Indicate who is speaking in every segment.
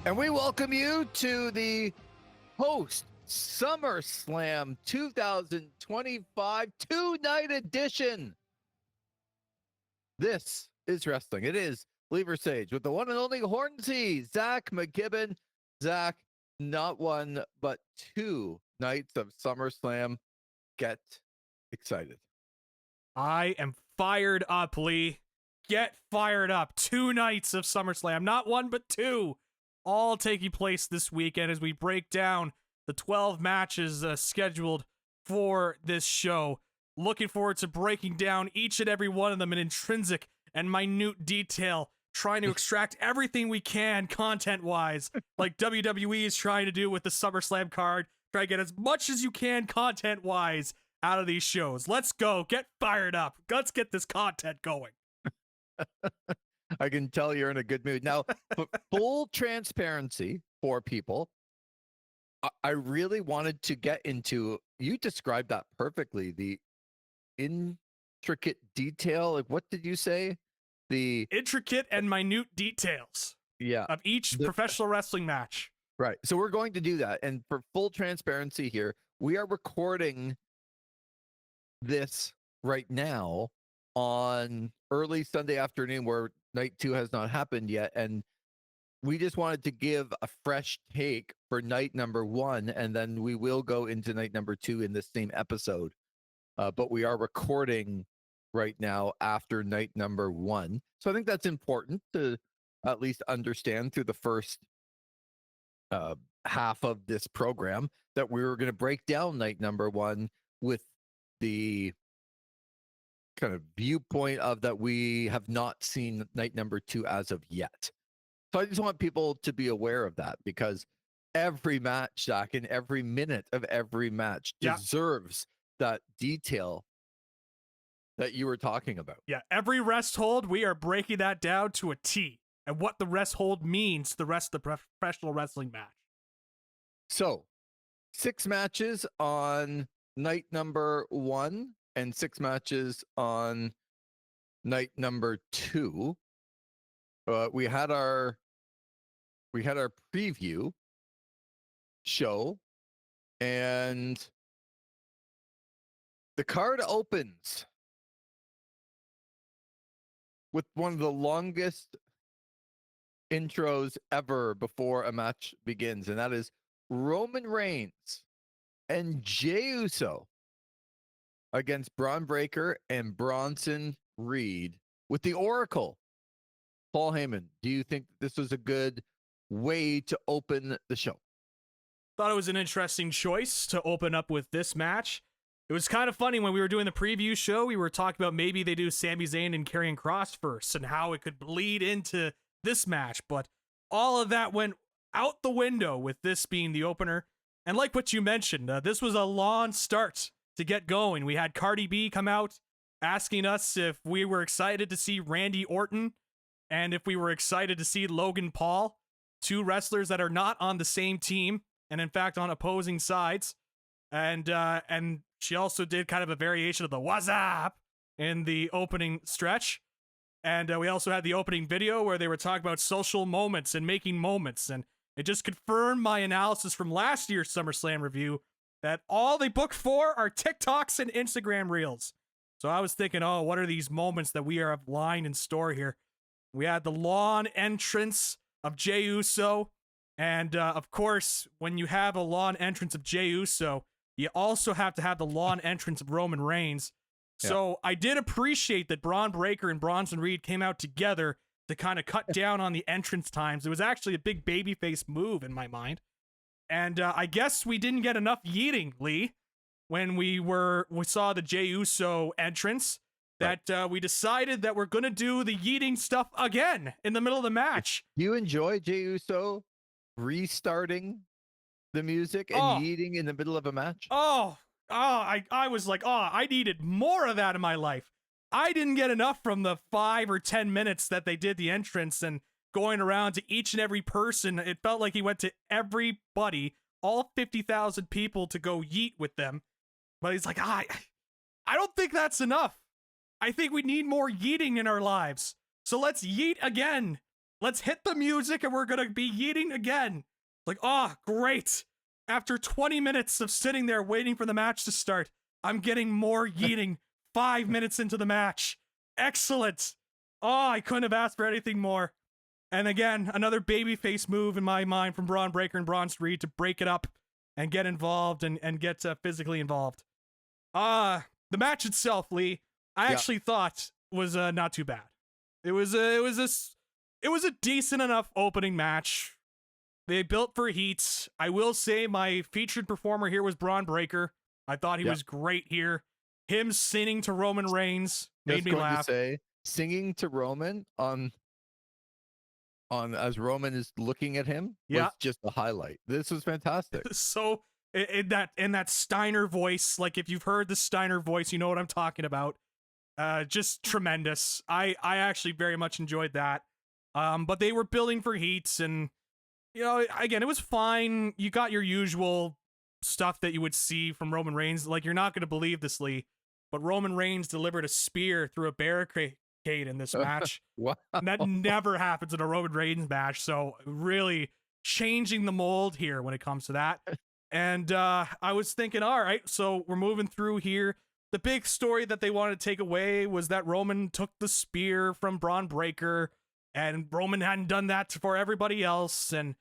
Speaker 1: And we welcome you to the post SummerSlam 2025 two-night edition. This is wrestling. It is Versage with the one and only Hornsey, Zach McGibbon. Zach, not one, but two nights of SummerSlam. Get excited.
Speaker 2: I am fired up, Lee. Get fired up. 2 nights of SummerSlam. Not one, but two. All taking place this weekend as we break down the 12 matches scheduled for this show. Looking forward to breaking down each and every one of them in intrinsic and minute detail, trying to extract everything we can content-wise, like WWE is trying to do with the SummerSlam card. Try to get as much as you can content-wise out of these shows. Let's go. Get fired up. Let's get this content going.
Speaker 1: I can tell you're in a good mood. Now, full transparency for people, I really wanted to get into, you described that perfectly, the intricate detail. Like, what did you say? The
Speaker 2: intricate and minute details of each professional wrestling match.
Speaker 1: Right. So we're going to do that. And for full transparency here, we are recording this right now on early Sunday afternoon where night 2 has not happened yet. And we just wanted to give a fresh take for night number 1. And then we will go into night number 2 in this same episode. But we are recording right now after night number 1. So I think that's important to at least understand through the first half of this program that we were going to break down night number 1 with the kind of viewpoint of that we have not seen night number 2 as of yet. So I just want people to be aware of that, because every match, Zach, and every minute of every match deserves that detail that you were talking about.
Speaker 2: Yeah, every rest hold, we are breaking that down to a T, and what the rest hold means to the rest of the professional wrestling match.
Speaker 1: So 6 matches on night number 1 and 6 matches on night number 2. We had our preview show, and the card opens with one of the longest intros ever before a match begins, and that is Roman Reigns and Jey Uso against Braun Breaker and Bronson Reed with the Oracle, Paul Heyman. Do you think this was a good way to open the show?
Speaker 2: Thought it was an interesting choice to open up with this match. It was kind of funny when we were doing the preview show, we were talking about maybe they do Sami Zayn and Karrion Kross first and how it could bleed into this match, but all of that went out the window with this being the opener. And like what you mentioned, this was a long start to get going. We had Cardi B come out asking us if we were excited to see Randy Orton and if we were excited to see Logan Paul, 2 wrestlers that are not on the same team and in fact on opposing sides. And she also did kind of a variation of the "What's up" in the opening stretch. And we also had the opening video where they were talking about social moments and making moments. And it just confirmed my analysis from last year's SummerSlam review that all they booked for are TikToks and Instagram Reels. So I was thinking, oh, what are these moments that we have lined in store here? We had the lawn entrance of Jey Uso. And of course, when you have a lawn entrance of Jey Uso, you also have to have the lawn entrance of Roman Reigns. So I did appreciate that Braun Breaker and Bronson Reed came out together to kind of cut down on the entrance times. It was actually a big babyface move in my mind. And I guess we didn't get enough yeeting, Lee, when we saw the Jey Uso entrance, that we decided that we're going to do the yeeting stuff again in the middle of the match.
Speaker 1: You enjoy Jey Uso restarting the music and yeeting in the middle of a match?
Speaker 2: I was like, I needed more of that in my life. I didn't get enough from the 5 or 10 minutes that they did the entrance and going around to each and every person. It felt like he went to everybody, all 50,000 people, to go yeet with them. But he's like, I don't think that's enough. I think we need more yeeting in our lives. So let's yeet again. let's hit the music and we're going to be yeeting again. Like, oh, great. After 20 minutes of sitting there waiting for the match to start, I'm getting more yeeting 5 minutes into the match. Excellent. Oh, I couldn't have asked for anything more. And again, another babyface move in my mind from Braun Breaker and Braun Reed to break it up and get involved and get physically involved. The match itself, Lee, I actually thought was not too bad. It was a decent enough opening match. They built for heat. I will say my featured performer here was Braun Breaker. I thought he was great here. Him singing to Roman Reigns made me laugh.
Speaker 1: Singing to Roman on as Roman is looking at him was just a highlight. This was fantastic.
Speaker 2: So in that Steiner voice, like if you've heard the Steiner voice, you know what I'm talking about. Just tremendous. I actually very much enjoyed that. But they were building for heats, and you know, again, it was fine. You got your usual stuff that you would see from Roman Reigns. Like, you're not going to believe this, Lee, but Roman Reigns delivered a spear through a barricade in this match.
Speaker 1: Wow.
Speaker 2: And that never happens in a Roman Reigns match. So really changing the mold here when it comes to that. And I was thinking, all right, so we're moving through here. The big story that they wanted to take away was that Roman took the spear from Braun Breaker, and Roman hadn't done that for everybody else, and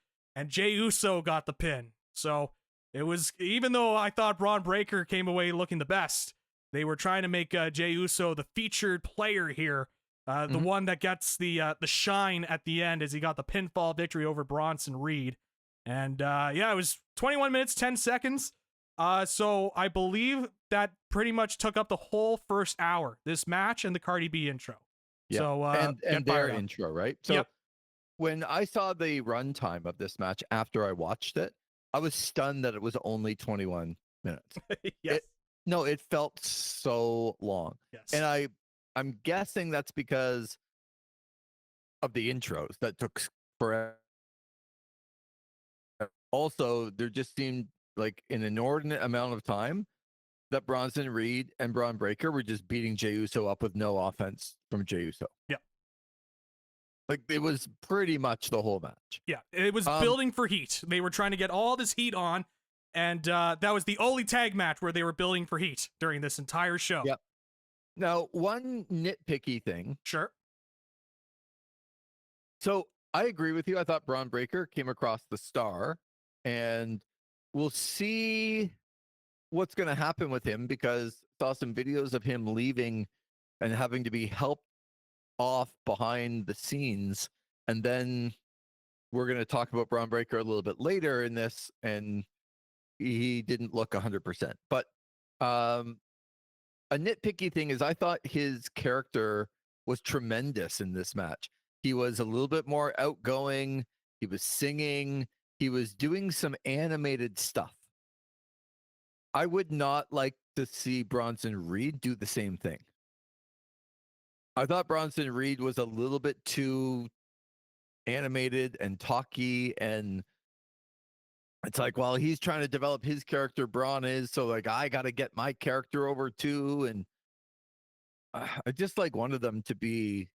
Speaker 2: Jey Uso got the pin. So it was, even though I thought Braun Breaker came away looking the best, they were trying to make Jey Uso the featured player here, the one that gets the shine at the end as he got the pinfall victory over Bronson Reed. And it was 21 minutes, 10 seconds. So I believe that pretty much took up the whole first hour, this match and the Cardi B intro.
Speaker 1: Yeah.
Speaker 2: So,
Speaker 1: and their intro, right? So when I saw the runtime of this match after I watched it, I was stunned that it was only 21 minutes.
Speaker 2: Yes.
Speaker 1: It felt so long.
Speaker 2: Yes.
Speaker 1: And I'm guessing that's because of the intros that took forever. Also, there just seemed like an inordinate amount of time that Bronson Reed and Braun Breaker were just beating Jey Uso up with no offense from Jey Uso.
Speaker 2: Yeah.
Speaker 1: Like, it was pretty much the whole match.
Speaker 2: Yeah, it was building for heat. They were trying to get all this heat on, and that was the only tag match where they were building for heat during this entire show.
Speaker 1: Yep. Now, one nitpicky thing.
Speaker 2: Sure.
Speaker 1: So I agree with you. I thought Braun Breaker came across the star, and we'll see what's going to happen with him, because I saw some videos of him leaving and having to be helped off behind the scenes. And then we're going to talk about Braun Breaker a little bit later in this, and he didn't look 100%. But a nitpicky thing is I thought his character was tremendous in this match. He was a little bit more outgoing. He was singing. He was doing some animated stuff. I would not like to see Bronson Reed do the same thing. I thought Bronson Reed was a little bit too animated and talky, and it's like, well, he's trying to develop his character, Braun is, so like I got to get my character over too. And I just like wanted them to be,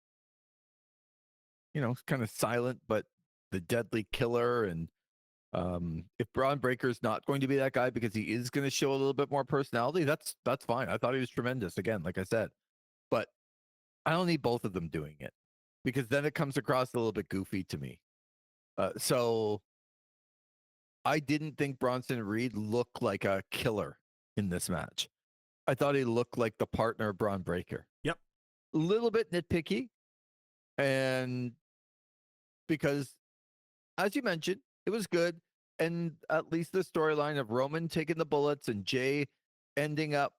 Speaker 1: kind of silent, but the deadly killer. And if Braun Breaker's not going to be that guy because he is going to show a little bit more personality, that's fine. I thought he was tremendous, again, like I said. But I don't need both of them doing it, because then it comes across a little bit goofy to me. So I didn't think Bronson Reed looked like a killer in this match. I thought he looked like the partner of Braun Breaker.
Speaker 2: Yep.
Speaker 1: A little bit nitpicky. And because, as you mentioned, it was good. And at least the storyline of Roman taking the bullets and Jey ending up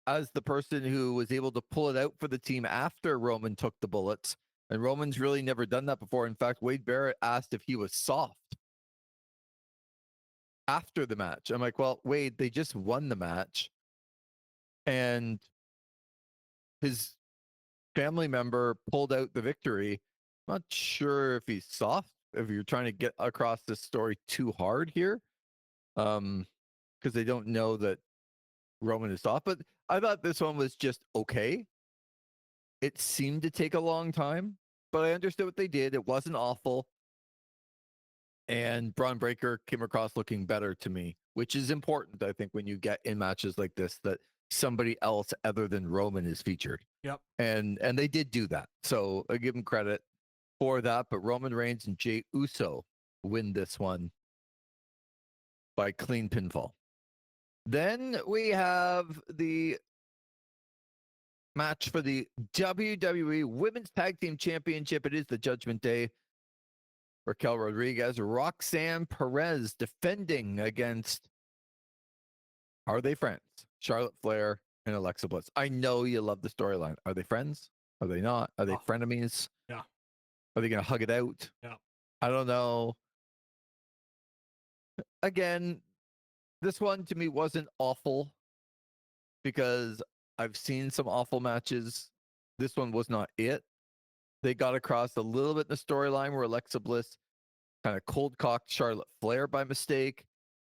Speaker 1: as the person who was able to pull it out for the team after Roman took the bullets. And Roman's really never done that before. In fact, Wade Barrett asked if he was soft after the match. I'm like, well, Wade, they just won the match. And his family member pulled out the victory. I'm not sure if he's soft, if you're trying to get across this story too hard here. Because they don't know that Roman is soft. But I thought this one was just okay. It seemed to take a long time, but I understood what they did. It wasn't awful. And Braun Breaker came across looking better to me, which is important, I think, when you get in matches like this, that somebody else other than Roman is featured.
Speaker 2: Yep.
Speaker 1: And they did do that. So I give them credit for that. But Roman Reigns and Jey Uso win this one by clean pinfall. Then we have the match for the WWE Women's Tag Team Championship. It is the Judgment Day. Raquel Rodriguez, Roxanne Perez defending against, are they friends? Charlotte Flair and Alexa Bliss. I know you love the storyline. Are they friends? Are they not? Are they frenemies?
Speaker 2: Yeah.
Speaker 1: Are they going to hug it out?
Speaker 2: Yeah.
Speaker 1: I don't know. Again, this one to me wasn't awful because I've seen some awful matches. This one was not it. They got across a little bit in the storyline where Alexa Bliss kind of cold cocked Charlotte Flair by mistake.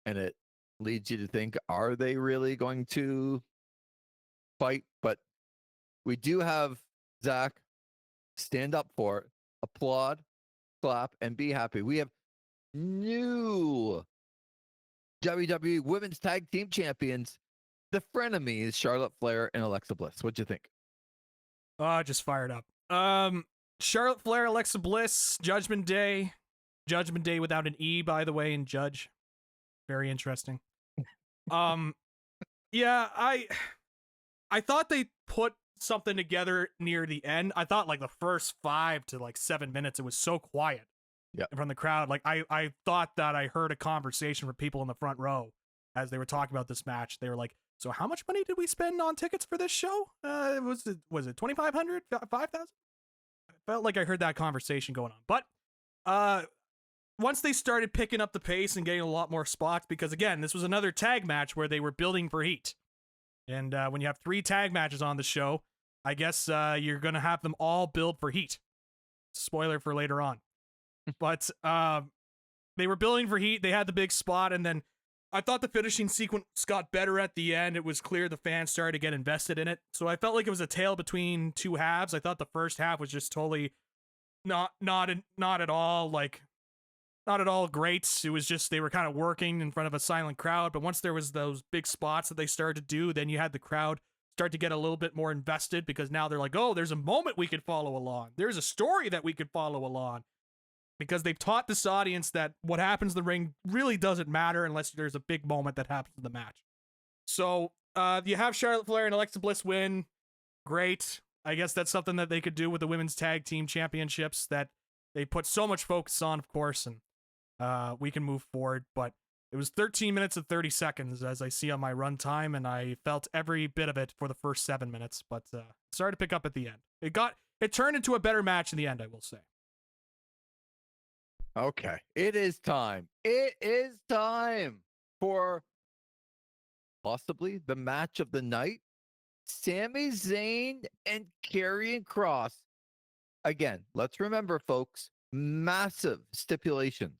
Speaker 1: And it leads you to think, are they really going to fight? But we do have Zach stand up for it, applaud, clap, and be happy. We have new WWE Women's Tag Team Champions, the frenemies, Charlotte Flair and Alexa Bliss. What'd you think?
Speaker 2: Just fired up. Charlotte Flair, Alexa Bliss, Judgment Day. Judgment Day without an E, by the way, in Judge. Very interesting. Yeah, I thought they put something together near the end. I thought like the first 5 to 7 minutes, it was so quiet from the crowd. Like I thought that I heard a conversation from people in the front row as they were talking about this match. They were like, so how much money did we spend on tickets for this show? Was it $2,500, $5,000? I felt like I heard that conversation going on. But once they started picking up the pace and getting a lot more spots, because again, this was another tag match where they were building for heat. And when you have 3 tag matches on the show, I guess you're going to have them all build for heat. Spoiler for later on. But they were building for heat. They had the big spot. And then I thought the finishing sequence got better at the end. It was clear the fans started to get invested in it. So I felt like it was a tale between 2 halves. I thought the first half was just totally not at all not at all great. It was just they were kind of working in front of a silent crowd. But once there was those big spots that they started to do, then you had the crowd start to get a little bit more invested because now they're like, oh, there's a moment we could follow along. There's a story that we could follow along. Because they've taught this audience that what happens in the ring really doesn't matter unless there's a big moment that happens in the match. So you have Charlotte Flair and Alexa Bliss win. Great. I guess that's something that they could do with the Women's Tag Team Championships that they put so much focus on, of course, and we can move forward. But it was 13 minutes and 30 seconds, as I see on my runtime, and I felt every bit of it for the first 7 minutes, but started to pick up at the end. It turned into a better match in the end, I will say.
Speaker 1: Okay, it is time. It is time for possibly the match of the night. Sami Zayn and Karrion Kross. Again, let's remember, folks, massive stipulations.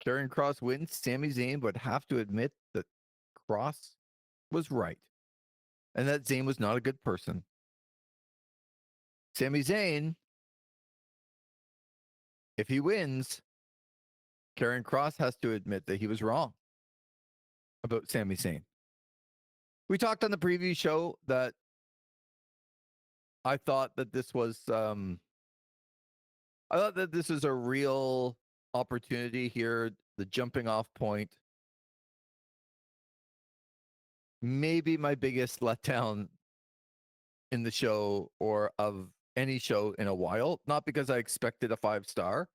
Speaker 1: Karrion Kross wins. Sami Zayn would have to admit that Kross was right and that Zayn was not a good person. Sami Zayn, if he wins, Karrion Kross has to admit that he was wrong about Sami Zayn. We talked on the preview show that I thought that this was a real opportunity here, the jumping off point. Maybe my biggest letdown in the show or of any show in a while, not because I expected a 5-star.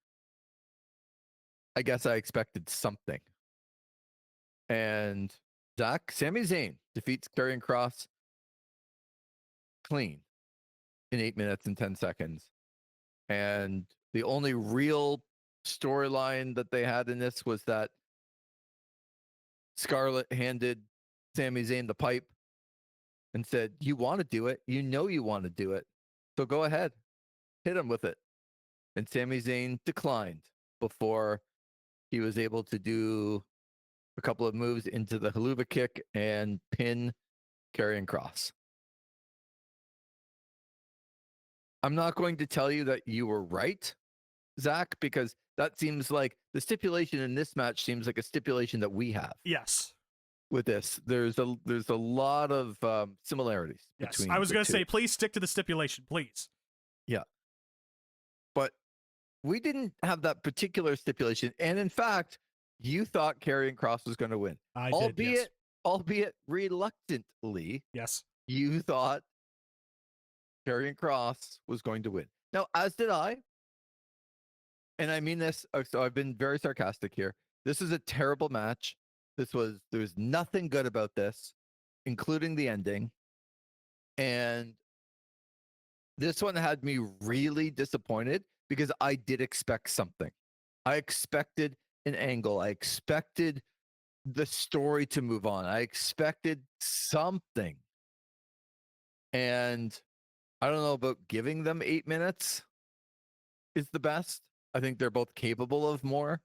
Speaker 1: I guess I expected something. And Zach, Sami Zayn defeats Karrion Kross clean in 8 minutes and 10 seconds. And the only real storyline that they had in this was that Scarlett handed Sami Zayn the pipe and said, you want to do it. You know you want to do it. So go ahead. Hit him with it. And Sami Zayn declined before he was able to do a couple of moves into the haluva kick and pin Karrion Kross. I'm not going to tell you that you were right, Zach, because that seems like the stipulation in this match seems like a stipulation that we have.
Speaker 2: Yes.
Speaker 1: With this, there's a lot of similarities
Speaker 2: Yes.
Speaker 1: between.
Speaker 2: I was going to
Speaker 1: two.
Speaker 2: say, please stick to the stipulation, please.
Speaker 1: Yeah. But we didn't have that particular stipulation. And in fact, you thought Karrion Kross was going to win.
Speaker 2: I did, yes.
Speaker 1: Albeit reluctantly.
Speaker 2: Yes.
Speaker 1: You thought Karrion Kross was going to win. Now, as did I. And I mean this, so I've been very sarcastic here. This is a terrible match. There's nothing good about this, including the ending. And this one had me really disappointed because I did expect something. I expected an angle. I expected the story to move on. I expected something. And I don't know about giving them 8 minutes is the best. I think they're both capable of more.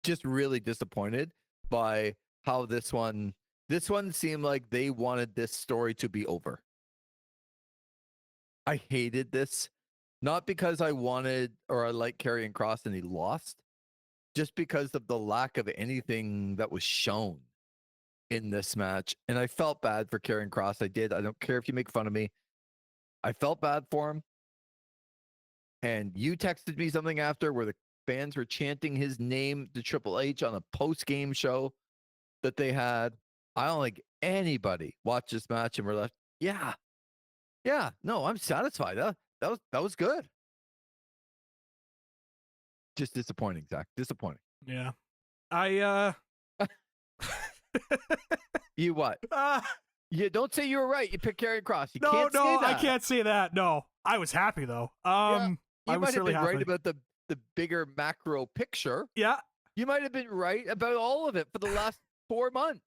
Speaker 1: Just really disappointed by how this one seemed like they wanted this story to be over. I hated this, not because I wanted or I like Karrion Kross and he lost, just because of the lack of anything that was shown in this match. And I felt bad for Karrion Kross. I did. I don't care if you make fun of me. I felt bad for him. And you texted me something after where the fans were chanting his name to Triple H on a post-game show that they had. I don't think anybody watched this match and were left, yeah, no, I'm satisfied. That was good. Just disappointing, Zach. Disappointing.
Speaker 2: Yeah.
Speaker 1: You what? You don't say you were right. You picked Karrion Kross. You
Speaker 2: no,
Speaker 1: can't say that.
Speaker 2: I can't say that. No, I was happy though.
Speaker 1: You
Speaker 2: I was
Speaker 1: might have
Speaker 2: really
Speaker 1: been
Speaker 2: happy.
Speaker 1: right about the bigger macro picture.
Speaker 2: Yeah.
Speaker 1: You might have been right about all of it for the last 4 months.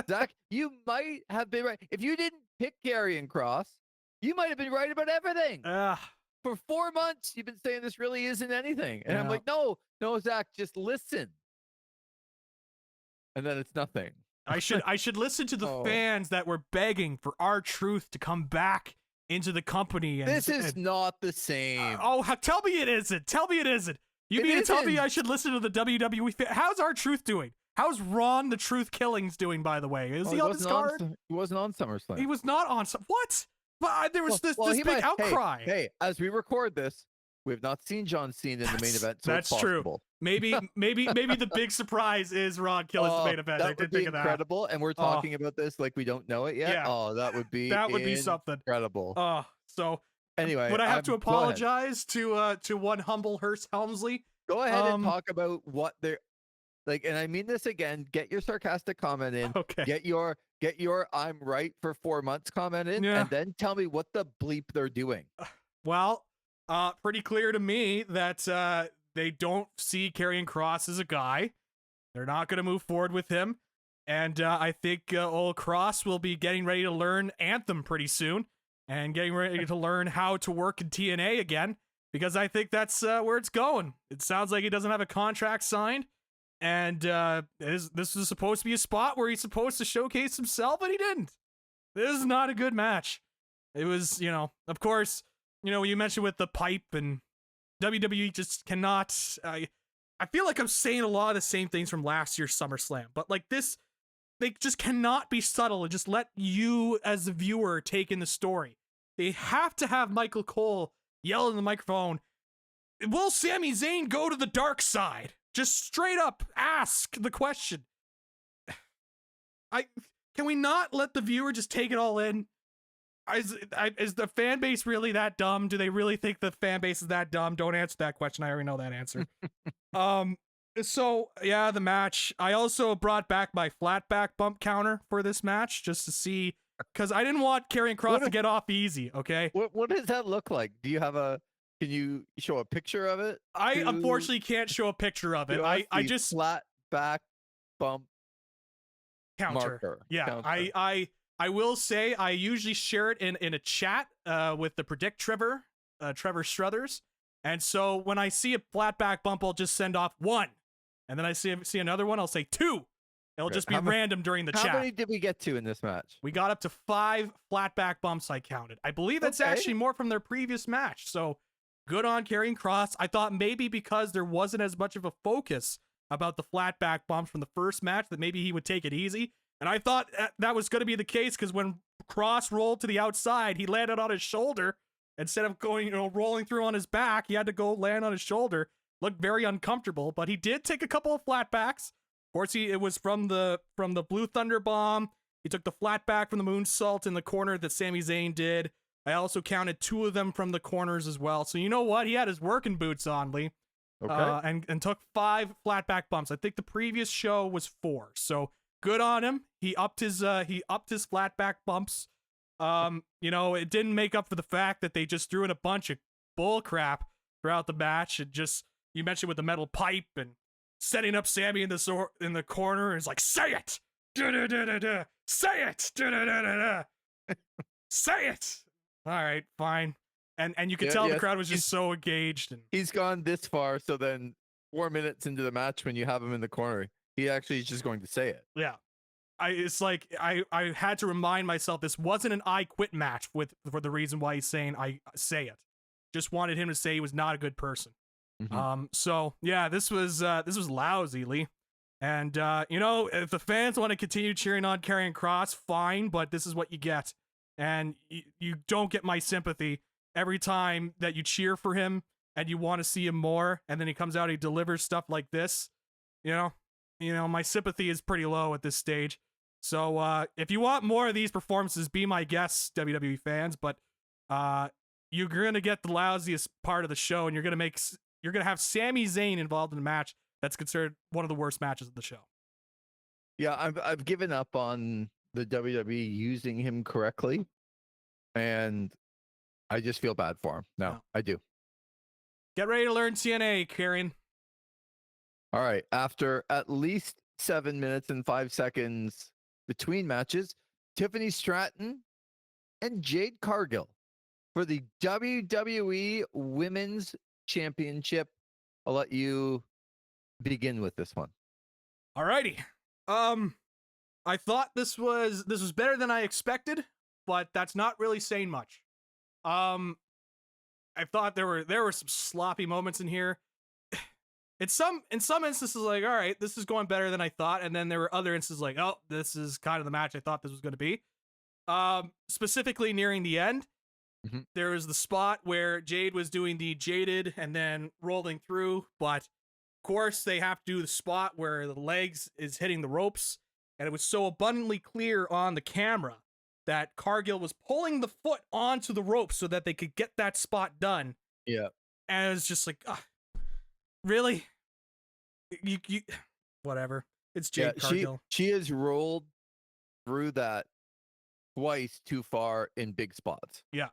Speaker 1: Zach, you might have been right. If you didn't pick Karrion Kross, you might have been right about everything. For 4 months, you've been saying this really isn't anything. And I'm like, no, Zach, just listen. And then it's nothing.
Speaker 2: I should listen to the fans that were begging for R-Truth to come back into the company. And,
Speaker 1: this is not the same.
Speaker 2: Tell me it isn't. Tell me it isn't. You mean to tell me I should listen to the WWE fan? How's R-Truth doing? How's Ron the Truth Killings doing, by the way? Is he on this card?
Speaker 1: He wasn't on SummerSlam.
Speaker 2: He was not on what? But there was this big outcry.
Speaker 1: Hey, as we record this, we have not seen John Cena in the main event, so
Speaker 2: that's
Speaker 1: it's
Speaker 2: true. Maybe the big surprise is Ron Killings the main event. I did think of that.
Speaker 1: Incredible, and we're talking about this like we don't know it yet.
Speaker 2: Yeah.
Speaker 1: Oh, that would be
Speaker 2: something
Speaker 1: incredible.
Speaker 2: So
Speaker 1: anyway,
Speaker 2: would I have to apologize to one humble Hearst Helmsley?
Speaker 1: Go ahead and talk about what they're like, and I mean this again. Get your sarcastic comment in.
Speaker 2: Okay.
Speaker 1: Get your I'm right for 4 months comment in, and then tell me what the bleep they're doing.
Speaker 2: Well, pretty clear to me that they don't see Karrion Kross as a guy. They're not going to move forward with him. And I think old Kross will be getting ready to learn Anthem pretty soon and getting ready to learn how to work in TNA again, because I think that's where it's going. It sounds like he doesn't have a contract signed. And this is supposed to be a spot where he's supposed to showcase himself, and he didn't. This is not a good match. It was, of course, you mentioned with the pipe, and WWE just cannot. I feel like I'm saying a lot of the same things from last year's SummerSlam, but like this, they just cannot be subtle and just let you as the viewer take in the story. They have to have Michael Cole yell in the microphone, "Will Sami Zayn go to the dark side?" Just straight up ask the question. Can we not let the viewer just take it all in? Is the fan base really that dumb? Do they really think the fan base is that dumb? Don't answer that question. I already know that answer. So yeah, the match. I also brought back my flat back bump counter for this match just to see, because I didn't want Karrion Kross to get off easy. Okay.
Speaker 1: What does that look like? Do you have can you show a picture of it?
Speaker 2: I unfortunately can't show a picture of it. I just
Speaker 1: flat back bump
Speaker 2: counter.
Speaker 1: Marker.
Speaker 2: Yeah.
Speaker 1: Counter.
Speaker 2: I will say I usually share it in a chat with the Predict Trevor Struthers. And so when I see a flat back bump, I'll just send off 1. And then I see another one, I'll say 2. It'll
Speaker 1: Okay.
Speaker 2: just be random during the
Speaker 1: How
Speaker 2: chat.
Speaker 1: many did we get to in this match?
Speaker 2: We got up to 5 flat back bumps, I counted. I believe that's
Speaker 1: Okay.
Speaker 2: actually more from their previous match. So good on Karrion Kross. I thought maybe because there wasn't as much of a focus about the flat back bumps from the first match that maybe he would take it easy. And I thought that was going to be the case because when Kross rolled to the outside, he landed on his shoulder instead of going, rolling through on his back. He had to go land on his shoulder. Looked very uncomfortable, but he did take a couple of flat backs. Of course, it was from the Blue Thunder Bomb. He took the flat back from the moonsault in the corner that Sami Zayn did. I also counted 2 of them from the corners as well. So you know what? He had his working boots on, Lee.
Speaker 1: Okay.
Speaker 2: And took 5 flat back bumps. I think the previous show was 4. So good on him. He upped his flat back bumps. It didn't make up for the fact that they just threw in a bunch of bull crap throughout the match. It just, you mentioned with the metal pipe and setting up Sammy in the corner. It's like, say it, da-da-da-da-da. Say it, da-da-da-da-da. Say it. All right, fine. And you could tell the crowd was just so engaged. And
Speaker 1: he's gone this far, so then 4 minutes into the match, when you have him in the corner, he actually is just going to say it.
Speaker 2: Yeah. It's like I had to remind myself this wasn't an I quit match for the reason why he's saying I say it. Just wanted him to say he was not a good person.
Speaker 1: Mhm.
Speaker 2: So yeah, this was lousy, Lee. And if the fans want to continue cheering on Karrion Kross, fine, but this is what you get. And you don't get my sympathy every time that you cheer for him and you want to see him more, and then he comes out, he delivers stuff like this. My sympathy is pretty low at this stage. So if you want more of these performances, be my guests, WWE fans. But you're gonna get the lousiest part of the show, and you're gonna have Sami Zayn involved in a match that's considered one of the worst matches of the show.
Speaker 1: Yeah, I've given up on the WWE using him correctly, and I just feel bad for him. No, I do.
Speaker 2: Get ready to learn TNA, Karrion.
Speaker 1: All right. After at least 7 minutes and 5 seconds between matches, Tiffany Stratton and Jade Cargill for the WWE Women's Championship. I'll let you begin with this one.
Speaker 2: Alrighty. I thought this was better than I expected, but that's not really saying much. I thought there were some sloppy moments in here. In some instances, like, all right, this is going better than I thought, and then there were other instances like, oh, this is kind of the match I thought this was going to be. Specifically nearing the end, there was the spot where Jade was doing the jaded and then rolling through, but of course they have to do the spot where the legs is hitting the ropes, and it was so abundantly clear on the camera that Cargill was pulling the foot onto the rope so that they could get that spot done.
Speaker 1: Yeah.
Speaker 2: And it's just like, really? You whatever. It's Jade Cargill.
Speaker 1: She has rolled through that twice too far in big spots.
Speaker 2: Yeah.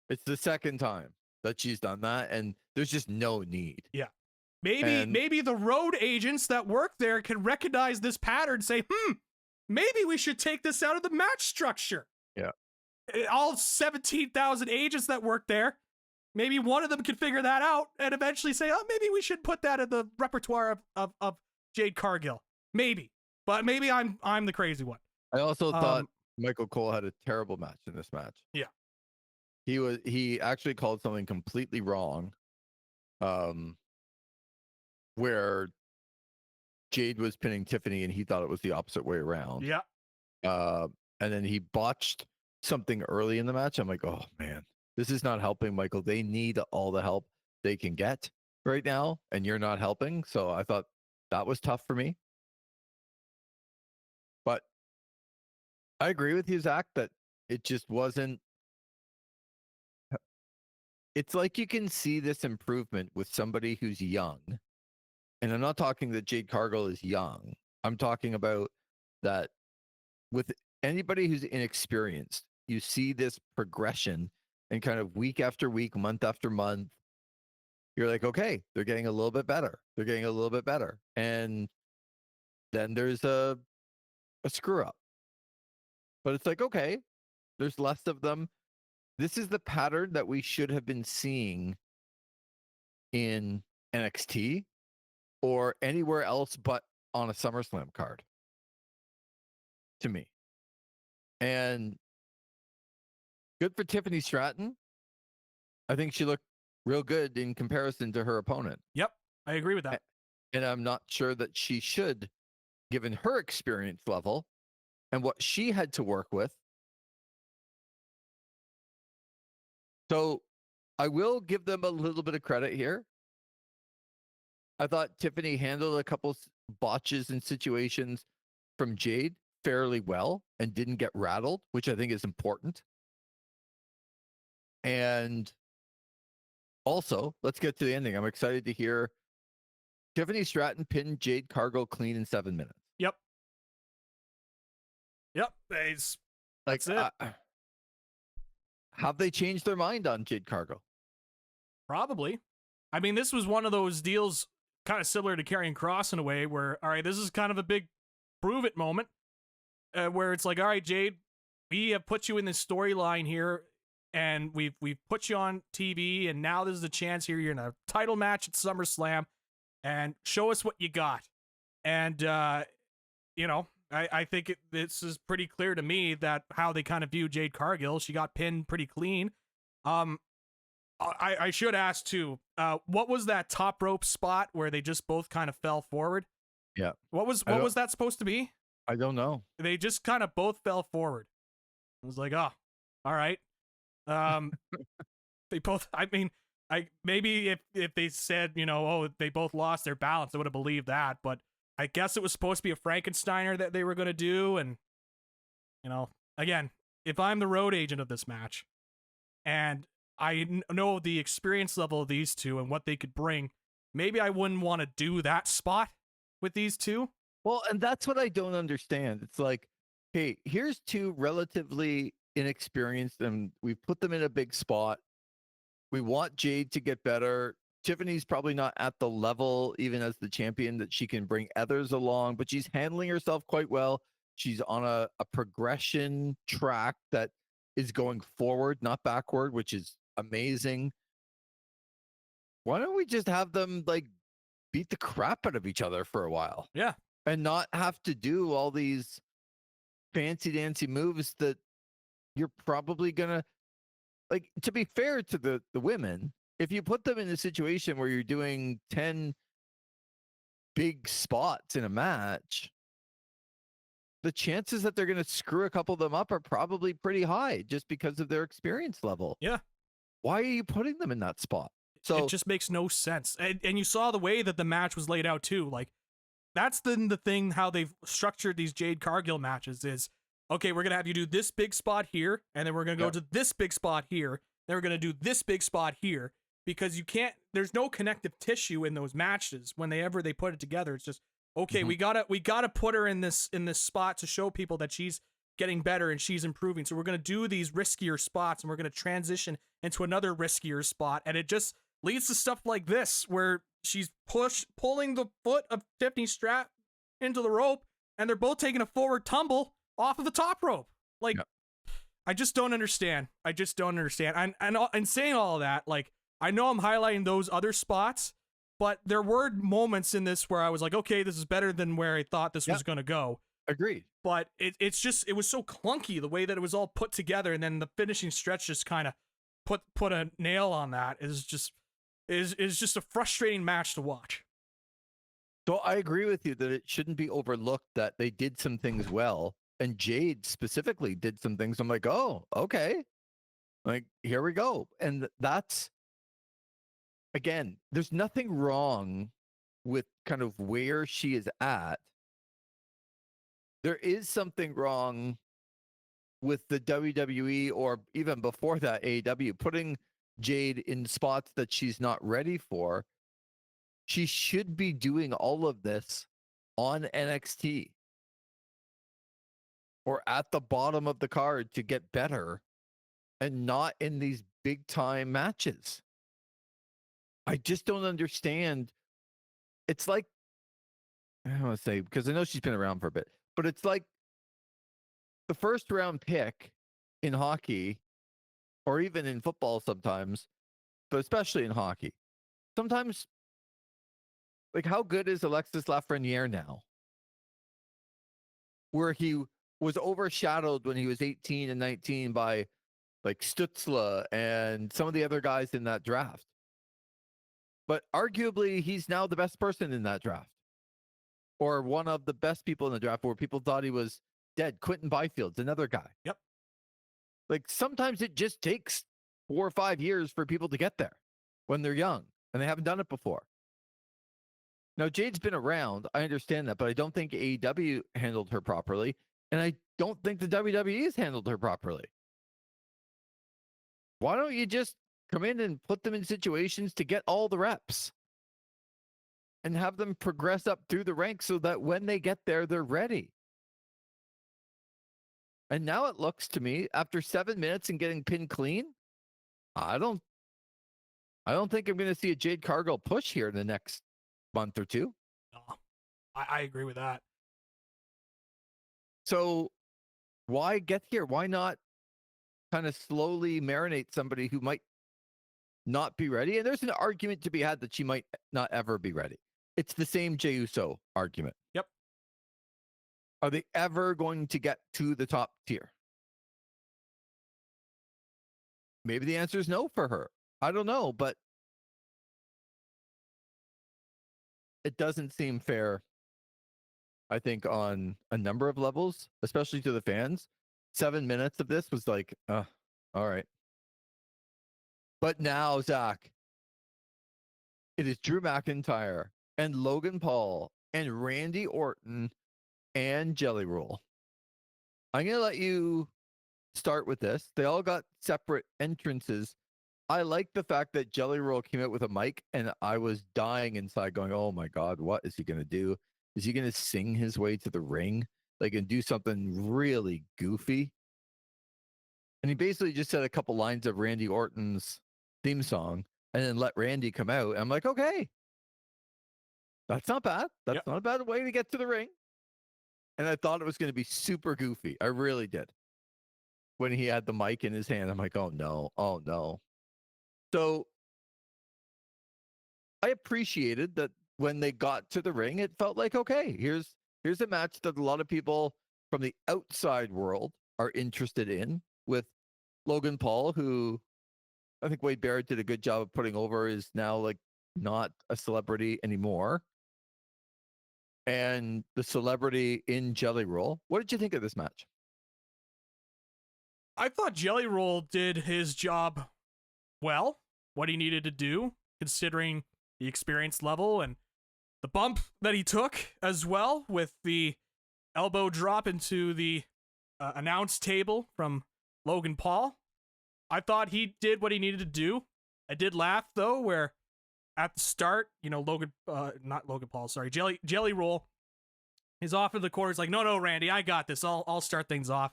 Speaker 1: It's the second time that she's done that, and there's just no need.
Speaker 2: Yeah. Maybe the road agents that work there can recognize this pattern and say, maybe we should take this out of the match structure.
Speaker 1: Yeah.
Speaker 2: All 17,000 agents that work there, maybe one of them could figure that out and eventually say, oh, maybe we should put that in the repertoire of Jade Cargill. Maybe. But maybe I'm the crazy one.
Speaker 1: I also thought Michael Cole had a terrible match in this match.
Speaker 2: Yeah.
Speaker 1: He actually called something completely wrong. Where Jade was pinning Tiffany and he thought it was the opposite way around.
Speaker 2: Yeah.
Speaker 1: And then he botched something early in the match. I'm like, oh man, this is not helping Michael. They need all the help they can get right now, and you're not helping. So I thought that was tough for me. But I agree with you, Zach, that it just wasn't. It's like you can see this improvement with somebody who's young. And I'm not talking that Jade Cargill is young. I'm talking about that with anybody who's inexperienced, you see this progression and kind of week after week, month after month, you're like, okay, they're getting a little bit better. They're getting a little bit better. And then there's a screw up. But it's like, okay, there's less of them. This is the pattern that we should have been seeing in NXT or anywhere else but on a SummerSlam card. to me. And good for Tiffany Stratton. I think she looked real good in comparison to her opponent.
Speaker 2: Yep, I agree with that.
Speaker 1: And I'm not sure that she should, given her experience level and what she had to work with. So I will give them a little bit of credit here. I thought Tiffany handled a couple botches and situations from Jade fairly well and didn't get rattled, which I think is important. And also, let's get to the ending. I'm excited to hear Tiffany Stratton pinned Jade Cargill clean in 7 minutes.
Speaker 2: Yep. That's it.
Speaker 1: Have they changed their mind on Jade Cargill?
Speaker 2: Probably. I mean, this was one of those deals kind of similar to Karrion Kross in a way where, all right, this is kind of a big prove it moment where it's like, all right, Jade, we have put you in this storyline here and we've put you on TV and now this is a chance here. You're in a title match at SummerSlam and show us what you got. And, I think this is pretty clear to me that how they kind of view Jade Cargill. She got pinned pretty clean. I should ask too, what was that top rope spot where they just both kind of fell forward?
Speaker 1: Yeah.
Speaker 2: What was that supposed to be?
Speaker 1: I don't know.
Speaker 2: They just kind of both fell forward. I was like, oh, all right. They both, I mean, maybe if they said, they both lost their balance, I would have believed that, but I guess it was supposed to be a Frankensteiner that they were going to do. And, again, if I'm the road agent of this match and I know the experience level of these two and what they could bring, maybe I wouldn't want to do that spot with these two.
Speaker 1: Well, and that's what I don't understand. It's like, hey, here's two relatively inexperienced and we put them in a big spot. We want Jade to get better. Tiffany's probably not at the level, even as the champion, that she can bring others along, but she's handling herself quite well. She's on a progression track that is going forward, not backward, which is amazing. Why don't we just have them like beat the crap out of each other for a while?
Speaker 2: Yeah.
Speaker 1: And not have to do all these fancy dancy moves that you're probably gonna like. To be fair to the women, if you put them in a situation where you're doing 10 big spots in a match, the chances that they're going to screw a couple of them up are probably pretty high just because of their experience level.
Speaker 2: Yeah.
Speaker 1: Why are you putting them in that spot? So
Speaker 2: it just makes no sense. And you saw the way that the match was laid out too. Like, that's the thing, how they've structured these Jade Cargill matches is, okay, we're going to have you do this big spot here, and then we're going to go to this big spot here, then we're going to do this big spot here, because there's no connective tissue in those matches whenever they put it together. It's just, okay, we gotta put her in this spot to show people that she's getting better and she's improving. So we're going to do these riskier spots and we're going to transition into another riskier spot. And it just leads to stuff like this, where she's pulling the foot of Tiffany Stratton into the rope and they're both taking a forward tumble off of the top rope. Like, I just don't understand. And saying all of that, like, I know I'm highlighting those other spots, but there were moments in this where I was like, okay, this is better than where I thought this was going to go.
Speaker 1: Agreed.
Speaker 2: But it was so clunky the way that it was all put together, and then the finishing stretch just kind of put a nail on that. Is just a frustrating match to watch.
Speaker 1: So I agree with you that it shouldn't be overlooked that they did some things well, and Jade specifically did some things. I'm like, oh, okay, like here we go, and that's, again, there's nothing wrong with kind of where she is at. There is something wrong with the WWE, or even before that, AEW, putting Jade in spots that she's not ready for. She should be doing all of this on NXT or at the bottom of the card to get better, and not in these big time matches. I just don't understand. It's like, I don't want to say, because I know she's been around for a bit, but it's like the first round pick in hockey, or even in football sometimes, but especially in hockey. Sometimes, like, how good is Alexis Lafreniere now? Where he was overshadowed when he was 18 and 19 by like Stutzla and some of the other guys in that draft. But arguably, he's now the best person in that draft, or one of the best people in the draft, where people thought he was dead. Quentin Byfield's another guy.
Speaker 2: Yep.
Speaker 1: Like sometimes it just takes 4 or 5 years for people to get there when they're young and they haven't done it before. Now, Jade's been around. I understand that, but I don't think AEW handled her properly. And I don't think the WWE has handled her properly. Why don't you just come in and put them in situations to get all the reps and have them progress up through the ranks so that when they get there, they're ready? And now it looks to me, after 7 minutes and getting pinned clean, I don't think I'm going to see a Jade Cargill push here in the next month or two.
Speaker 2: No, I agree with that.
Speaker 1: So why get here? Why not kind of slowly marinate somebody who might not be ready? And there's an argument to be had that she might not ever be ready. It's the same Jey Uso argument.
Speaker 2: Yep.
Speaker 1: Are they ever going to get to the top tier? Maybe the answer is no for her. I don't know, but it doesn't seem fair, I think, on a number of levels, especially to the fans. 7 minutes of this was like, all right. But now, Zach, it is Drew McIntyre and Logan Paul and Randy Orton and Jelly Roll. I'm going to let you start with this. They all got separate entrances. I like the fact that Jelly Roll came out with a mic, and I was dying inside going, oh my God, what is he going to do? Is he going to sing his way to the ring? Like, and do something really goofy? And he basically just said a couple lines of Randy Orton's theme song and then let Randy come out. And I'm like, okay, that's not bad. That's not a bad way to get to the ring. And I thought it was going to be super goofy. I really did. When he had the mic in his hand, I'm like, oh no, oh no. So I appreciated that when they got to the ring, it felt like, okay, here's a match that a lot of people from the outside world are interested in, with Logan Paul, who I think Wade Barrett did a good job of putting over, is now like not a celebrity anymore. And the celebrity in Jelly Roll. What did you think of this match?
Speaker 2: I thought Jelly Roll did his job well, what he needed to do, considering the experience level and the bump that he took as well, with the elbow drop into the announce table from Logan Paul. I thought he did what he needed to do. I did laugh, though, where at the start, Jelly Roll is off in the corner. He's like, no, Randy, I got this. I'll start things off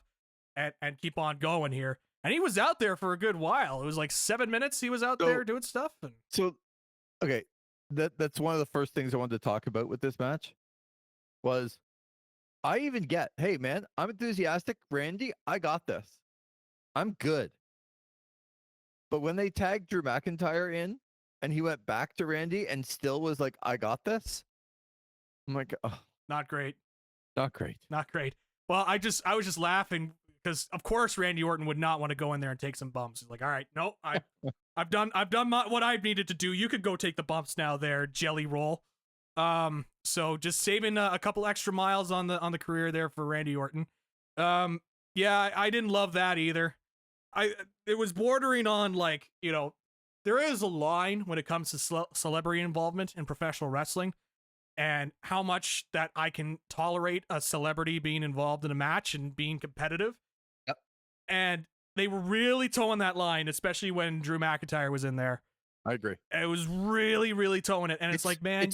Speaker 2: and keep on going here. And he was out there for a good while. It was like 7 minutes he was out there doing stuff.
Speaker 1: So, okay, that's one of the first things I wanted to talk about with this match was I even get, hey, man, I'm enthusiastic. Randy, I got this. I'm good. But when they tagged Drew McIntyre in and he went back to Randy and still was like, I got this, I'm like, oh,
Speaker 2: not great.
Speaker 1: Not great.
Speaker 2: Not great. Well, I was just laughing because, of course, Randy Orton would not want to go in there and take some bumps. He's like, all right, no, I've done what I needed to do. You could go take the bumps now there, Jelly Roll. So just saving a couple extra miles on the career there for Randy Orton. Yeah, I didn't love that either. It was bordering on, like, there is a line when it comes to celebrity involvement in professional wrestling, and how much that I can tolerate a celebrity being involved in a match and being competitive.
Speaker 1: Yep.
Speaker 2: And they were really towing that line, especially when Drew McIntyre was in there.
Speaker 1: I agree.
Speaker 2: It was really, really towing it. And it's like, man,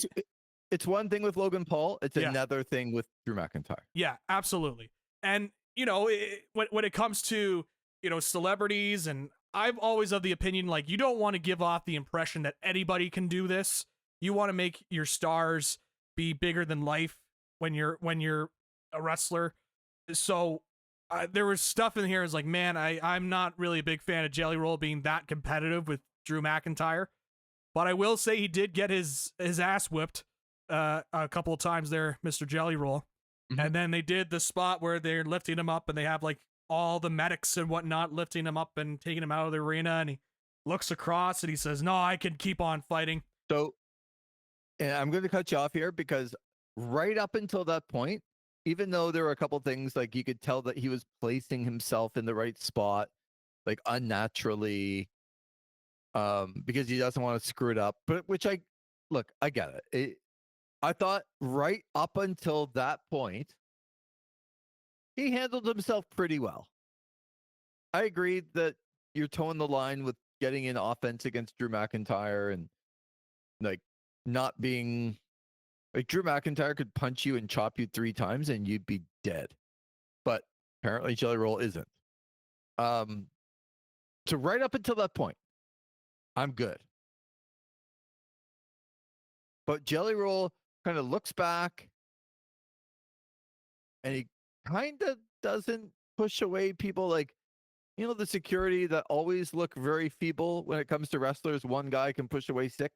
Speaker 1: it's one thing with Logan Paul. It's another thing with Drew McIntyre.
Speaker 2: Yeah, absolutely. And, when it comes to, celebrities, and I'm always of the opinion, like, you don't want to give off the impression that anybody can do this. You want to make your stars be bigger than life when you're a wrestler. So there was stuff in here. Is like, man, I'm not really a big fan of Jelly Roll being that competitive with Drew McIntyre, but I will say he did get his ass whipped a couple of times there, Mr. Jelly Roll. And then they did the spot where they're lifting him up and they have like all the medics and whatnot lifting him up and taking him out of the arena. And he looks across and he says, "No, I can keep on fighting."
Speaker 1: So, and I'm going to cut you off here because right up until that point, even though there were a couple things like you could tell that he was placing himself in the right spot, like unnaturally, because he doesn't want to screw it up. But which I get it. I thought right up until that point, he handled himself pretty well. I agreed that you're towing the line with getting in offense against Drew McIntyre and like not being like Drew McIntyre could punch you and chop you 3 times and you'd be dead. But apparently Jelly Roll isn't. So right up until that point, I'm good. But Jelly Roll kind of looks back and he kind of doesn't push away people like, you know, the security that always look very feeble when it comes to wrestlers. One guy can push away 6.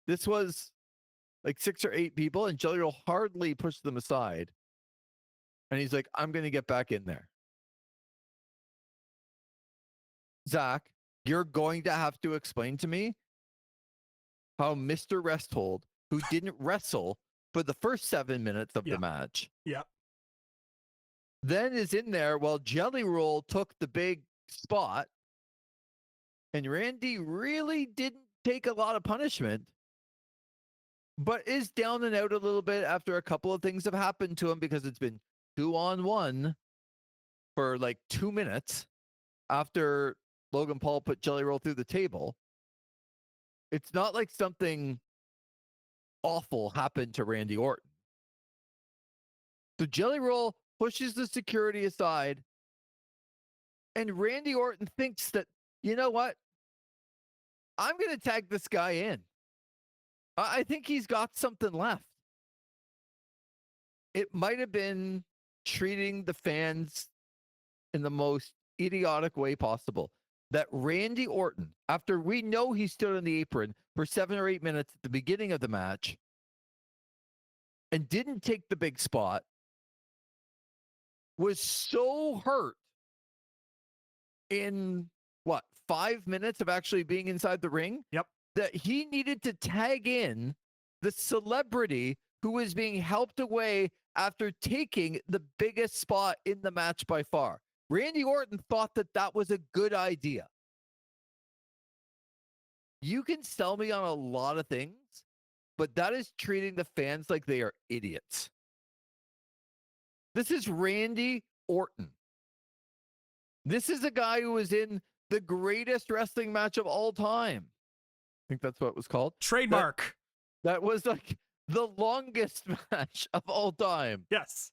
Speaker 1: This was like 6 or 8 people, and Jelly Roll hardly pushed them aside. And he's like, I'm going to get back in there. Zach, you're going to have to explain to me how Mr. Resthold, who didn't wrestle for the first 7 minutes of the match, then is in there while Jelly Roll took the big spot, and Randy really didn't take a lot of punishment, but is down and out a little bit after a couple of things have happened to him because it's been 2-on-1 for like 2 minutes after Logan Paul put Jelly Roll through the table. It's not like something awful happened to Randy Orton. So Jelly Roll pushes the security aside, and Randy Orton thinks that, you know what? I'm going to tag this guy in. I think he's got something left. It might have been treating the fans in the most idiotic way possible. That Randy Orton, after we know he stood on the apron for 7 or 8 minutes at the beginning of the match and didn't take the big spot, was so hurt in 5 minutes of actually being inside the ring?
Speaker 2: Yep.
Speaker 1: That he needed to tag in the celebrity who was being helped away after taking the biggest spot in the match by far. Randy Orton thought that that was a good idea. You can sell me on a lot of things, but that is treating the fans like they are idiots. This is Randy Orton. This is a guy who was in the greatest wrestling match of all time. I think that's what it was called.
Speaker 2: Trademark.
Speaker 1: That was like the longest match of all time.
Speaker 2: Yes.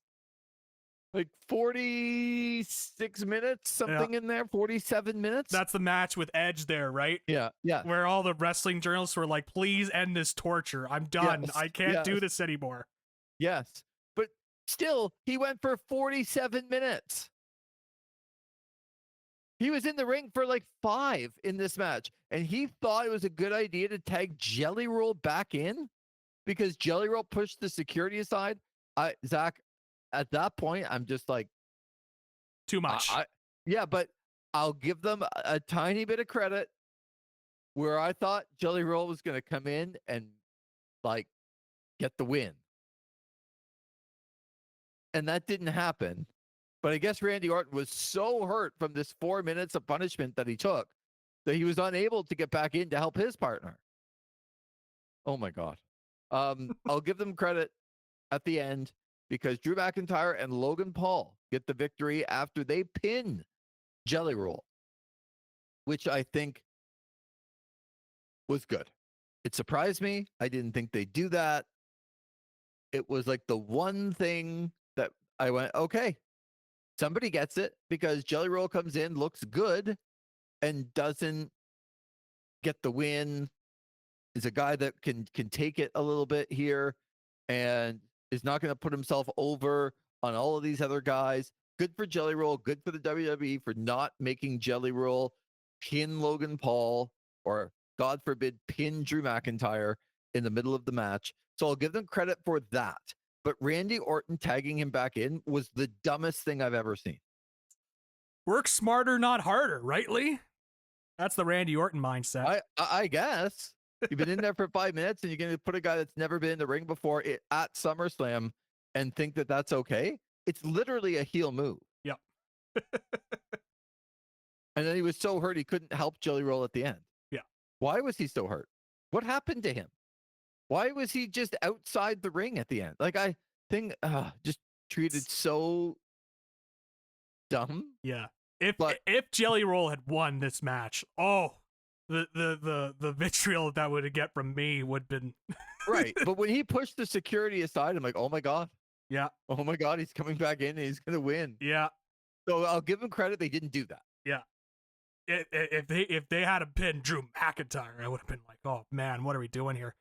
Speaker 1: Like 46 minutes, something in there, 47 minutes.
Speaker 2: That's the match with Edge there, right?
Speaker 1: Yeah.
Speaker 2: Where all the wrestling journalists were like, please end this torture. I'm done.
Speaker 1: Yes,
Speaker 2: I can't do this anymore.
Speaker 1: Yes. But still, he went for 47 minutes. He was in the ring for like 5 in this match, and he thought it was a good idea to tag Jelly Roll back in because Jelly Roll pushed the security aside. Zach, at that point, I'm just like,
Speaker 2: too much.
Speaker 1: But I'll give them a tiny bit of credit where I thought Jelly Roll was going to come in and like get the win. And that didn't happen. But I guess Randy Orton was so hurt from this 4 minutes of punishment that he took that he was unable to get back in to help his partner. Oh my God. I'll give them credit at the end because Drew McIntyre and Logan Paul get the victory after they pin Jelly Roll, which I think was good. It surprised me. I didn't think they'd do that. It was like the one thing that I went, okay, somebody gets it because Jelly Roll comes in, looks good, and doesn't get the win. Is a guy that can take it a little bit here and is not going to put himself over on all of these other guys. Good for Jelly Roll. Good for the WWE for not making Jelly Roll pin Logan Paul or, God forbid, pin Drew McIntyre in the middle of the match. So I'll give them credit for that. but Randy Orton tagging him back in was the dumbest thing I've ever seen.
Speaker 2: Work smarter, not harder, right, Lee? That's the Randy Orton mindset.
Speaker 1: I guess. You've been in there for 5 minutes and you're going to put a guy that's never been in the ring before at SummerSlam and think that that's okay? It's literally a heel move.
Speaker 2: Yep.
Speaker 1: And then he was so hurt he couldn't help Jelly Roll at the end.
Speaker 2: Yeah.
Speaker 1: Why was he so hurt? What happened to him? Why was he just outside the ring at the end? Like, I think just treated so dumb.
Speaker 2: Yeah. If Jelly Roll had won this match, the vitriol that would get from me would have been
Speaker 1: right. But when he pushed the security aside, I'm like, oh my God.
Speaker 2: Yeah.
Speaker 1: Oh my God, he's coming back in and he's gonna win.
Speaker 2: Yeah.
Speaker 1: So I'll give him credit, they didn't do that.
Speaker 2: Yeah. If they had a pin Drew McIntyre, I would have been like, oh man, what are we doing here?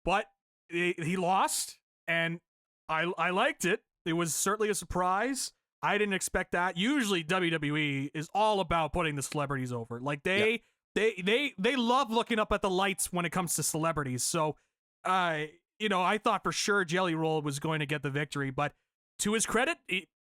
Speaker 2: But he lost, and I liked it. It was certainly a surprise. I didn't expect that. Usually WWE is all about putting the celebrities over. Like they love looking up at the lights when it comes to celebrities. So I thought for sure Jelly Roll was going to get the victory, but to his credit,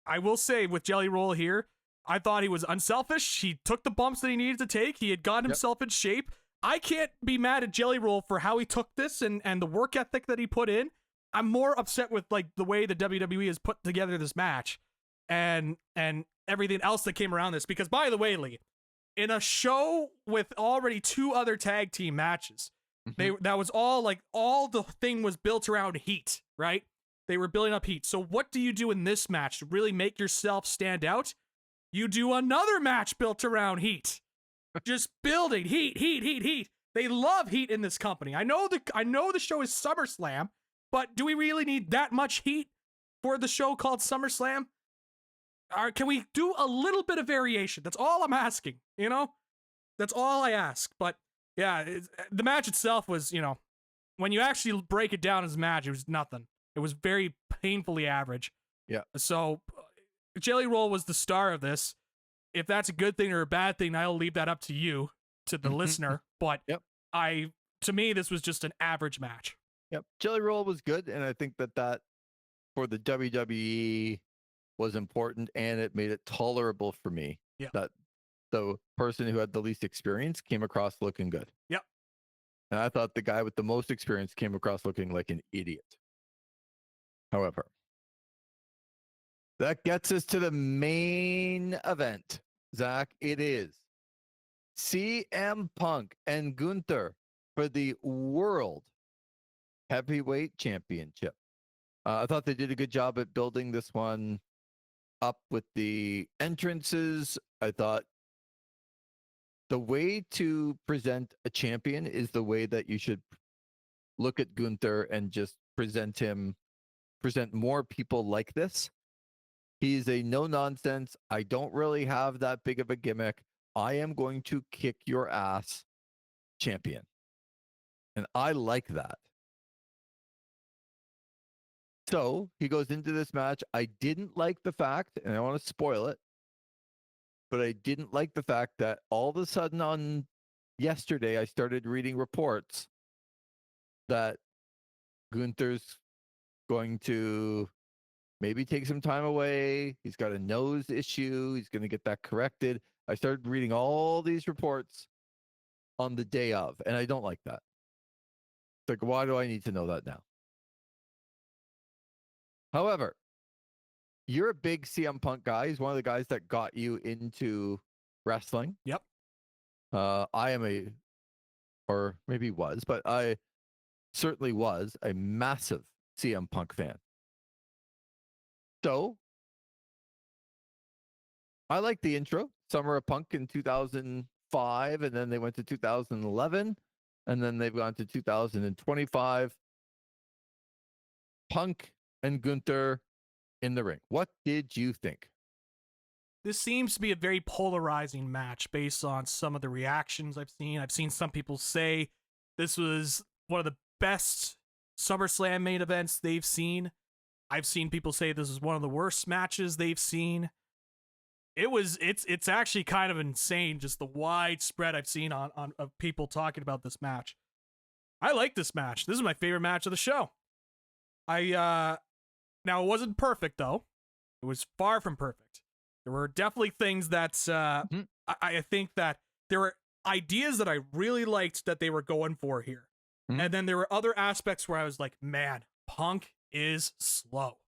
Speaker 2: I will say with Jelly Roll here, I thought he was unselfish. He took the bumps that he needed to take. He had gotten himself in shape. I can't be mad at Jelly Roll for how he took this and the work ethic that he put in. I'm more upset with like the way the WWE has put together this match and everything else that came around this. Because by the way, Lee, in a show with already 2 other tag team matches, that was all the thing was built around heat, right? They were building up heat. So what do you do in this match to really make yourself stand out? You do another match built around heat. Just building heat. They love heat in this company. I know the show is SummerSlam, but do we really need that much heat for the show called SummerSlam? Can we do a little bit of variation? That's all I'm asking, That's all I ask. But yeah, the match itself was, when you actually break it down as a match, it was nothing. It was very painfully average. Yeah. So Jelly Roll was the star of this. If that's a good thing or a bad thing, I'll leave that up to you, to the listener. But to me, this was just an average match.
Speaker 1: Yep. Jelly Roll was good, and I think that for the WWE was important, and it made it tolerable for me. Yeah. That the person who had the least experience came across looking good.
Speaker 2: Yep.
Speaker 1: And I thought the guy with the most experience came across looking like an idiot. However, that gets us to the main event, Zach. It is CM Punk and Gunther for the World Heavyweight Championship. I thought they did a good job at building this one up with the entrances. I thought the way to present a champion is the way that you should look at Gunther and just present more people like this. He's a no-nonsense. I don't really have that big of a gimmick. I am going to kick your ass champion. And I like that. So he goes into this match. I didn't like the fact, and I want to spoil it, but I didn't like the fact that all of a sudden on yesterday, I started reading reports that Gunther's going to maybe take some time away. He's got a nose issue. He's going to get that corrected. I started reading all these reports on the day of, and I don't like that. It's like, why do I need to know that now? However, you're a big CM Punk guy. He's one of the guys that got you into wrestling.
Speaker 2: Yep.
Speaker 1: I am or maybe was, but I certainly was a massive CM Punk fan. So I like the intro, Summer of Punk in 2005, and then they went to 2011, and then they've gone to 2025. Punk and Gunther in the ring. What did you think?
Speaker 2: This seems to be a very polarizing match based on some of the reactions I've seen. I've seen some people say this was one of the best SummerSlam main events they've seen. I've seen people say this is one of the worst matches they've seen. It's actually kind of insane, just the widespread I've seen on of people talking about this match. I like this match. This is my favorite match of the show. Now, it wasn't perfect, though. It was far from perfect. There were definitely things that I think that there were ideas that I really liked that they were going for here. And then there were other aspects where I was like, man, Punk is slow.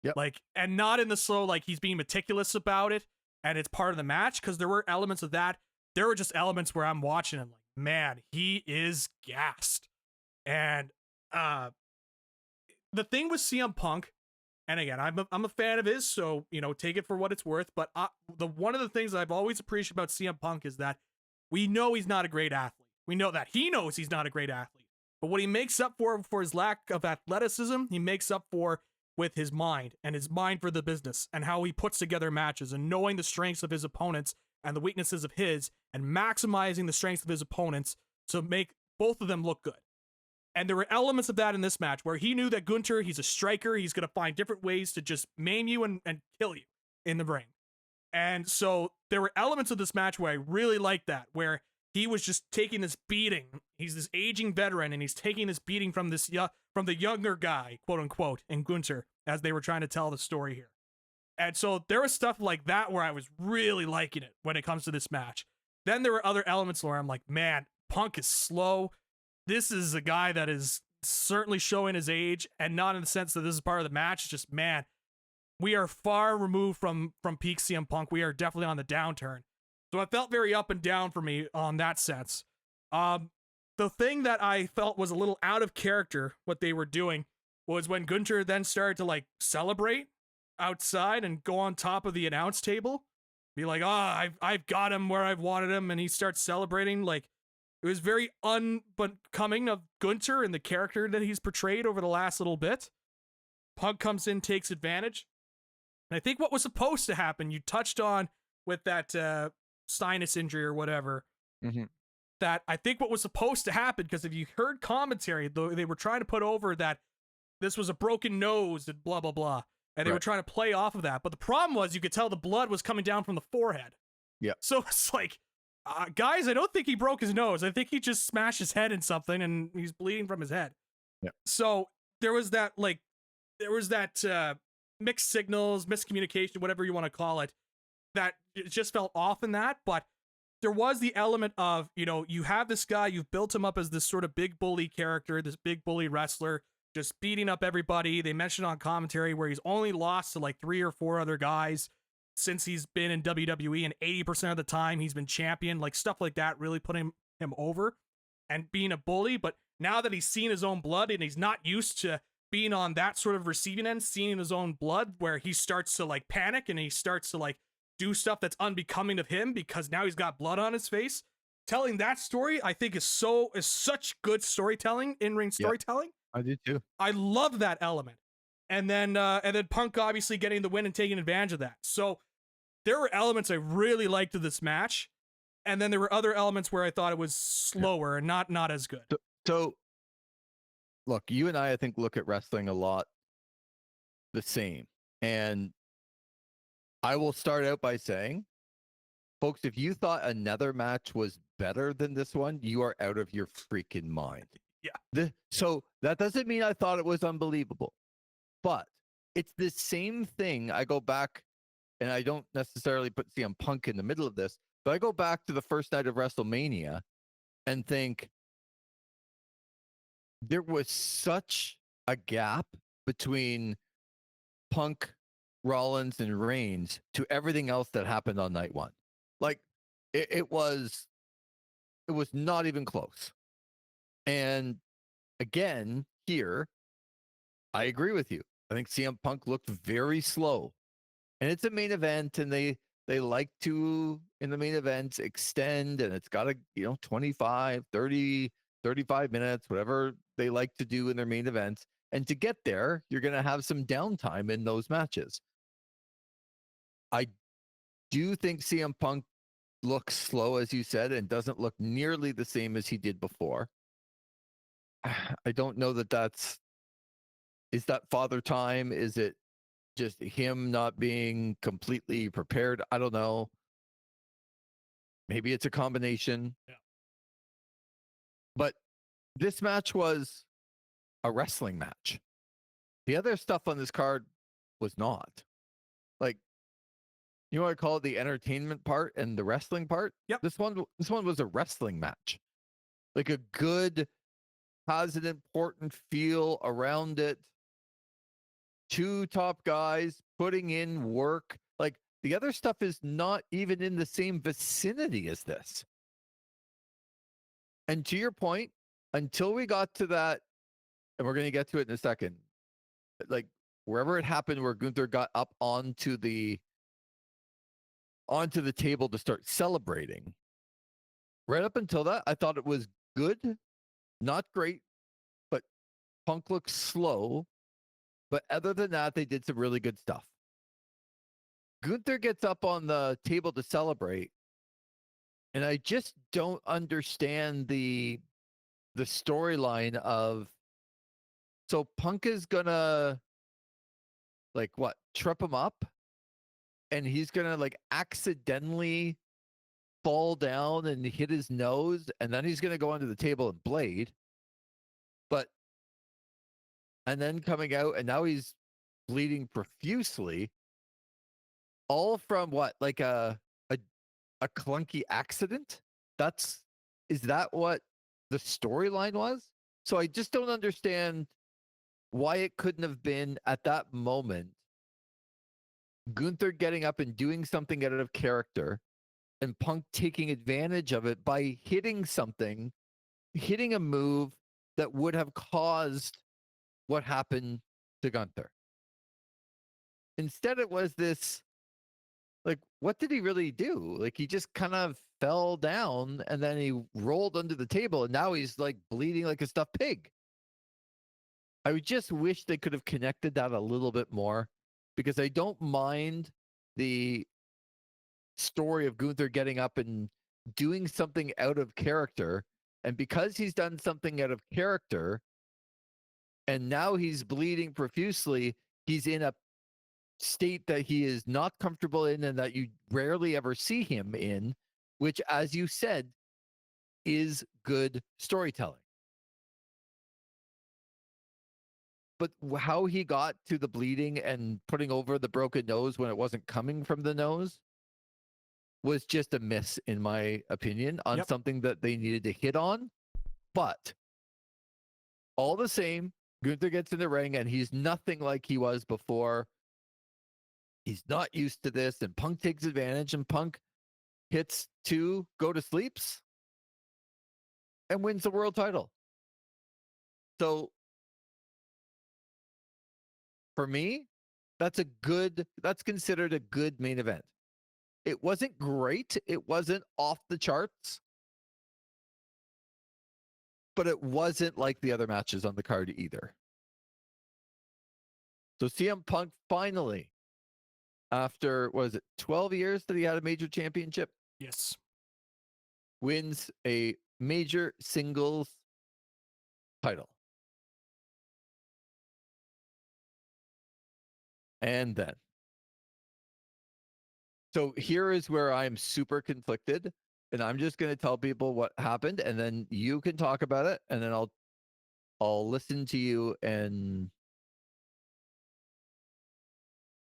Speaker 1: Yep.
Speaker 2: Like, and not in the slow, like he's being meticulous about it and it's part of the match, because there were elements of that. There were just elements where I'm watching him like, man, he is gassed. And the thing with CM Punk, and again, I'm a fan of his, so take it for what it's worth. But one of the things that I've always appreciated about CM Punk is that we know he's not a great athlete. We know that he knows he's not a great athlete. But what he makes up for his lack of athleticism, he makes up for with his mind, and his mind for the business, and how he puts together matches, and knowing the strengths of his opponents and the weaknesses of his, and maximizing the strengths of his opponents to make both of them look good. And there were elements of that in this match where he knew that Gunther, he's a striker. He's going to find different ways to just maim you and kill you in the ring. And so there were elements of this match where I really liked that, where he was just taking this beating. He's this aging veteran, and he's taking this beating from from the younger guy, quote unquote, in Gunther, as they were trying to tell the story here. And so there was stuff like that where I was really liking it when it comes to this match. Then there were other elements where I'm like, man, Punk is slow. This is a guy that is certainly showing his age, and not in the sense that this is part of the match. It's just, man, we are far removed from peak CM Punk. We are definitely on the downturn. So it felt very up and down for me on that sense. The thing that I felt was a little out of character, what they were doing, was when Gunther then started to like celebrate outside and go on top of the announce table, be like, I've got him where I've wanted him, and he starts celebrating. Like, it was very unbecoming of Gunther and the character that he's portrayed over the last little bit. Punk comes in, takes advantage. And I think what was supposed to happen, you touched on with that sinus injury or whatever, that I think what was supposed to happen, because if you heard commentary, they were trying to put over that this was a broken nose and blah, blah, blah. And they were trying to play off of that. But the problem was you could tell the blood was coming down from the forehead. Yeah. So it's like, guys, I don't think he broke his nose. I think he just smashed his head in something and he's bleeding from his head. Yeah. So there was that mixed signals, miscommunication, whatever you want to call it, that it just felt off in that. But there was the element of, you have this guy, you've built him up as this sort of big bully character, this big bully wrestler, just beating up everybody. They mentioned on commentary where he's only lost to like 3 or 4 other guys since he's been in WWE, and 80% of the time he's been champion, like stuff like that, really putting him over and being a bully. But now that he's seen his own blood and he's not used to being on that sort of receiving end, seeing his own blood, where he starts to like panic and he starts to like do stuff that's unbecoming of him because now he's got blood on his face. Telling that story, I think is such good storytelling, in-ring storytelling.
Speaker 1: I do too.
Speaker 2: I love that element. And then Punk obviously getting the win and taking advantage of that. So there were elements I really liked of this match. And then there were other elements where I thought it was slower and not as good.
Speaker 1: So look, you and I think, look at wrestling a lot the same. And I will start out by saying, folks, if you thought another match was better than this one, you are out of your freaking mind. Yeah. So that doesn't mean I thought it was unbelievable, but it's the same thing. I go back, and I don't necessarily put CM Punk in the middle of this, but I go back to the first night of WrestleMania and think there was such a gap between Punk, Rollins, and Reigns to everything else that happened on night one. Like it was not even close. And again, here, I agree with you. I think CM Punk looked very slow. And it's a main event, and they like to, in the main events, extend, and it's got to, 25, 30, 35 minutes, whatever they like to do in their main events. And to get there, you're going to have some downtime in those matches. I do think CM Punk looks slow, as you said, and doesn't look nearly the same as he did before. I don't know is that father time? Is it just him not being completely prepared? I don't know. Maybe it's a combination. Yeah. But this match was a wrestling match. The other stuff on this card was not. Like, you want to call it the entertainment part and the wrestling part?
Speaker 2: Yep.
Speaker 1: This one was a wrestling match. Like a good, has an important feel around it. Two top guys putting in work. Like, the other stuff is not even in the same vicinity as this. And to your point, until we got to that, and we're going to get to it in a second, like wherever it happened where Gunther got up onto the table to start celebrating, right up until that, I thought it was good, not great, but Punk looked slow. But other than that, they did some really good stuff. Gunther gets up on the table to celebrate, and I just don't understand the storyline of, so Punk is gonna like what, trip him up, and he's gonna like accidentally fall down and hit his nose, and then he's gonna go under the table and blade. But and then coming out, and now he's bleeding profusely, all from what, like a clunky accident? Is that what the storyline was? So I just don't understand why it couldn't have been at that moment Gunther getting up and doing something out of character, and Punk taking advantage of it by hitting a move that would have caused what happened to Gunther. Instead, it was this, like, what did he really do? Like, he just kind of fell down and then he rolled under the table, and now he's like bleeding like a stuffed pig. I would just wish they could have connected that a little bit more, because I don't mind the story of Gunther getting up and doing something out of character. And because he's done something out of character and now he's bleeding profusely, he's in a state that he is not comfortable in and that you rarely ever see him in, which, as you said, is good storytelling. But how he got to the bleeding and putting over the broken nose when it wasn't coming from the nose was just a miss, in my opinion, on something that they needed to hit on. But all the same, Gunther gets in the ring and he's nothing like he was before. He's not used to this, and Punk takes advantage, and Punk hits 2 go to sleeps and wins the world title. So for me, that's considered a good main event. It wasn't great. It wasn't off the charts, but it wasn't like the other matches on the card either. So CM Punk finally, after, was it 12 years that he had a major championship?
Speaker 2: Yes.
Speaker 1: Wins a major singles title. And then, so here is where I'm super conflicted, and I'm just going to tell people what happened, and then you can talk about it, and then I'll listen to you. And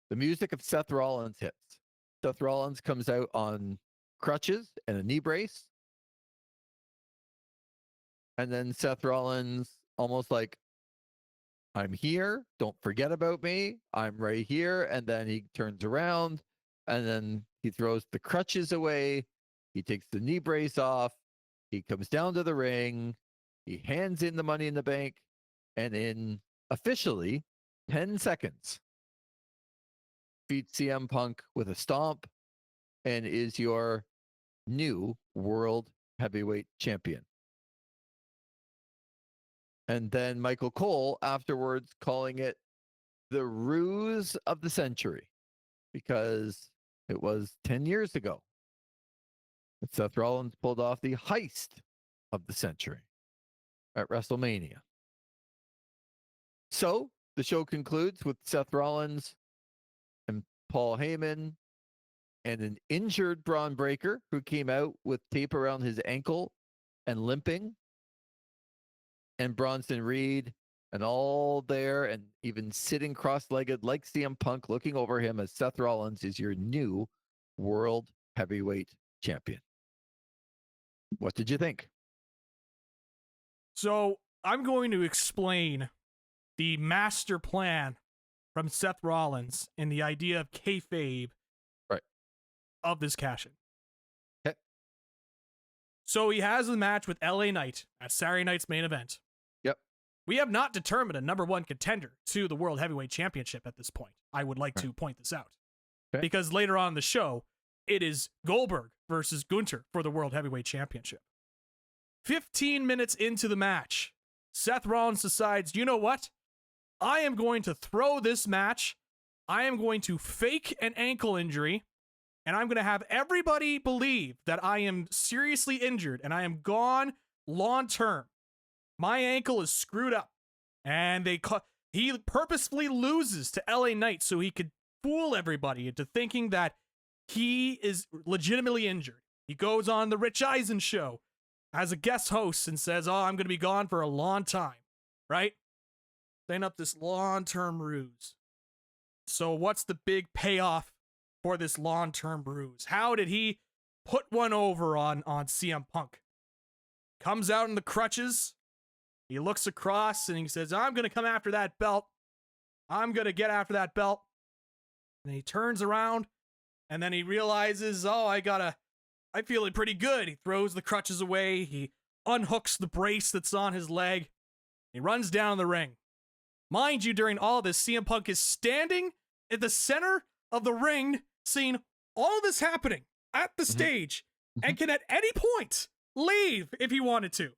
Speaker 1: the music of Seth Rollins hits. Seth Rollins comes out on crutches and a knee brace. And then Seth Rollins, almost like, I'm here, don't forget about me, I'm right here. And then he turns around, and then he throws the crutches away. He takes the knee brace off. He comes down to the ring. He hands in the Money in the Bank. And in officially 10 seconds, beats CM Punk with a stomp and is your new world heavyweight champion. And then Michael Cole afterwards calling it the ruse of the century, because it was 10 years ago that Seth Rollins pulled off the heist of the century at WrestleMania. So the show concludes with Seth Rollins and Paul Heyman and an injured Braun Breaker who came out with tape around his ankle and limping, and Bronson Reed and all there, and even sitting cross-legged like CM Punk, looking over him as Seth Rollins is your new World Heavyweight Champion. What did you think?
Speaker 2: So I'm going to explain the master plan from Seth Rollins and the idea of kayfabe
Speaker 1: Right.
Speaker 2: of this cash-in.
Speaker 1: Okay.
Speaker 2: So he has a match with LA Knight at Saturday night's main event.
Speaker 1: Yep.
Speaker 2: We have not determined a number one contender to the World Heavyweight Championship at this point. I would like to point this out.
Speaker 1: Okay.
Speaker 2: Because later on in the show, it is Goldberg versus Gunther for the World Heavyweight Championship. 15 minutes into the match, Seth Rollins decides, you know what? I am going to throw this match. I am going to fake an ankle injury, and I'm going to have everybody believe that I am seriously injured and I am gone long term. My ankle is screwed up. And he purposefully loses to LA Knight so he could fool everybody into thinking that he is legitimately injured. He goes on the Rich Eisen show as a guest host and says, oh, I'm going to be gone for a long time, right? Setting up this long-term ruse. So what's the big payoff for this long-term ruse? How did he put one over on CM Punk? Comes out in the crutches. He looks across and he says, I'm going to come after that belt. I'm going to get after that belt. And he turns around and then he realizes, oh, I'm feeling pretty good. He throws the crutches away. He unhooks the brace that's on his leg. He runs down the ring. Mind you, during all this, CM Punk is standing at the center of the ring, seeing all of this happening at the stage, and can at any point leave if he wanted to.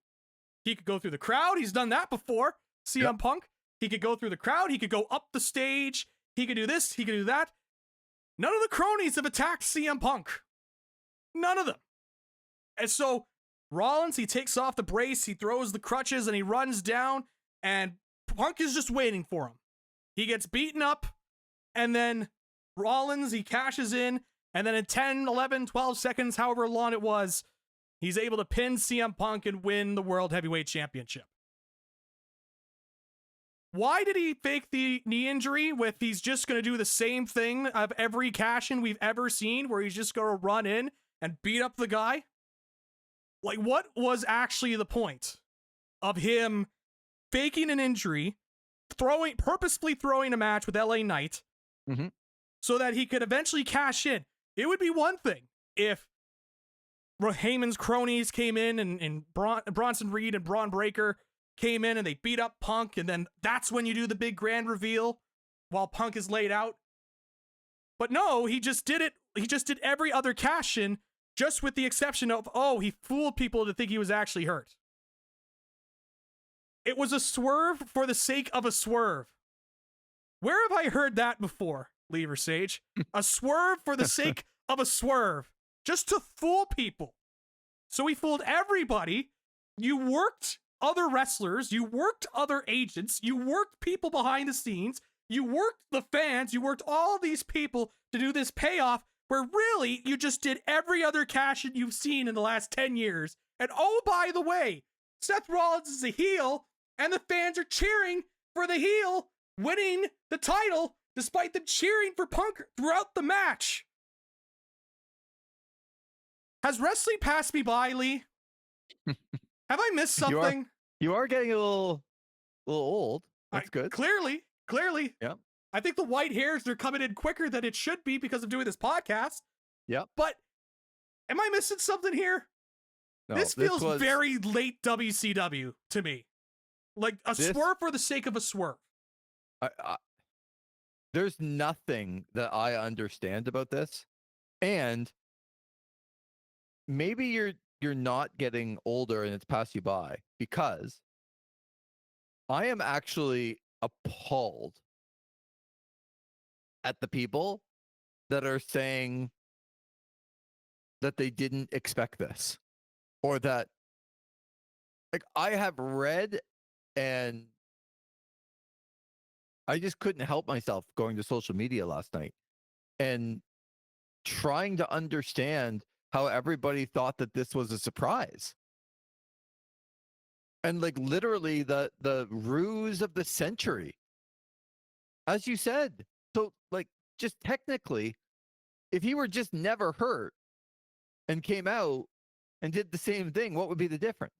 Speaker 2: He could go through the crowd. He's done that before. CM Punk. He could go through the crowd. He could go up the stage. He could do this. He could do that. None of the cronies have attacked CM Punk. None of them. And so Rollins, he takes off the brace, he throws the crutches, and he runs down, and Punk is just waiting for him. He gets beaten up, and then Rollins, he cashes in, and then in 10, 11, 12 seconds, however long it was, he's able to pin CM Punk and win the World Heavyweight Championship. Why did he fake the knee injury with he's just going to do the same thing of every cash-in we've ever seen, where he's just going to run in and beat up the guy? Like, what was actually the point of him faking an injury, purposefully throwing a match with LA Knight, so that he could eventually cash in? It would be one thing if Heyman's cronies came in and Bronson Reed and Braun Breaker came in and they beat up Punk, and then that's when you do the big grand reveal while Punk is laid out. But no, he just did it. He just did every other cash-in, just with the exception of, oh, he fooled people to think he was actually hurt. It was a swerve for the sake of a swerve. Where have I heard that before, Lee Versage? A swerve for the sake of a swerve. Just to fool people. So he fooled everybody. You worked other wrestlers. You worked other agents. You worked people behind the scenes. You worked the fans. You worked all these people to do this payoff where really you just did every other cash-in you've seen in the last 10 years. And oh, by the way, Seth Rollins is a heel and the fans are cheering for the heel winning the title despite them cheering for Punk throughout the match. Has wrestling passed me by, Lee? Have I missed something?
Speaker 1: You are getting a little old. That's good.
Speaker 2: Clearly.
Speaker 1: Yeah.
Speaker 2: I think the white hairs are coming in quicker than it should be because of doing this podcast.
Speaker 1: Yeah.
Speaker 2: But am I missing something here?
Speaker 1: No,
Speaker 2: this feels very late WCW to me. Like a swerve for the sake of a swerve.
Speaker 1: There's nothing that I understand about this. And maybe you're not getting older and it's passed you by, because I am actually appalled at the people that are saying that they didn't expect this, or that, like, I have read and I just couldn't help myself going to social media last night and trying to understand how everybody thought that this was a surprise. And like literally the ruse of the century, as you said. So like just technically, if he were just never hurt and came out and did the same thing, what would be the difference?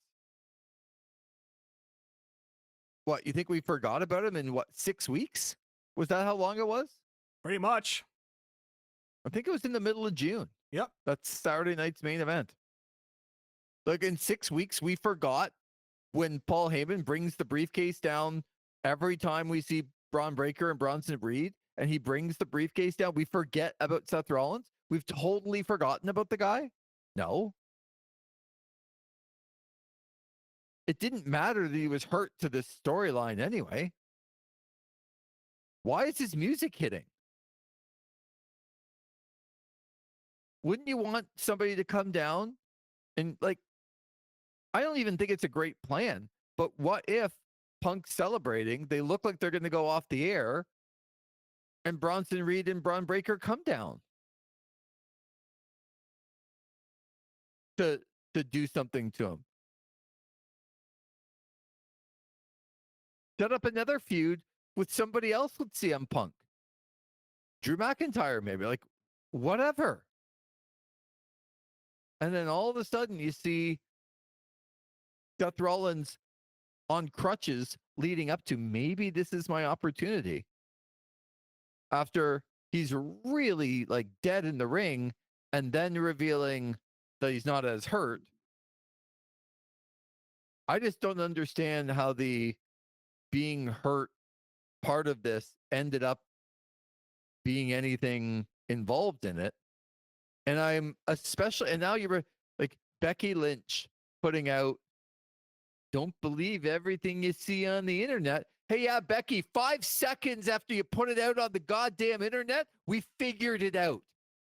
Speaker 1: What, you think we forgot about him in what, 6 weeks? Was that how long it was?
Speaker 2: Pretty much.
Speaker 1: I think it was in the middle of June.
Speaker 2: Yep.
Speaker 1: That's Saturday night's main event. Like in 6 weeks, we forgot when Paul Heyman brings the briefcase down every time we see Braun Breaker and Bronson Reed, and he brings the briefcase down. We forget about Seth Rollins. We've totally forgotten about the guy. No. It didn't matter that he was hurt to this storyline anyway. Why is his music hitting? Wouldn't you want somebody to come down and like, I don't even think it's a great plan, but what if Punk's celebrating, they look like they're going to go off the air, and Bronson Reed and Braun Breaker come down to do something to him? Set up another feud with somebody else with CM Punk. Drew McIntyre, maybe, like whatever. And then all of a sudden you see Seth Rollins on crutches leading up to, maybe this is my opportunity. After he's really like dead in the ring and then revealing that he's not as hurt. I just don't understand how the being hurt part of this ended up being anything involved in it. And I'm especially, and now you're like Becky Lynch putting out, don't believe everything you see on the internet. Hey, yeah, Becky, 5 seconds after you put it out on the goddamn internet, we figured it out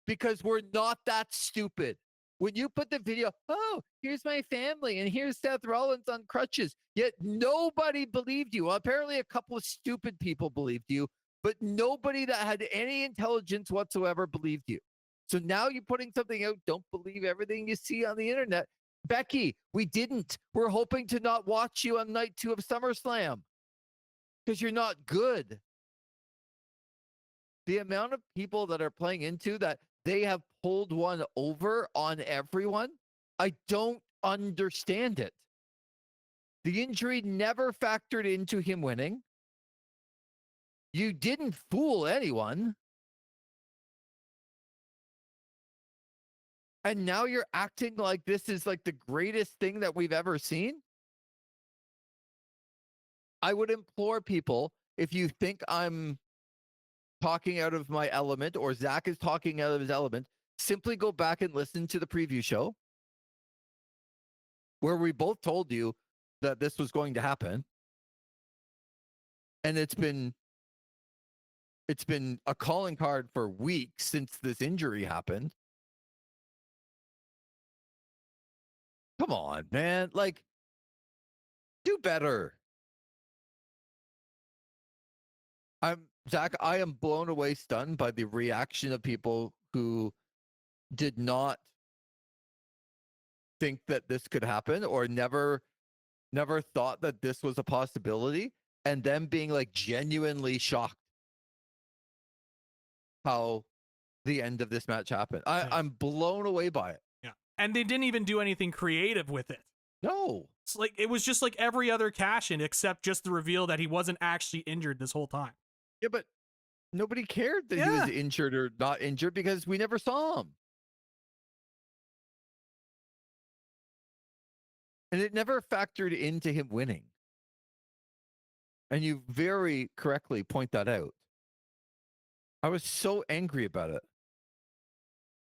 Speaker 1: because we're not that stupid. When you put the video, oh, here's my family and here's Seth Rollins on crutches, yet nobody believed you. Well, apparently a couple of stupid people believed you, but nobody that had any intelligence whatsoever believed you. So now you're putting something out, don't believe everything you see on the internet. Becky, we didn't. We're hoping to not watch you on night 2 of SummerSlam because you're not good. The amount of people that are playing into that they have pulled one over on everyone, I don't understand it. The injury never factored into him winning. You didn't fool anyone. And now you're acting like this is like the greatest thing that we've ever seen. I would implore people, if you think I'm talking out of my element or Zach is talking out of his element, simply go back and listen to the preview show where we both told you that this was going to happen. And it's been a calling card for weeks since this injury happened. Come on, man. Like, do better. Zach, I am blown away, stunned by the reaction of people who did not think that this could happen or never thought that this was a possibility, and them being like genuinely shocked how the end of this match happened. I'm blown away by it.
Speaker 2: Yeah. And they didn't even do anything creative with it.
Speaker 1: No.
Speaker 2: It's like it was just like every other cash-in except just the reveal that he wasn't actually injured this whole time.
Speaker 1: Yeah, but nobody cared that he was injured or not injured because we never saw him. And it never factored into him winning. And you very correctly point that out. I was so angry about it.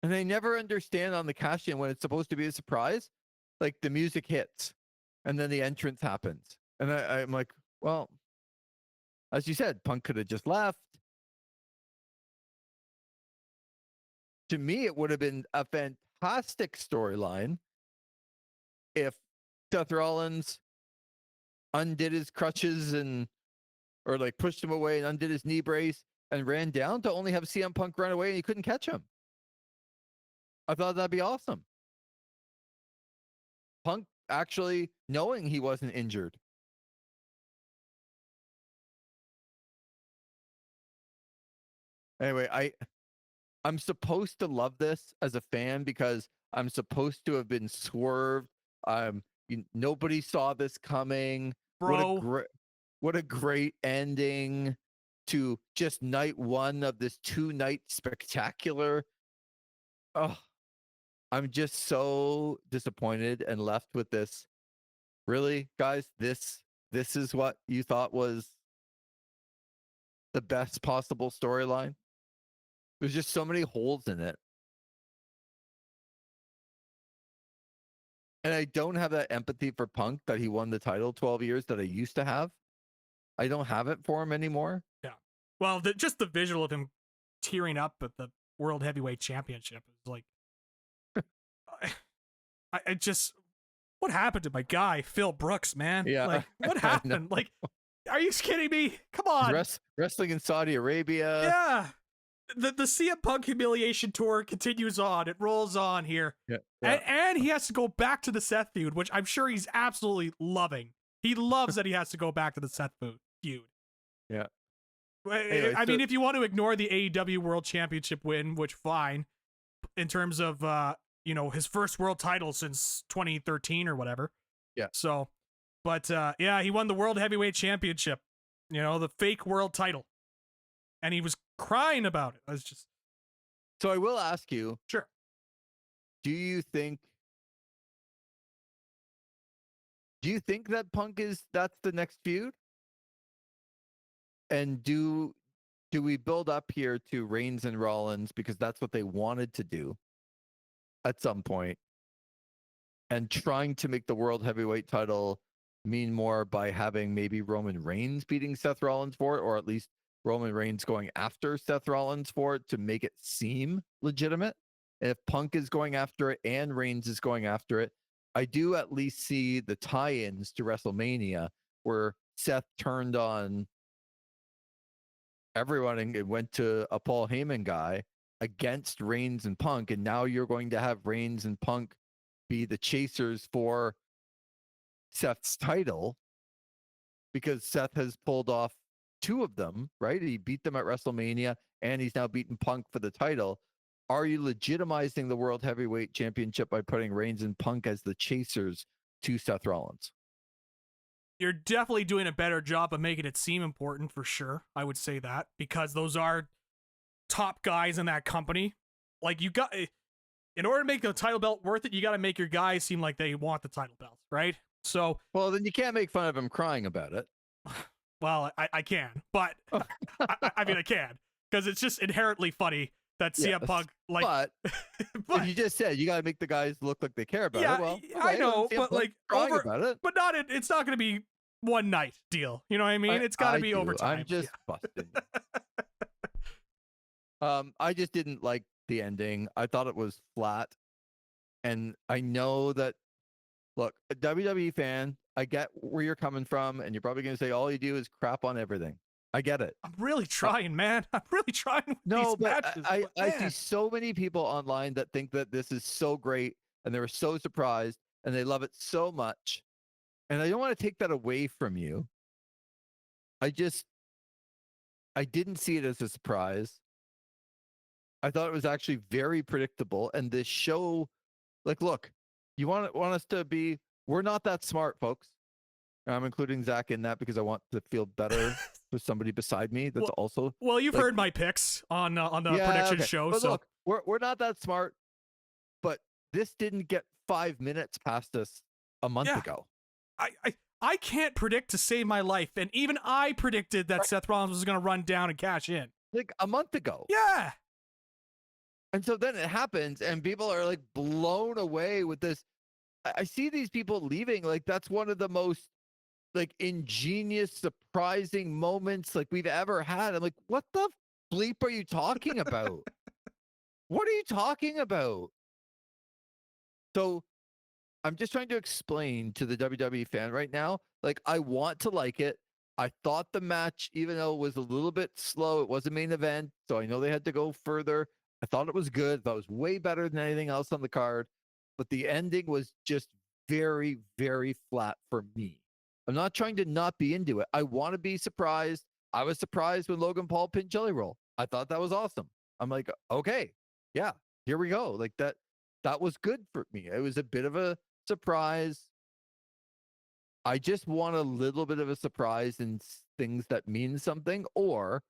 Speaker 1: And I never understand on the cash-in when it's supposed to be a surprise, like the music hits and then the entrance happens. And I'm like, well, as you said, Punk could have just left. To me, it would have been a fantastic storyline if Seth Rollins undid his crutches or like pushed him away and undid his knee brace and ran down to only have CM Punk run away and he couldn't catch him. I thought that'd be awesome. Punk actually knowing he wasn't injured. Anyway, I'm supposed to love this as a fan because I'm supposed to have been swerved. Nobody saw this coming.
Speaker 2: Bro.
Speaker 1: What a great ending to just night one of this 2-night spectacular. Oh, I'm just so disappointed and left with this. Really, guys, this is what you thought was the best possible storyline? There's just so many holes in it. And I don't have that empathy for Punk that he won the title 12 years that I used to have. I don't have it for him anymore.
Speaker 2: Yeah. Well, just the visual of him tearing up at the World Heavyweight Championship is like, I just, what happened to my guy, Phil Brooks, man?
Speaker 1: Yeah.
Speaker 2: Like, what happened? Like, are you kidding me? Come on.
Speaker 1: Wrestling in Saudi Arabia.
Speaker 2: Yeah. The CM Punk humiliation tour continues on. It rolls on here.
Speaker 1: Yeah.
Speaker 2: And he has to go back to the Seth feud, which I'm sure he's absolutely loving. He loves that he has to go back to the Seth feud.
Speaker 1: Yeah.
Speaker 2: Anyway, I mean, if you want to ignore the AEW World Championship win, which fine, in terms of his first world title since 2013 or whatever.
Speaker 1: Yeah.
Speaker 2: So, but yeah, he won the World Heavyweight Championship. The fake world title, and he was crying about it. I was just.
Speaker 1: So I will ask you.
Speaker 2: Sure.
Speaker 1: Do you think that Punk that's the next feud? And do we build up here to Reigns and Rollins because that's what they wanted to do at some point, and trying to make the World Heavyweight title mean more by having maybe Roman Reigns beating Seth Rollins for it, or at least Roman Reigns going after Seth Rollins for it to make it seem legitimate? And if Punk is going after it and Reigns is going after it, I do at least see the tie-ins to WrestleMania where Seth turned on everyone and it went to a Paul Heyman guy against Reigns and Punk, and now you're going to have Reigns and Punk be the chasers for Seth's title because Seth has pulled off 2 of them, right? He beat them at WrestleMania and he's now beaten Punk for the title. Are you legitimizing the World Heavyweight Championship by putting Reigns and Punk as the chasers to Seth Rollins?
Speaker 2: You're definitely doing a better job of making it seem important, for sure. I would say that, because those are top guys in that company. Like, in order to make the title belt worth it, you got to make your guys seem like they want the title belt, right? So,
Speaker 1: well, then you can't make fun of him crying about it.
Speaker 2: Well, I can, but I mean, I can, because it's just inherently funny that CM Punk, like,
Speaker 1: but you just said you got to make the guys look like they care about it. Well, okay,
Speaker 2: I know, but like
Speaker 1: about it.
Speaker 2: But it's not going to be one night deal. You know what I mean? It's got to be over time.
Speaker 1: I'm just busting. I just didn't like the ending. I thought it was flat, and I know that. Look, a WWE fan, I get where you're coming from, and you're probably going to say all you do is crap on everything. I get it.
Speaker 2: I'm really trying, man. I'm really trying with these matches.
Speaker 1: I see so many people online that think that this is so great, and they were so surprised, and they love it so much. And I don't want to take that away from you. I didn't see it as a surprise. I thought it was actually very predictable. And this show, like, look, you want us to be, we're not that smart, folks. I'm including Zach in that because I want to feel better for somebody beside me that's also.
Speaker 2: Well, you've heard my picks on the prediction show.
Speaker 1: But
Speaker 2: so
Speaker 1: look, we're not that smart, but this didn't get 5 minutes past us a month ago.
Speaker 2: I can't predict to save my life, and even I predicted that Seth Rollins was going to run down and cash in
Speaker 1: like a month ago.
Speaker 2: Yeah.
Speaker 1: And so then it happens, and people are like blown away with this. I see these people leaving like that's one of the most like ingenious, surprising moments like we've ever had. I'm like, what the bleep are you talking about? What are you talking about? So I'm just trying to explain to the WWE fan right now, like, I want to like it. I thought the match, even though it was a little bit slow, it was a main event, so I know they had to go further. I thought it was good. I thought it was way better than anything else on the card. But the ending was just very, very flat for me. I'm not trying to not be into it. I want to be surprised. I was surprised when Logan Paul pinned Jelly Roll. I thought that was awesome. I'm like, okay, yeah, here we go. Like that was good for me. It was a bit of a surprise. I just want a little bit of a surprise in things that mean something, or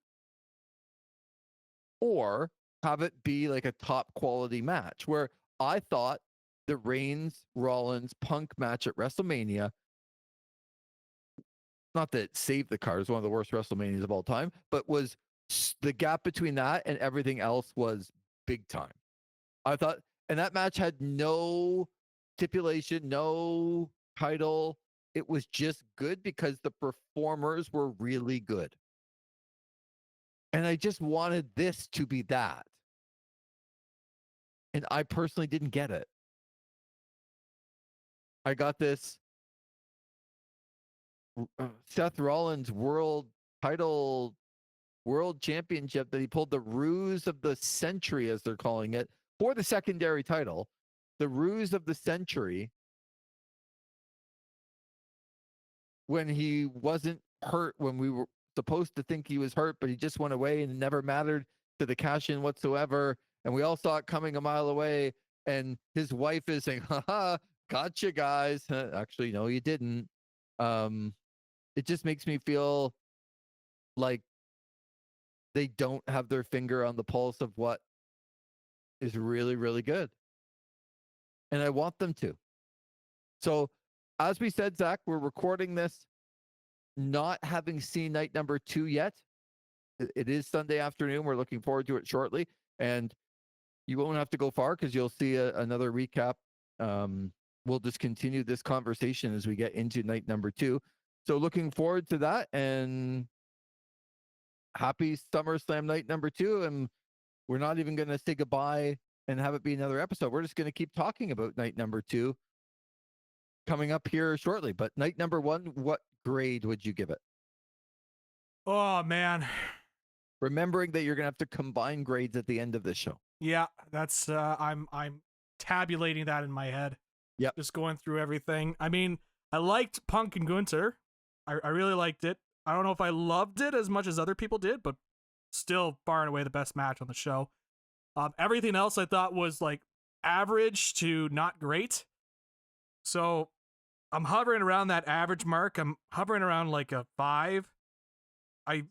Speaker 1: have it be like a top quality match where I thought the Reigns Rollins Punk match at WrestleMania, not that it saved the card, it was one of the worst WrestleManias of all time, but was the gap between that and everything else was big time. I thought, and that match had no stipulation, no title. It was just good because the performers were really good. And I just wanted this to be that. And I personally didn't get it. I got this Seth Rollins world championship that he pulled the ruse of the century, as they're calling it, for the secondary title. The ruse of the century, when he wasn't hurt, when we were supposed to think he was hurt, but he just went away and it never mattered to the cash in whatsoever. And we all saw it coming a mile away. And his wife is saying, haha, gotcha, guys. Actually, no, you didn't. It just makes me feel like they don't have their finger on the pulse of what is really, really good. And I want them to. So, as we said, Zach, we're recording this not having seen night number 2 yet. It is Sunday afternoon. We're looking forward to it shortly. And you won't have to go far because you'll see another recap. We'll just continue this conversation as we get into night number 2. So looking forward to that, and happy SummerSlam night number 2. And we're not even going to say goodbye and have it be another episode. We're just going to keep talking about night number 2 coming up here shortly. But night number 1, what grade would you give it?
Speaker 2: Oh man.
Speaker 1: Remembering that you're going to have to combine grades at the end of this show.
Speaker 2: Yeah, that's I'm tabulating that in my head.
Speaker 1: Yep.
Speaker 2: Just going through everything. I mean, I liked Punk and Gunther. I really liked it. I don't know if I loved it as much as other people did, but still far and away the best match on the show. Everything else I thought was like average to not great. So I'm hovering around that average mark. I'm hovering around like a 5.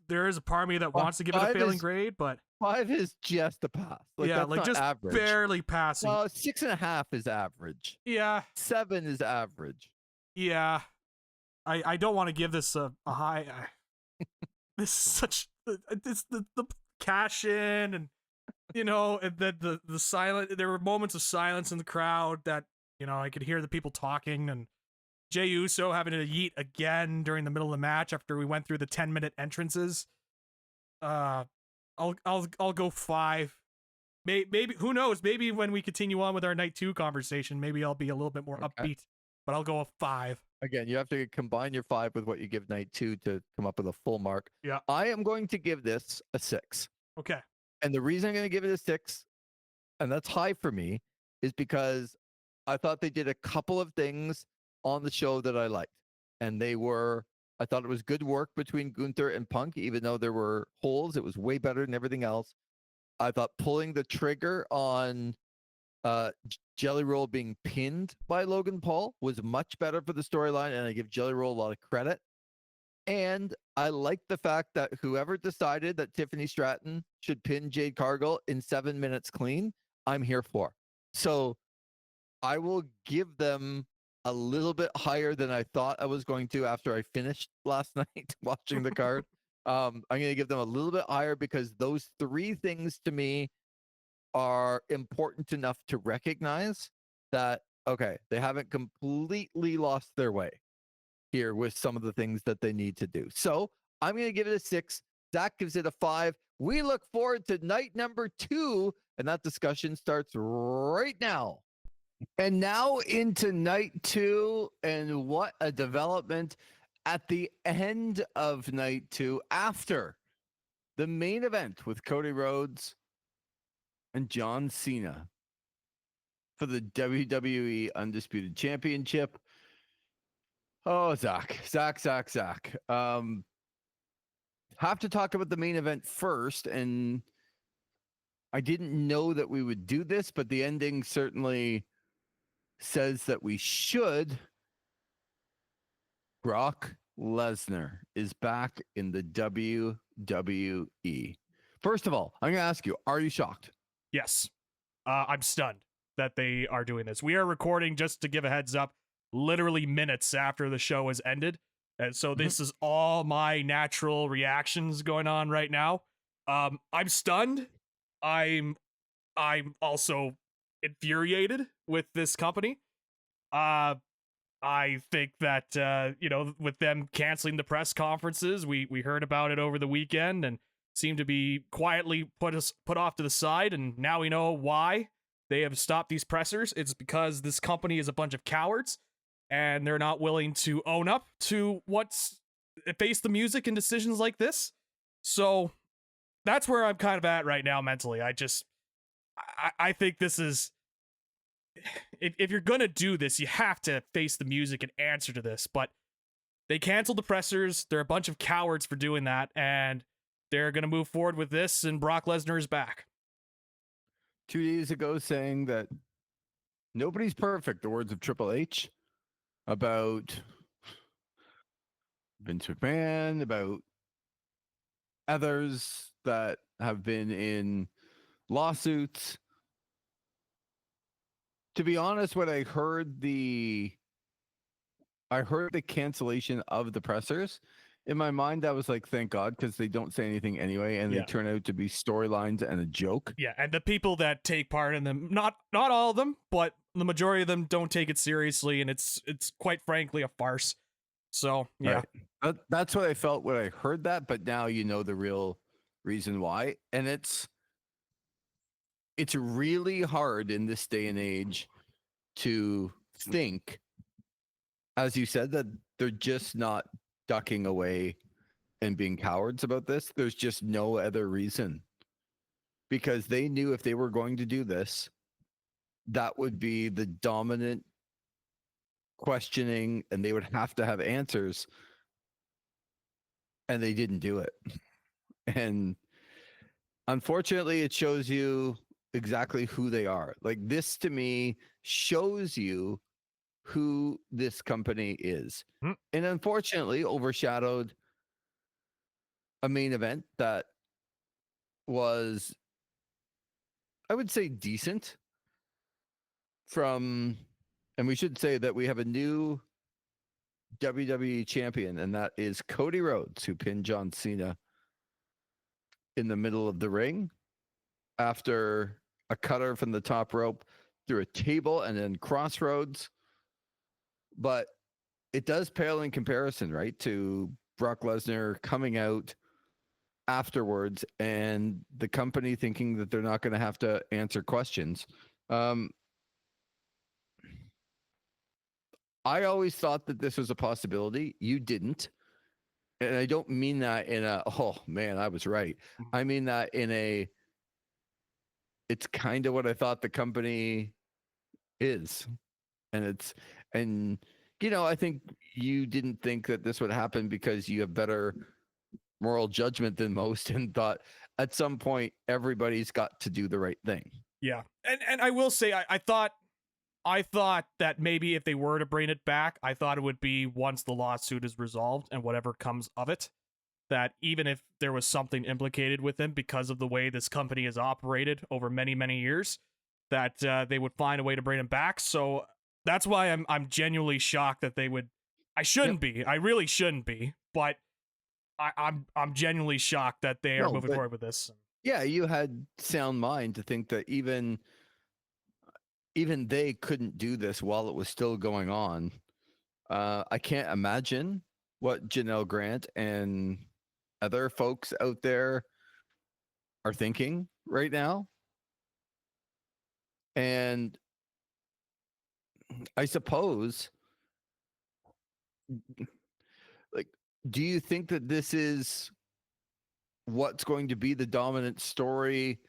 Speaker 2: There is a part of me that wants to give it a failing grade, but
Speaker 1: 5 is just a pass. Like,
Speaker 2: yeah,
Speaker 1: that's
Speaker 2: like
Speaker 1: not
Speaker 2: just
Speaker 1: average.
Speaker 2: barely passing.
Speaker 1: Well, 6.5 is average.
Speaker 2: Yeah.
Speaker 1: 7 is average.
Speaker 2: Yeah. I don't want to give this a high. This is such it's the cash in, and and then the silent. There were moments of silence in the crowd that I could hear the people talking, and Jey Uso having to yeet again during the middle of the match after we went through the 10-minute entrances. I'll go 5. Maybe who knows? Maybe when we continue on with our night 2 conversation, maybe I'll be a little bit more upbeat. But I'll go a 5.
Speaker 1: Again, you have to combine your 5 with what you give night 2 to come up with a full mark.
Speaker 2: Yeah.
Speaker 1: I am going to give this a 6.
Speaker 2: Okay.
Speaker 1: And the reason I'm going to give it a 6, and that's high for me, is because I thought they did a couple of things on the show that I liked. And I thought it was good work between Gunther and Punk, even though there were holes. It was way better than everything else. I thought pulling the trigger on Jelly Roll being pinned by Logan Paul was much better for the storyline, and I give Jelly Roll a lot of credit. And I like the fact that whoever decided that Tiffany Stratton should pin Jade Cargill in 7 minutes clean, I'm here for. So I will give them a little bit higher than I thought I was going to after I finished last night watching the card. I'm going to give them a little bit higher because those 3 things to me are important enough to recognize that, okay, they haven't completely lost their way here with some of the things that they need to do. So I'm going to give it a 6. Zach gives it a 5. We look forward to night number 2, and that discussion starts right now. And now into night 2, and what a development at the end of night 2 after the main event with Cody Rhodes and John Cena. for the WWE Undisputed Championship. Oh, Zach. Have to talk about the main event first, and I didn't know that we would do this, but the ending certainly says that we should. Brock Lesnar is back in the WWE. First of all, I'm going to ask you, are you shocked?
Speaker 2: Yes. I'm stunned that they are doing this. We are recording, just to give a heads up, literally minutes after the show has ended. And so this is all my natural reactions going on right now. I'm stunned. I'm also infuriated with this company. I think that with them canceling the press conferences, we heard about it over the weekend and seemed to be quietly put off to the side, and now we know why they have stopped these pressers. It's because this company is a bunch of cowards and they're not willing to own up to face the music and decisions like this. So that's where I'm kind of at right now mentally. I think this is, if you're gonna do this, you have to face the music and answer to this. But they canceled the pressers. They're a bunch of cowards for doing that, and they're gonna move forward with this. And Brock Lesnar is back.
Speaker 1: 2 days ago, saying that nobody's perfect. The words of Triple H about Vince McMahon, about others that have been in lawsuits. To be honest, when I heard the cancellation of the pressers, in my mind, I was like, thank God, because they don't say anything anyway, and they turn out to be storylines and a joke.
Speaker 2: Yeah, and the people that take part in them, not all of them, but the majority of them don't take it seriously, and it's quite frankly a farce. So yeah,
Speaker 1: right. That's what I felt when I heard that, but now you know the real reason why, and it's really hard in this day and age to think, as you said, that they're just not ducking away and being cowards about this. There's just no other reason, because they knew if they were going to do this, that would be the dominant questioning and they would have to have answers, and they didn't do it. And unfortunately, it shows you exactly who they are. Like, this to me shows you who this company is. And unfortunately overshadowed a main event that was, I would say, decent and we should say that we have a new WWE champion, and that is Cody Rhodes, who pinned John Cena in the middle of the ring after a cutter from the top rope through a table and then crossroads. But it does pale in comparison, right, to Brock Lesnar coming out afterwards and the company thinking that they're not going to have to answer questions. I always thought that this was a possibility. You didn't. And I don't mean that in a, oh man, I was right. I mean that in a, it's kind of what I thought the company is. And I think you didn't think that this would happen because you have better moral judgment than most, and thought at some point everybody's got to do the right thing.
Speaker 2: Yeah. And I will say, I thought that maybe if they were to bring it back, I thought it would be once the lawsuit is resolved and whatever comes of it, that even if there was something implicated with him because of the way this company has operated over many, many years, that they would find a way to bring him back. So that's why I'm genuinely shocked that they would. I shouldn't be. I really shouldn't be. But I'm genuinely shocked that they are moving forward with this.
Speaker 1: Yeah, you had sound mind to think that even they couldn't do this while it was still going on. I can't imagine what Janelle Grant and other folks out there are thinking right now. And I suppose, like, do you think that this is what's going to be the dominant story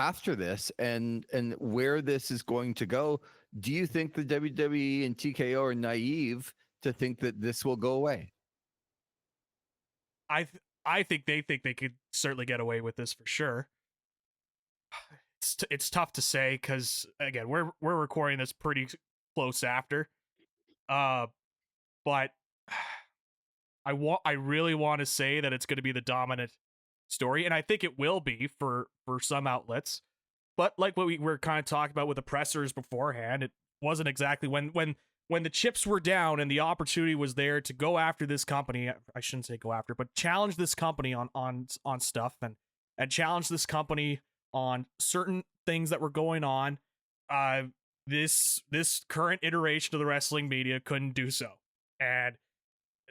Speaker 1: after this and where this is going to go. Do you think the WWE and TKO are naive to think that this will go away?
Speaker 2: I think they could certainly get away with this for sure. It's tough to say because again we're recording this pretty close after, but I really want to say that it's going to be the dominant story, and I think it will be for some outlets. But like what we were kind of talking about with the pressers beforehand, it wasn't exactly when the chips were down and the opportunity was there to go after this company. I shouldn't say go after, but challenge this company on stuff and challenge this company on certain things that were going on. This current iteration of the wrestling media couldn't do so, and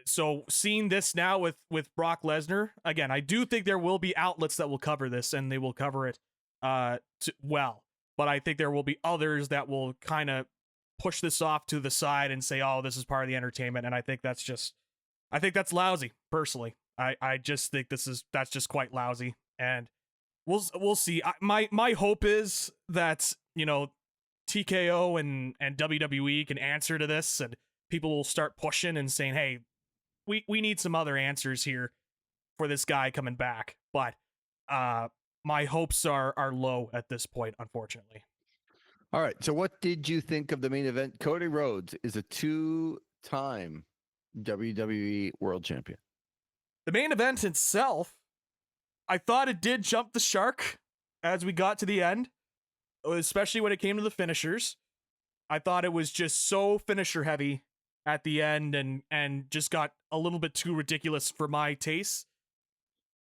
Speaker 2: so seeing this now with Brock Lesnar, again, I do think there will be outlets that will cover this and they will cover it well, but I think there will be others that will kind of push this off to the side and say, oh, this is part of the entertainment, and I think that's lousy personally. I just think that's just quite lousy, and we'll see. My hope is that, you know, TKO and WWE can answer to this and people will start pushing and saying, hey, we need some other answers here for this guy coming back. But my hopes are low at this point, unfortunately.
Speaker 1: All right. So what did you think of the main event? Cody Rhodes is a 2-time WWE World Champion.
Speaker 2: The main event itself, I thought it did jump the shark as we got to the end, especially when it came to the finishers. I thought it was just so finisher heavy at the end and just got a little bit too ridiculous for my taste.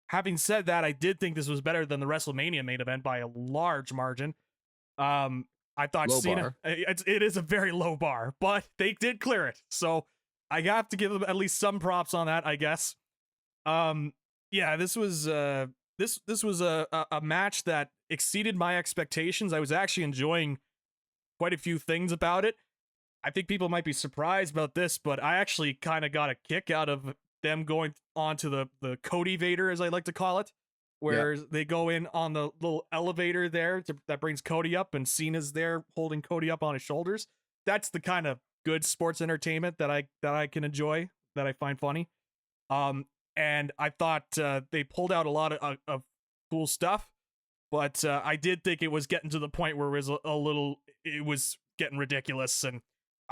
Speaker 2: Having said that, I did think this was better than the WrestleMania main event by a large margin. I thought
Speaker 1: Low
Speaker 2: Cena,
Speaker 1: bar.
Speaker 2: it is a very low bar, but they did clear it. So I have to give them at least some props on that, I guess. Yeah, this was this was a match that exceeded my expectations. I was actually enjoying quite a few things about it. I think people might be surprised about this, but I actually kind of got a kick out of them going onto the Cody Vader, as I like to call it, where they go in on the little elevator there that brings Cody up, and Cena's there holding Cody up on his shoulders. That's the kind of good sports entertainment that I can enjoy, that I find funny. And I thought they pulled out a lot of cool stuff, but I did think it was getting to the point where it was it was getting ridiculous. And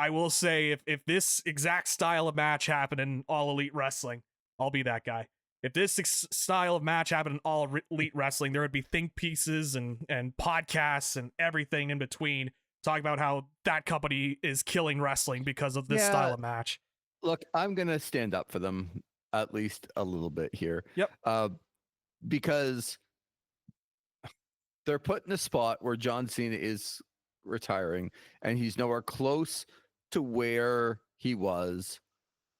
Speaker 2: I will say, if this exact style of match happened in All Elite Wrestling, I'll be that guy. If this style of match happened in All Elite Wrestling, there would be think pieces and podcasts and everything in between talking about how that company is killing wrestling because of this style of match.
Speaker 1: Look, I'm going to stand up for them at least a little bit here.
Speaker 2: Yep.
Speaker 1: Because they're put in a spot where John Cena is retiring and he's nowhere close to where he was.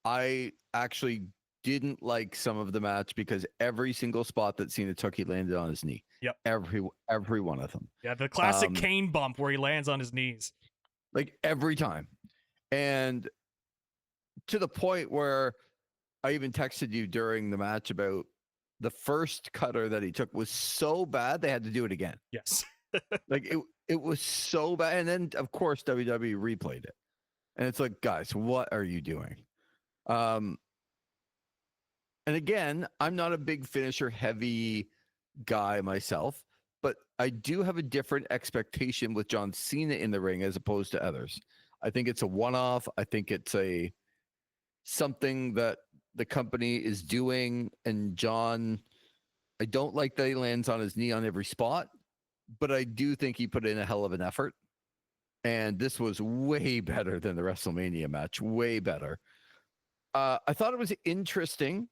Speaker 1: I actually didn't like some of the match because every single spot that Cena took, he landed on his knee.
Speaker 2: Yep.
Speaker 1: Every one of them.
Speaker 2: Yeah, the classic Kane bump where he lands on his knees.
Speaker 1: Like every time. And to the point where I even texted you during the match about the first cutter that he took was so bad they had to do it again.
Speaker 2: Yes.
Speaker 1: Like it was so bad. And then of course WWE replayed it. And it's like, guys, what are you doing? And again, I'm not a big finisher heavy guy myself, but I do have a different expectation with John Cena in the ring as opposed to others. I think it's a one-off. I think it's something that the company is doing. And John, I don't like that he lands on his knee on every spot, but I do think he put in a hell of an effort. And this was way better than the WrestleMania match. Way better. I thought it was interesting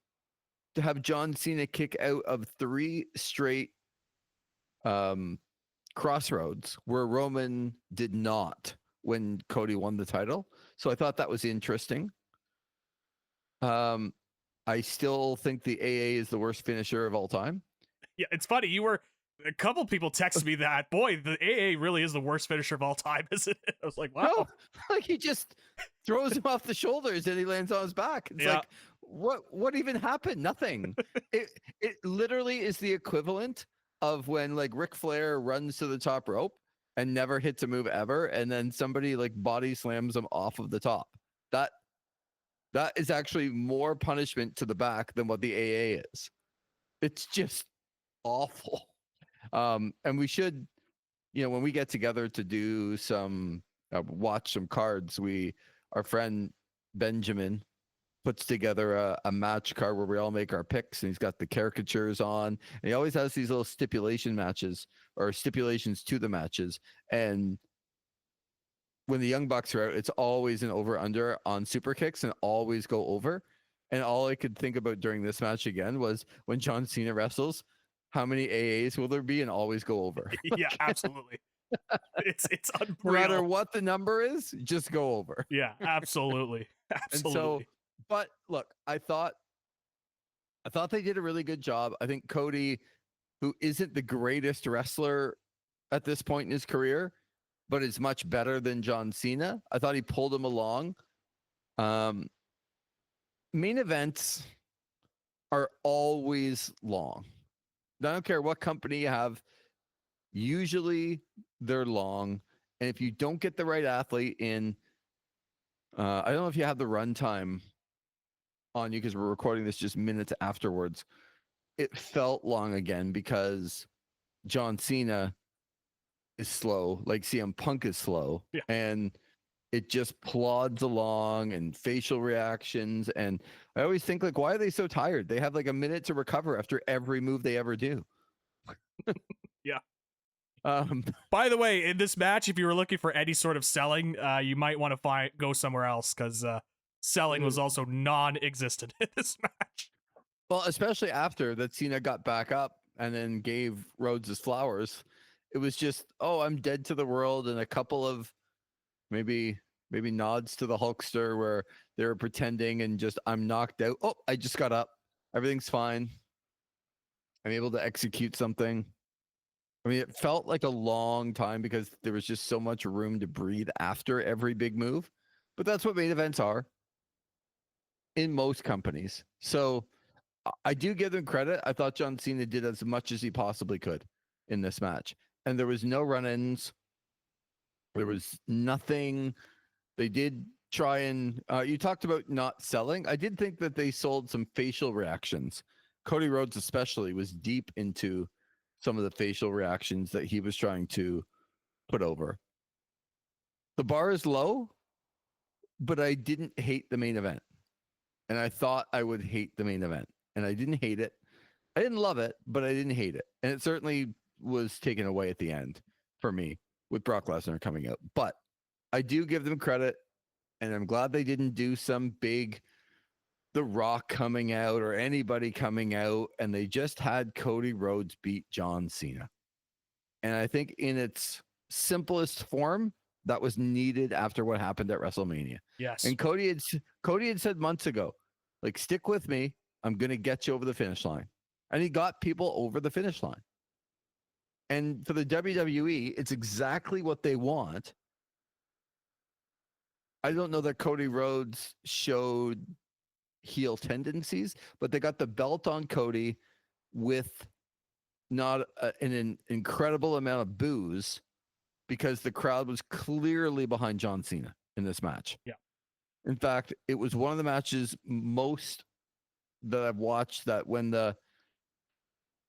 Speaker 1: to have John Cena kick out of 3 straight crossroads where Roman did not when Cody won the title. So I thought that was interesting. I still think the AA is the worst finisher of all time.
Speaker 2: Yeah, it's funny. A couple people texted me that, boy, the AA really is the worst finisher of all time, isn't it? I was like, wow.
Speaker 1: No, like he just throws him off the shoulders and he lands on his back. It's like, what even happened? Nothing. It literally is the equivalent of when like Ric Flair runs to the top rope and never hits a move ever, and then somebody like body slams him off of the top. That is actually more punishment to the back than what the AA is. It's just awful. And we should, when we get together to do some watch some cards, our friend Benjamin puts together a match card where we all make our picks, and he's got the caricatures on, and he always has these little stipulation matches or stipulations to the matches. And when the Young Bucks are out, it's always an over under on super kicks and always go over. And all I could think about during this match again was when John Cena wrestles, how many AAs will there be, and always go over?
Speaker 2: Yeah, absolutely. It's unreal.
Speaker 1: No matter what the number is, just go over.
Speaker 2: Yeah, absolutely. Absolutely.
Speaker 1: And so, but look, I thought they did a really good job. I think Cody, who isn't the greatest wrestler at this point in his career, but is much better than John Cena, I thought he pulled him along. Main events are always long. I don't care what company you have. Usually they're long. And if you don't get the right athlete in, I don't know if you have the runtime on you because we're recording this just minutes afterwards. It felt long again because John Cena is slow, like CM Punk is slow.
Speaker 2: Yeah.
Speaker 1: And it just plods along, and facial reactions. And I always think, like, why are they so tired? They have like a minute to recover after every move they ever do.
Speaker 2: Yeah.
Speaker 1: By
Speaker 2: the way, in this match, if you were looking for any sort of selling, you might want to go somewhere else, because selling was also non-existent in this match.
Speaker 1: Well, especially after that, Cena got back up and then gave Rhodes his flowers. It was just, oh, I'm dead to the world, and a couple of maybe nods to the Hulkster where they were pretending, and just, I'm knocked out. Oh, I just got up. Everything's fine. I'm able to execute something. I mean, it felt like a long time because there was just so much room to breathe after every big move. But that's what main events are in most companies. So I do give them credit. I thought John Cena did as much as he possibly could in this match. And there was no run-ins. There was nothing. They did try and you talked about not selling. I did think that they sold some facial reactions. Cody Rhodes especially was deep into some of the facial reactions that he was trying to put over. The bar is low, but I didn't hate the main event. And I thought I would hate the main event. And I didn't hate it. I didn't love it, but I didn't hate it. And it certainly was taken away at the end for me with Brock Lesnar coming out. But I do give them credit, and I'm glad they didn't do some big The Rock coming out or anybody coming out, and they just had Cody Rhodes beat John Cena. And I think in its simplest form, that was needed after what happened at WrestleMania.
Speaker 2: Yes.
Speaker 1: And Cody had said months ago, like, stick with me. I'm going to get you over the finish line. And he got people over the finish line. And for the WWE, it's exactly what they want. I don't know that Cody Rhodes showed heel tendencies, but they got the belt on Cody with not an incredible amount of boos because the crowd was clearly behind John Cena in this match.
Speaker 2: Yeah.
Speaker 1: In fact, it was one of the matches most that I've watched that when the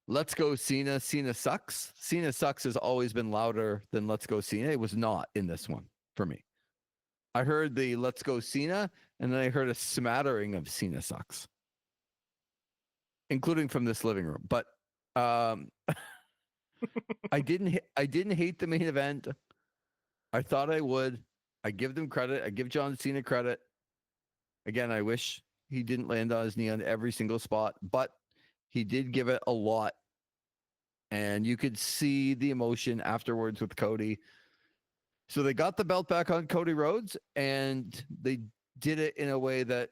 Speaker 1: Let's Go Cena sucks has always been louder than Let's Go Cena. It was not in this one for me. I heard the Let's Go Cena, and then I heard a smattering of Cena sucks, including from this living room. But I didn't hate the main event. I thought I would. I give them credit. I give John Cena credit. Again, I wish he didn't land on his knee on every single spot, but he did give it a lot. And you could see the emotion afterwards with Cody. So they got the belt back on Cody Rhodes, and they did it in a way that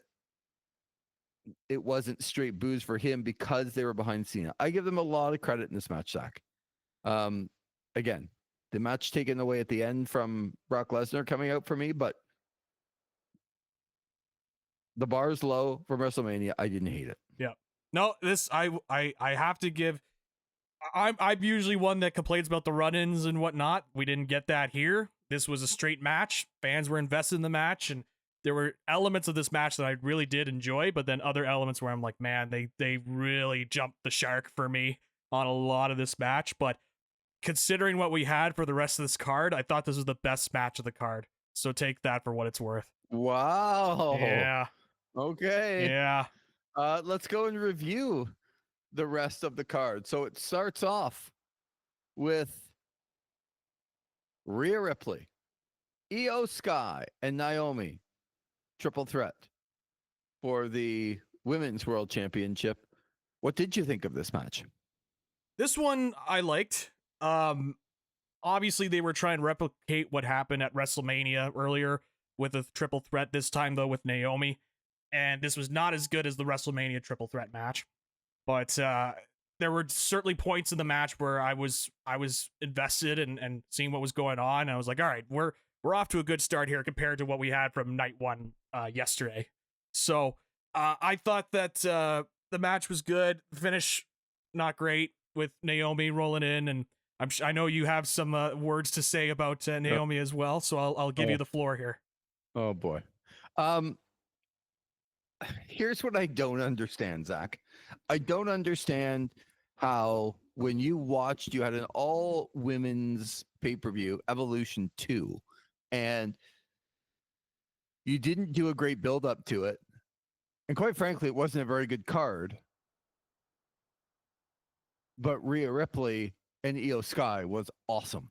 Speaker 1: it wasn't straight boos for him because they were behind Cena. I give them a lot of credit in this match, Zach. Again, the match taken away at the end from Brock Lesnar coming out for me, but the bar is low from WrestleMania. I didn't hate it.
Speaker 2: Yeah. No, this I have to give. I'm usually one that complains about the run-ins and whatnot. We didn't get that here. This was a straight match. Fans were invested in the match, and there were elements of this match that I really did enjoy, but then other elements where I'm like, man, they really jumped the shark for me on a lot of this match. But considering what we had for the rest of this card, I thought this was the best match of the card. So take that for what it's worth.
Speaker 1: Wow.
Speaker 2: Yeah.
Speaker 1: Okay.
Speaker 2: Yeah.
Speaker 1: Let's go and review the rest of the card. So it starts off with Rhea Ripley, Io Sky, and Naomi. Triple threat for the Women's World Championship. What did you think of this match?
Speaker 2: This one I liked. Obviously they were trying to replicate what happened at WrestleMania earlier with a triple threat, this time though with Naomi. And this was not as good as the WrestleMania triple threat match. But there were certainly points in the match where I was invested and seeing what was going on. And I was like, all right, we're off to a good start here compared to what we had from night one yesterday. So I thought that the match was good. The finish, not great, with Naomi rolling in. And I know you have some words to say about Naomi as well. So I'll give you the floor here.
Speaker 1: Oh, boy. Here's what I don't understand, Zach. I don't understand how when you watched, you had an all women's pay-per-view, Evolution 2, and you didn't do a great build up to it. And quite frankly, it wasn't a very good card. But Rhea Ripley and Io Sky was awesome.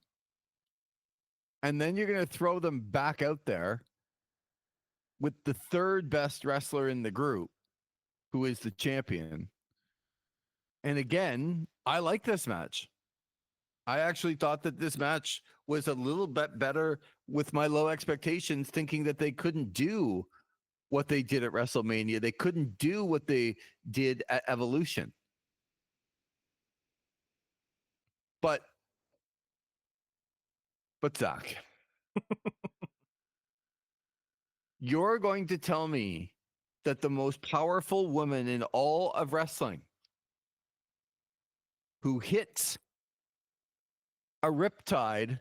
Speaker 1: And then you're going to throw them back out there with the third best wrestler in the group, who is the champion. And again, I like this match. I actually thought that this match was a little bit better with my low expectations, thinking that they couldn't do what they did at WrestleMania. They couldn't do what they did at Evolution. But Zach, you're going to tell me that the most powerful woman in all of wrestling, who hits a riptide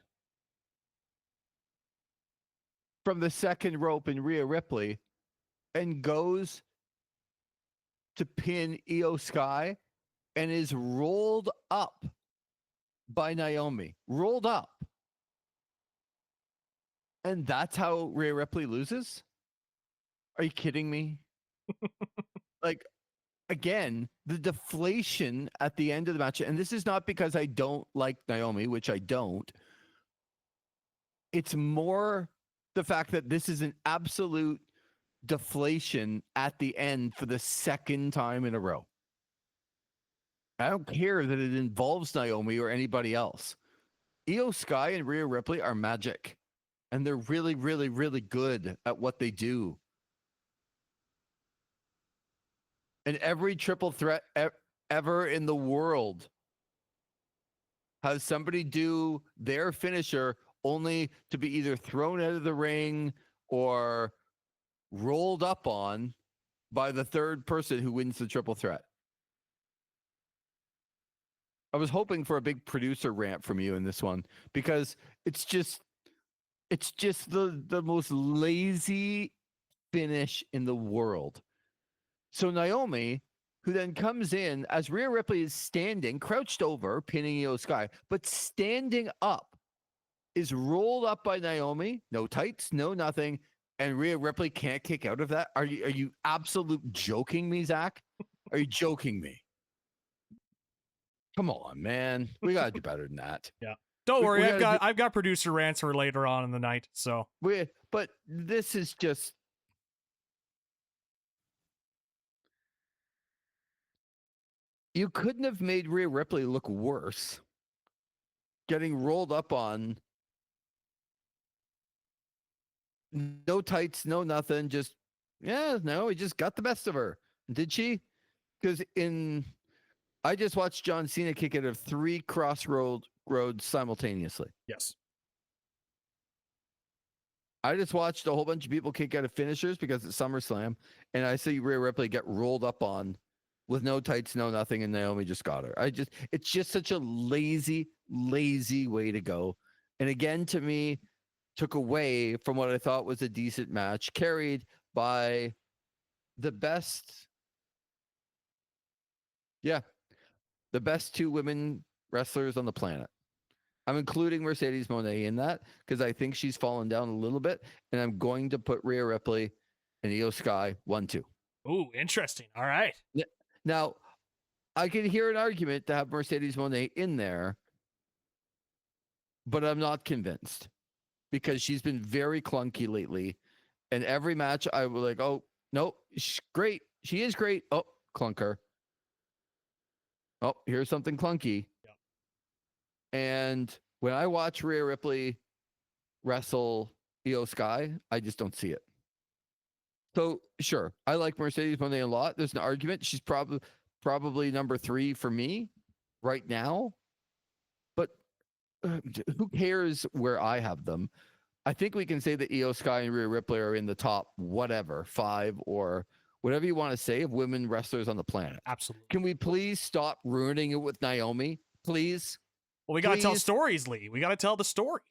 Speaker 1: from the second rope in Rhea Ripley and goes to pin Io Sky and is rolled up by Naomi, rolled up. And that's how Rhea Ripley loses? Are you kidding me? Like, again, the deflation at the end of the match, and this is not because I don't like Naomi, which I don't. It's more the fact that this is an absolute deflation at the end for the second time in a row. I don't care that it involves Naomi or anybody else. Io Sky and Rhea Ripley are magic, and they're really, really, really good at what they do. And every triple threat ever in the world has somebody do their finisher only to be either thrown out of the ring or rolled up on by the third person who wins the triple threat. I was hoping for a big producer rant from you in this one, because it's just the most lazy finish in the world. So Naomi, who then comes in as Rhea Ripley is standing, crouched over, pinning Io Sky, but standing up, is rolled up by Naomi, no tights, no nothing, and Rhea Ripley can't kick out of that. Are you absolute joking me, Zach? Are you joking me? Come on, man. We gotta do better than that.
Speaker 2: Yeah. Don't worry, I've got producer rants for later on in the night. So
Speaker 1: but this is just, you couldn't have made Rhea Ripley look worse getting rolled up on. No tights, no nothing. Just, he just got the best of her. Did she? Because I just watched John Cena kick out of 3 crossroads simultaneously.
Speaker 2: Yes.
Speaker 1: I just watched a whole bunch of people kick out of finishers because it's SummerSlam, and I see Rhea Ripley get rolled up on with no tights, no nothing, and Naomi just got her. It's just such a lazy way to go. And again, to me, took away from what I thought was a decent match, carried by the best, the best two women wrestlers on the planet. I'm including Mercedes Moné in that because I think she's fallen down a little bit, and I'm going to put Rhea Ripley and Io Sky 1-2.
Speaker 2: Ooh, interesting. All right.
Speaker 1: Now, I could hear an argument to have Mercedes Moné in there, but I'm not convinced because she's been very clunky lately. And every match I was like, oh, no, she's great. She is great. Oh, clunker. Oh, here's something clunky. Yeah. And when I watch Rhea Ripley wrestle Io Sky, I just don't see it. So sure, I like Mercedes Moné a lot. There's an argument. She's probably number 3 for me right now. But who cares where I have them? I think we can say that Io Sky and Rhea Ripley are in the top whatever 5 or whatever you want to say of women wrestlers on the planet.
Speaker 2: Absolutely.
Speaker 1: Can we please stop ruining it with Naomi? Please.
Speaker 2: Well, we got to tell stories, Lee. We got to tell the story.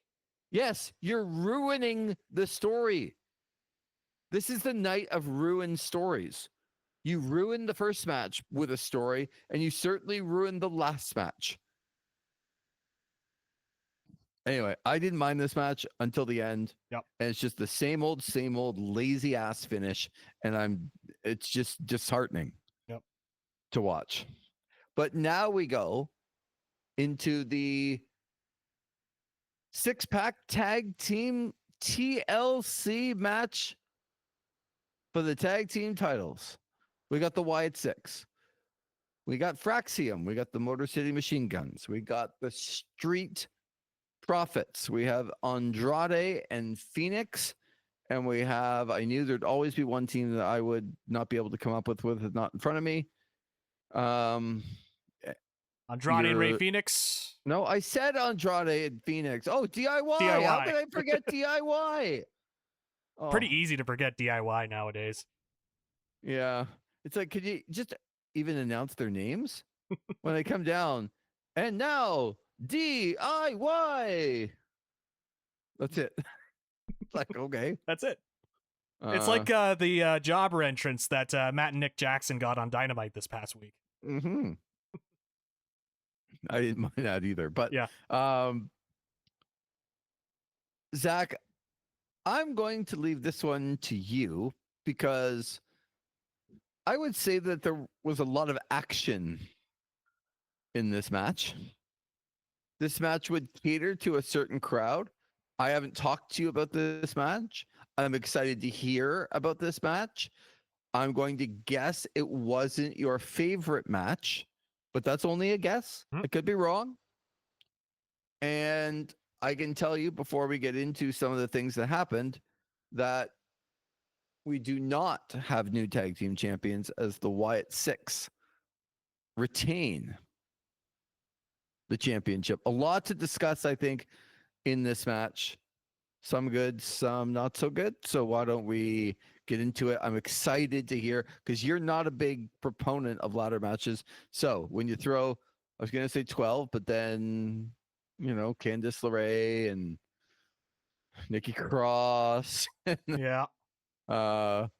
Speaker 1: Yes, you're ruining the story. This is the night of ruined stories. You ruined the first match with a story, and you certainly ruined the last match. Anyway, I didn't mind this match until the end.
Speaker 2: Yep.
Speaker 1: And it's just the same old lazy ass finish. And it's just disheartening to watch. But now we go into the 6-pack tag team TLC match for the tag team titles. We got the Wyatt Six. We got Fraxium. We got the Motor City Machine Guns. We got the Street Profits. We have Andrade and Phoenix. And we have, I knew there'd always be one team that I would not be able to come up with it not in front of me.
Speaker 2: Andrade and Ray Phoenix.
Speaker 1: No, I said Andrade and Phoenix. Oh, DIY. How could I forget DIY? Oh.
Speaker 2: Pretty easy to forget DIY nowadays.
Speaker 1: Yeah. It's like, could you just even announce their names when they come down? And now, DIY. That's it. It's like, okay.
Speaker 2: That's it. It's like the jobber entrance that Matt and Nick Jackson got on Dynamite this past week.
Speaker 1: Mm-hmm. I didn't mind that either. But
Speaker 2: yeah.
Speaker 1: Zach, I'm going to leave this one to you because I would say that there was a lot of action in this match. This match would cater to a certain crowd. I haven't talked to you about this match. I'm excited to hear about this match. I'm going to guess it wasn't your favorite match, but that's only a guess. I could be wrong. And I can tell you before we get into some of the things that happened that we do not have new tag team champions as the Wyatt Six retain the championship. A lot to discuss, I think, in this match. Some good, some not so good. So why don't we get into it? I'm excited to hear because you're not a big proponent of ladder matches. So when you throw, I was going to say 12, but then, you know, Candice LeRae and Nikki Cross.
Speaker 2: Yeah.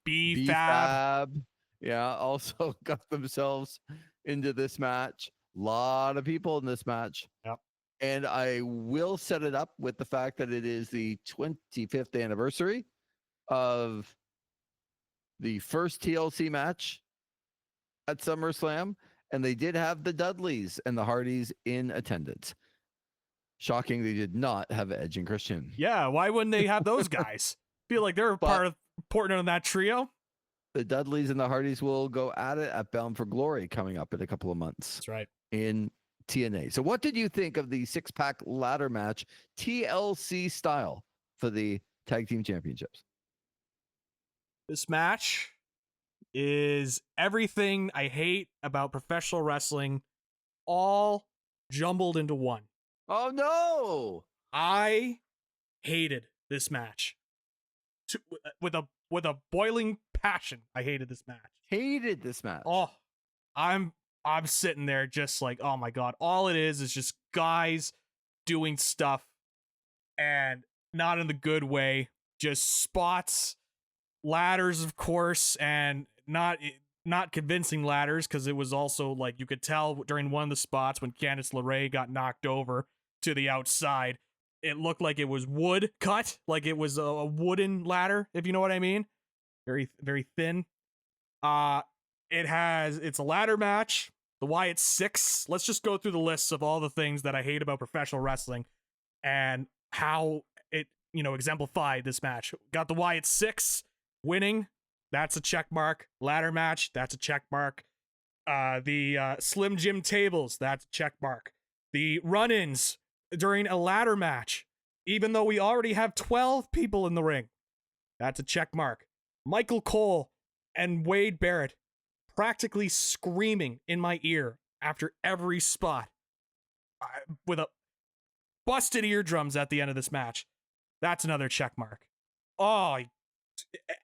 Speaker 1: B-Fab. Yeah. Also got themselves into this match. A lot of people in this match.
Speaker 2: Yep.
Speaker 1: And I will set it up with the fact that it is the 25th anniversary of the first TLC match at SummerSlam. And they did have the Dudleys and the Hardys in attendance. Shocking, they did not have Edge and Christian.
Speaker 2: Yeah, why wouldn't they have those guys? Feel like they're important in that trio.
Speaker 1: The Dudleys and the Hardys will go at it at Bound for Glory coming up in a couple of months.
Speaker 2: That's right.
Speaker 1: In TNA. So what did you think of the 6-pack ladder match TLC style for the tag team championships?
Speaker 2: This match is everything I hate about professional wrestling all jumbled into one.
Speaker 1: Oh no!
Speaker 2: I hated this match. With a boiling passion, I hated this match.
Speaker 1: Hated this match.
Speaker 2: Oh, I'm sitting there just like, oh my god, all it is just guys doing stuff, and not in the good way, just spots, ladders, of course, and not convincing ladders, because it was also like you could tell during one of the spots when Candice LeRae got knocked over to the outside, it looked like it was wood cut, like it was a wooden ladder, if you know what I mean. Very, very thin. It's a ladder match. The Wyatt Six. Let's just go through the lists of all the things that I hate about professional wrestling and how it, exemplified this match. Got the Wyatt Six winning. That's a check mark. Ladder match. That's a check mark. The Slim Jim tables. That's a check mark. The run-ins during a ladder match, even though we already have 12 people in the ring. That's a check mark. Michael Cole and Wade Barrett practically screaming in my ear after every spot with a busted eardrums at the end of this match. That's another check mark. Oh,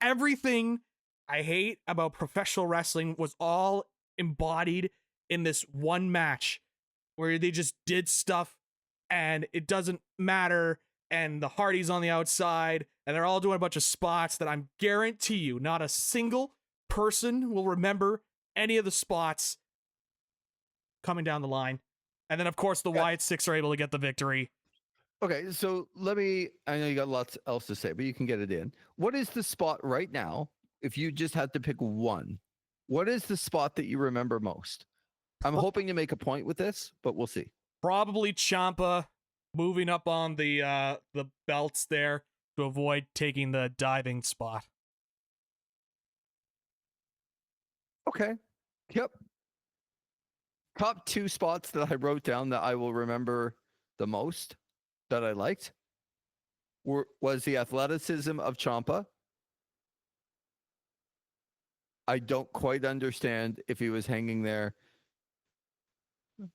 Speaker 2: everything I hate about professional wrestling was all embodied in this one match where they just did stuff and it doesn't matter, and the Hardys on the outside, and they're all doing a bunch of spots that I'm guarantee you not a single person will remember any of the spots coming down the line. And then, of course, the Wyatt Six are able to get the victory.
Speaker 1: Okay, so I know you got lots else to say, but you can get it in. What is the spot right now, if you just had to pick one, what is the spot that you remember most? I'm hoping to make a point with this, but we'll see.
Speaker 2: Probably Ciampa moving up on the belts there to avoid taking the diving spot.
Speaker 1: Okay. Yep. Top two spots that I wrote down that I will remember the most that I liked was the athleticism of Ciampa. I don't quite understand if he was hanging there.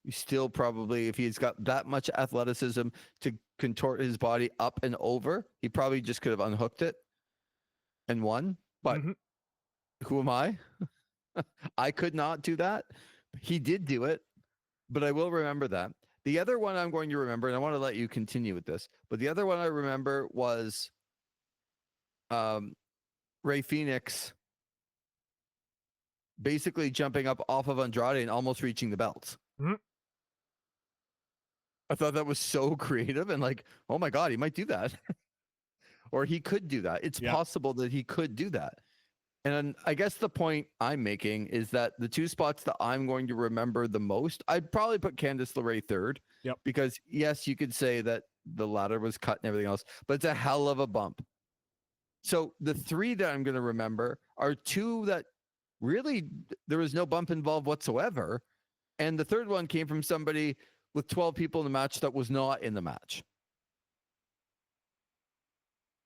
Speaker 1: He still probably, if he's got that much athleticism to contort his body up and over, he probably just could have unhooked it and won. But who am I? I could not do that. He did do it, but I will remember that. The other one I'm going to remember, and I want to let you continue with this, but the other one I remember was Rey Fenix basically jumping up off of Andrade and almost reaching the belts. I thought that was so creative and like, oh my God, he might do that. Or he could do that. It's possible that he could do that. And I guess the point I'm making is that the two spots that I'm going to remember the most, I'd probably put Candice LeRae third.
Speaker 2: Yep.
Speaker 1: Because yes, you could say that the ladder was cut and everything else, but it's a hell of a bump. So the three that I'm going to remember are two that really there was no bump involved whatsoever. And the third one came from somebody with 12 people in the match that was not in the match.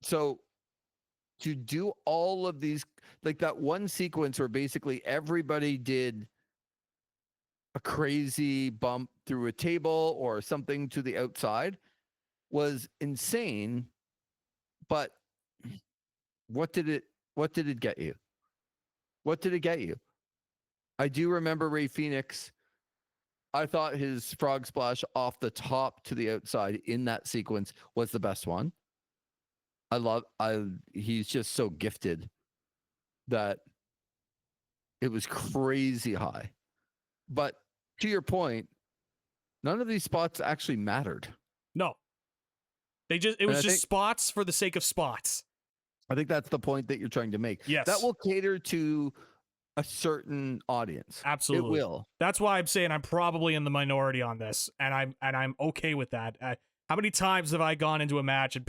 Speaker 1: So to do all of these, like that one sequence where basically everybody did a crazy bump through a table or something to the outside was insane. But what did it get you? What did it get you? I do remember Rey Fenix. I thought his frog splash off the top to the outside in that sequence was the best one. He's just so gifted that it was crazy high. But to your point, none of these spots actually mattered.
Speaker 2: No. It was just spots for the sake of spots.
Speaker 1: I think that's the point that you're trying to make.
Speaker 2: Yes.
Speaker 1: That will cater to a certain audience.
Speaker 2: Absolutely.
Speaker 1: It will.
Speaker 2: That's why I'm saying I'm probably in the minority on this, and I'm okay with that. How many times have I gone into a match and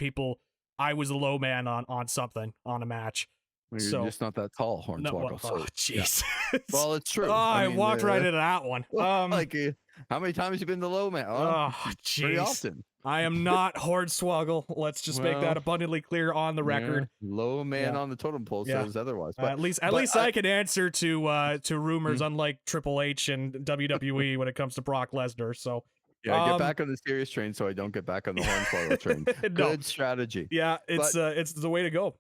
Speaker 2: I was the low man on something on a match?
Speaker 1: Well, you're just not that tall, Hornswoggle.
Speaker 2: Oh, jeez.
Speaker 1: Yeah. Well, it's true.
Speaker 2: Oh, I walked right into that one.
Speaker 1: How many times have you been the low man?
Speaker 2: Oh, jeez.
Speaker 1: Pretty often.
Speaker 2: I am not Hornswoggle. Let's just make that abundantly clear on the record.
Speaker 1: Low man on the totem pole says otherwise. But
Speaker 2: at least I can answer to rumors, unlike Triple H and WWE when it comes to Brock Lesnar. So
Speaker 1: get back on the serious train so I don't get back on the Hornswoggle train. Good strategy.
Speaker 2: Yeah, it's the way to go.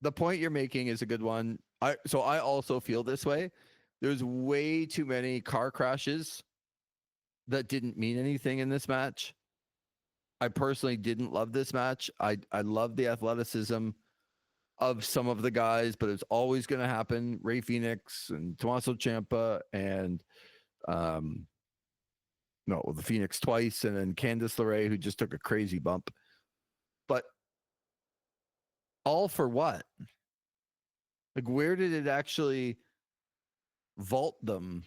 Speaker 1: The point you're making is a good one. I also feel this way. There's way too many car crashes that didn't mean anything in this match. I personally didn't love this match. I love the athleticism of some of the guys, but it's always going to happen. Ray Phoenix and Tommaso Ciampa and the Phoenix twice, and then Candice LeRae, who just took a crazy bump. But all for what? Like, where did it actually vault them?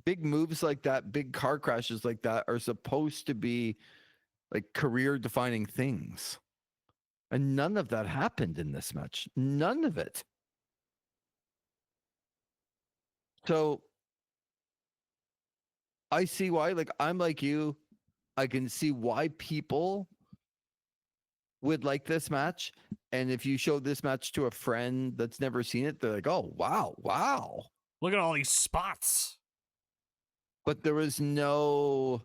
Speaker 1: Big moves like that, big car crashes like that are supposed to be like career defining things. And none of that happened in this match. None of it. So I see why, like, I'm like you. I can see why people would like this match. And if you show this match to a friend that's never seen it, they're like, oh, wow.
Speaker 2: Look at all these spots.
Speaker 1: But there was no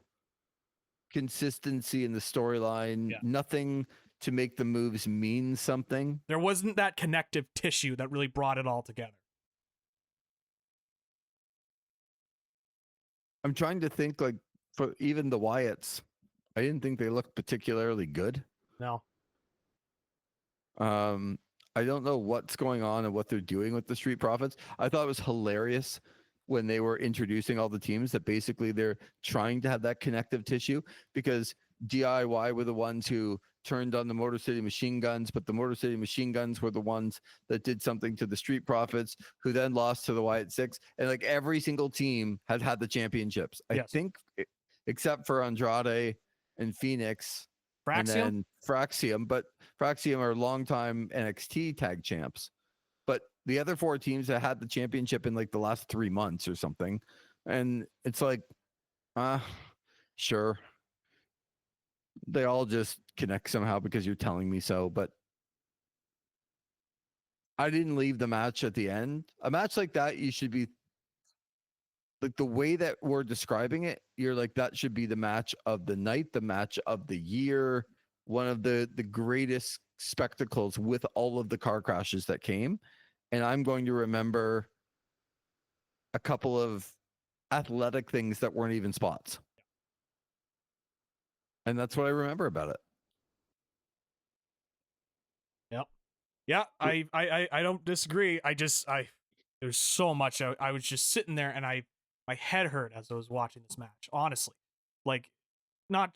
Speaker 1: consistency in the storyline, nothing to make the moves mean something.
Speaker 2: There wasn't that connective tissue that really brought it all together.
Speaker 1: I'm trying to think, like, for even the Wyatts, I didn't think they looked particularly good.
Speaker 2: No.
Speaker 1: I don't know what's going on and what they're doing with the Street Profits. I thought it was hilarious when they were introducing all the teams that basically they're trying to have that connective tissue, because DIY were the ones who turned on the Motor City Machine Guns, but the Motor City Machine Guns were the ones that did something to the Street Profits, who then lost to the Wyatt Six. And like every single team had the championships. I think, except for Andrade and Phoenix.
Speaker 2: Fraxium?
Speaker 1: And then Fraxium, but Fraxium are longtime NXT tag champs. But the other four teams that had the championship in like the last 3 months or something. And it's like, sure. They all just connect somehow because you're telling me so. But I didn't leave the match at the end. A match like that, you should be like, the way that we're describing it, you're like, that should be the match of the night, the match of the year, one of the greatest spectacles with all of the car crashes that came. And I'm going to remember a couple of athletic things that weren't even spots. And that's what I remember about it.
Speaker 2: Yep. Yeah, I don't disagree. There's so much. I was just sitting there and my head hurt as I was watching this match, honestly. Like, not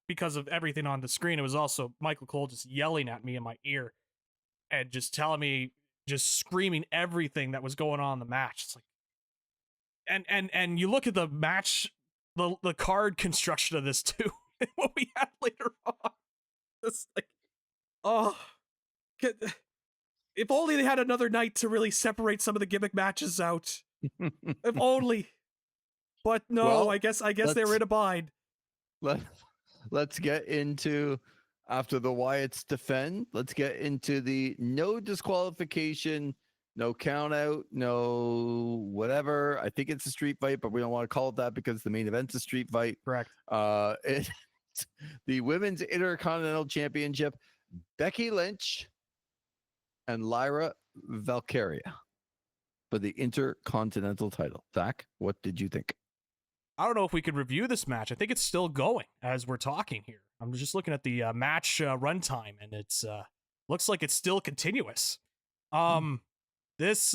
Speaker 2: because of everything on the screen. It was also Michael Cole just yelling at me in my ear and just telling me, just screaming everything that was going on in the match. It's like, and you look at the match, the card construction of this too, and what we had later on. It's like, oh, if only they had another night to really separate some of the gimmick matches out. If only. But no, well, I guess they were in a bind.
Speaker 1: Let's get into, after the Wyatts defend, let's get into the no disqualification, no count out, no whatever. I think it's a street fight, but we don't want to call it that because the main event's a street fight.
Speaker 2: Correct.
Speaker 1: It's the Women's Intercontinental Championship, Becky Lynch and Lyra Valkyria for the Intercontinental title. Zach, what did you think?
Speaker 2: I don't know if we could review this match. I think it's still going as we're talking here. I'm just looking at the match runtime, and it's looks like it's still continuous. This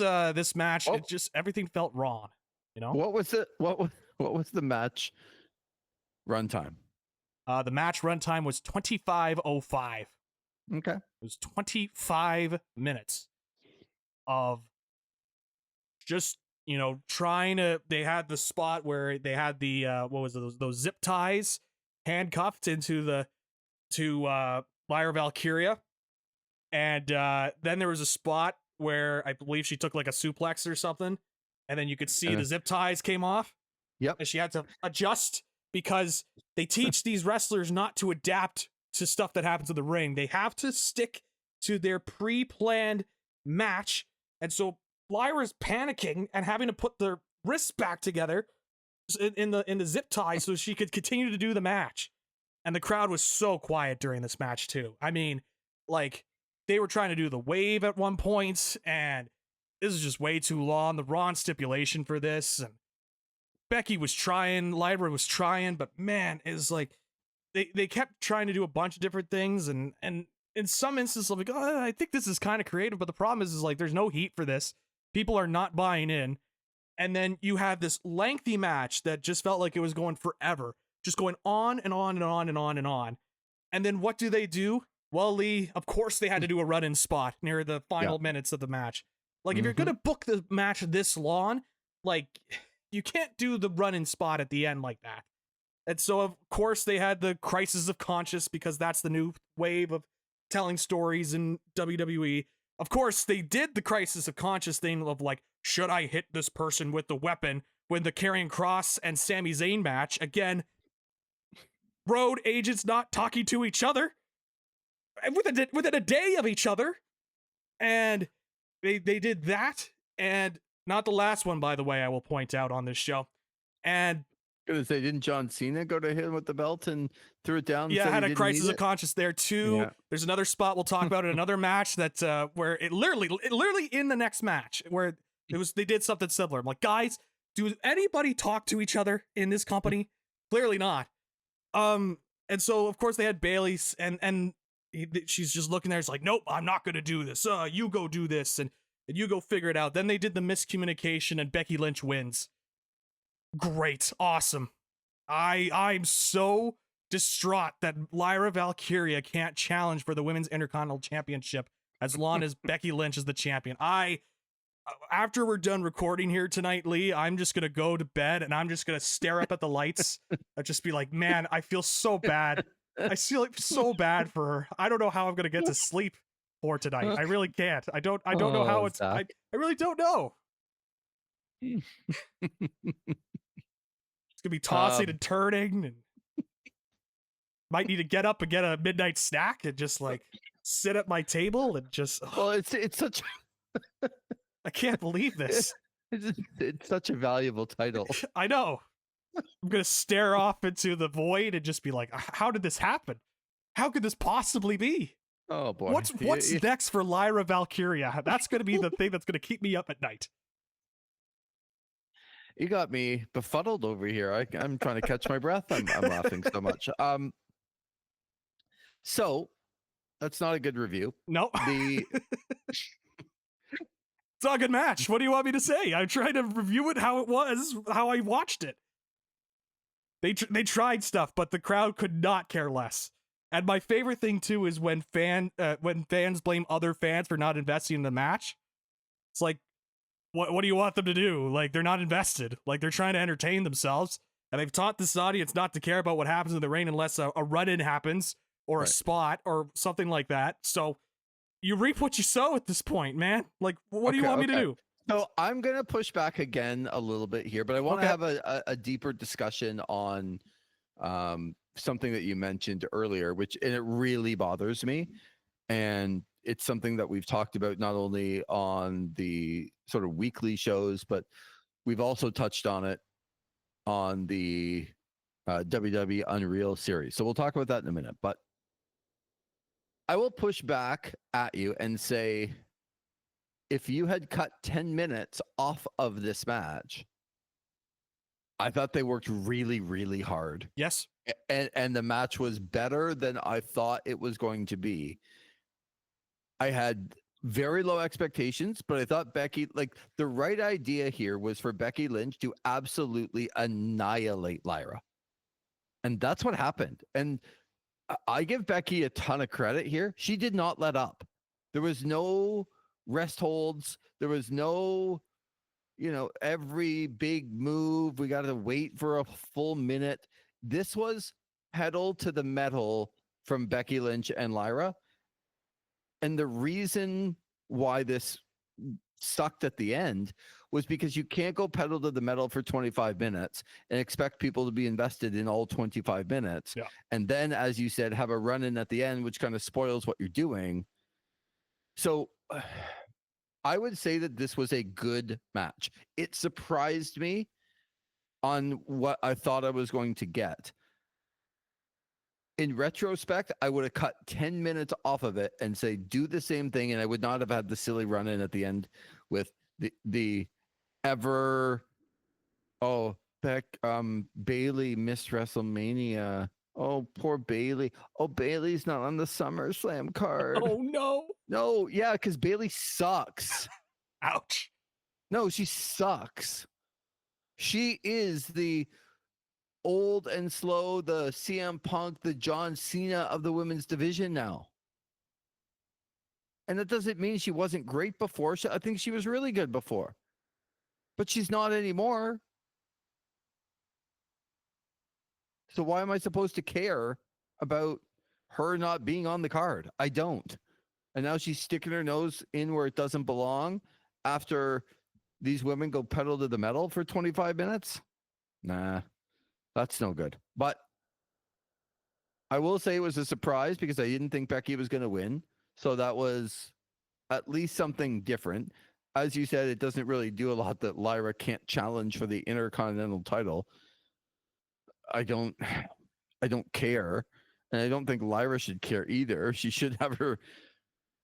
Speaker 2: match, it just, everything felt wrong. You know,
Speaker 1: what was it? What was the match runtime?
Speaker 2: The match runtime was 25:05.
Speaker 1: Okay, it
Speaker 2: was 25 minutes of just, you know, trying to. They had the spot where they had the what was it, those zip ties handcuffed into Lyra Valkyria, and then there was a spot where I believe she took like a suplex or something, and then you could see the zip ties came off.
Speaker 1: Yep,
Speaker 2: and she had to adjust because they teach these wrestlers not to adapt to stuff that happens in the ring. They have to stick to their pre-planned match, and so Lyra's panicking and having to put their wrists back together in the zip tie so she could continue to do the match. And the crowd was so quiet during this match too. I mean, like, they were trying to do the wave at one point, and this is just way too long. The Raw stipulation for this, and Becky was trying, Lyra was trying, but man, it's like they kept trying to do a bunch of different things, and in some instances, I'm like, oh, I think this is kind of creative, but the problem is like there's no heat for this. People are not buying in. And then you have this lengthy match that just felt like it was going forever, just going on and on and on and on and on. And then what do? Well, Lee, of course they had to do a run-in spot near the final minutes of the match. Like, if you're going to book the match this long, like, you can't do the run-in spot at the end like that. And so, of course, they had the Crisis of Conscience, because that's the new wave of telling stories in WWE. Of course, they did the Crisis of Conscience thing of, like, should I hit this person with the weapon when the Karrion Kross and Sami Zayn match? Again, road agents not talking to each other within a day of each other. And they did that. And not the last one, by the way, I will point out on this show. And
Speaker 1: I was gonna say, didn't John Cena go to hit him with the belt and threw it down?
Speaker 2: Yeah, had a Crisis of Conscience there too.
Speaker 1: Yeah.
Speaker 2: There's another spot we'll talk about in another match that where it literally in the next match where they did something similar. I'm like, guys, do anybody talk to each other in this company? Clearly not. And so of course they had Bayley's and she's just looking there. It's like, nope, I'm not gonna do this. You go do this and you go figure it out. Then they did the miscommunication and Becky Lynch wins. Great, awesome. I'm so distraught that Lyra Valkyria can't challenge for the Women's Intercontinental Championship as long as Becky Lynch is the champion. After we're done recording here tonight, Lee, I'm just gonna go to bed and I'm just gonna stare up at the lights and just be like, man, I feel so bad. I feel like so bad for her. I don't know how I'm gonna get to sleep for tonight. I really can't. I don't know how it's. I really don't know. It's gonna be tossing and turning, and might need to get up and get a midnight snack and just like sit at my table and just.
Speaker 1: Well, it's such.
Speaker 2: I can't believe this.
Speaker 1: It's such a valuable title.
Speaker 2: I know. I'm gonna stare off into the void and just be like, how did this happen? How could this possibly be?
Speaker 1: Oh boy.
Speaker 2: What's next for Lyra Valkyria? That's gonna be the thing that's gonna keep me up at night.
Speaker 1: You got me befuddled over here. I'm trying to catch my breath. I'm laughing so much. So that's not a good review.
Speaker 2: No. It's not a good match. What do you want me to say? I'm trying to review it how it was, how I watched it. They tried stuff, but the crowd could not care less. And my favorite thing too is when fans blame other fans for not investing in the match. It's like, what do you want them to do? Like, they're not invested. Like, they're trying to entertain themselves, and they've taught this audience not to care about what happens in the ring unless a run-in happens or a spot or something like that. So you reap what you sow at this point, man. Like, what do you want me to do?
Speaker 1: So I'm going to push back again a little bit here, but I want to have a deeper discussion on something that you mentioned earlier, and it really bothers me. And it's something that we've talked about not only on the sort of weekly shows, but we've also touched on it on the WWE Unreal series. So we'll talk about that in a minute. But I will push back at you and say, if you had cut 10 minutes off of this match, I thought they worked really, really hard.
Speaker 2: Yes.
Speaker 1: And the match was better than I thought it was going to be. I had very low expectations, but I thought Becky, like, the right idea here was for Becky Lynch to absolutely annihilate Lyra. And that's what happened. And I give Becky a ton of credit here. She did not let up. There was no rest holds. There was no, every big move, we got to wait for a full minute. This was pedal to the metal from Becky Lynch and Lyra. And the reason why this sucked at the end was because you can't go pedal to the metal for 25 minutes and expect people to be invested in all 25 minutes.
Speaker 2: Yeah.
Speaker 1: And then, as you said, have a run in at the end, which kind of spoils what you're doing. So I would say that this was a good match. It surprised me on what I thought I was going to get. In retrospect, I would have cut 10 minutes off of it and say, do the same thing. And I would not have had the silly run in at the end with the ever Bailey missed WrestleMania. Oh, poor Bailey. Oh, Bailey's not on the SummerSlam card.
Speaker 2: Oh no.
Speaker 1: No, yeah, because Bailey sucks.
Speaker 2: Ouch.
Speaker 1: No, she sucks. She is the old and slow, the CM Punk, the John Cena of the women's division now. And that doesn't mean she wasn't great before. I think she was really good before. But she's not anymore. So why am I supposed to care about her not being on the card? I don't. And now she's sticking her nose in where it doesn't belong after these women go pedal to the metal for 25 minutes? Nah, that's no good. But I will say it was a surprise because I didn't think Becky was going to win. So that was at least something different. As you said, it doesn't really do a lot that Lyra can't challenge for the Intercontinental title. I don't care. And I don't think Lyra should care either. She should have her,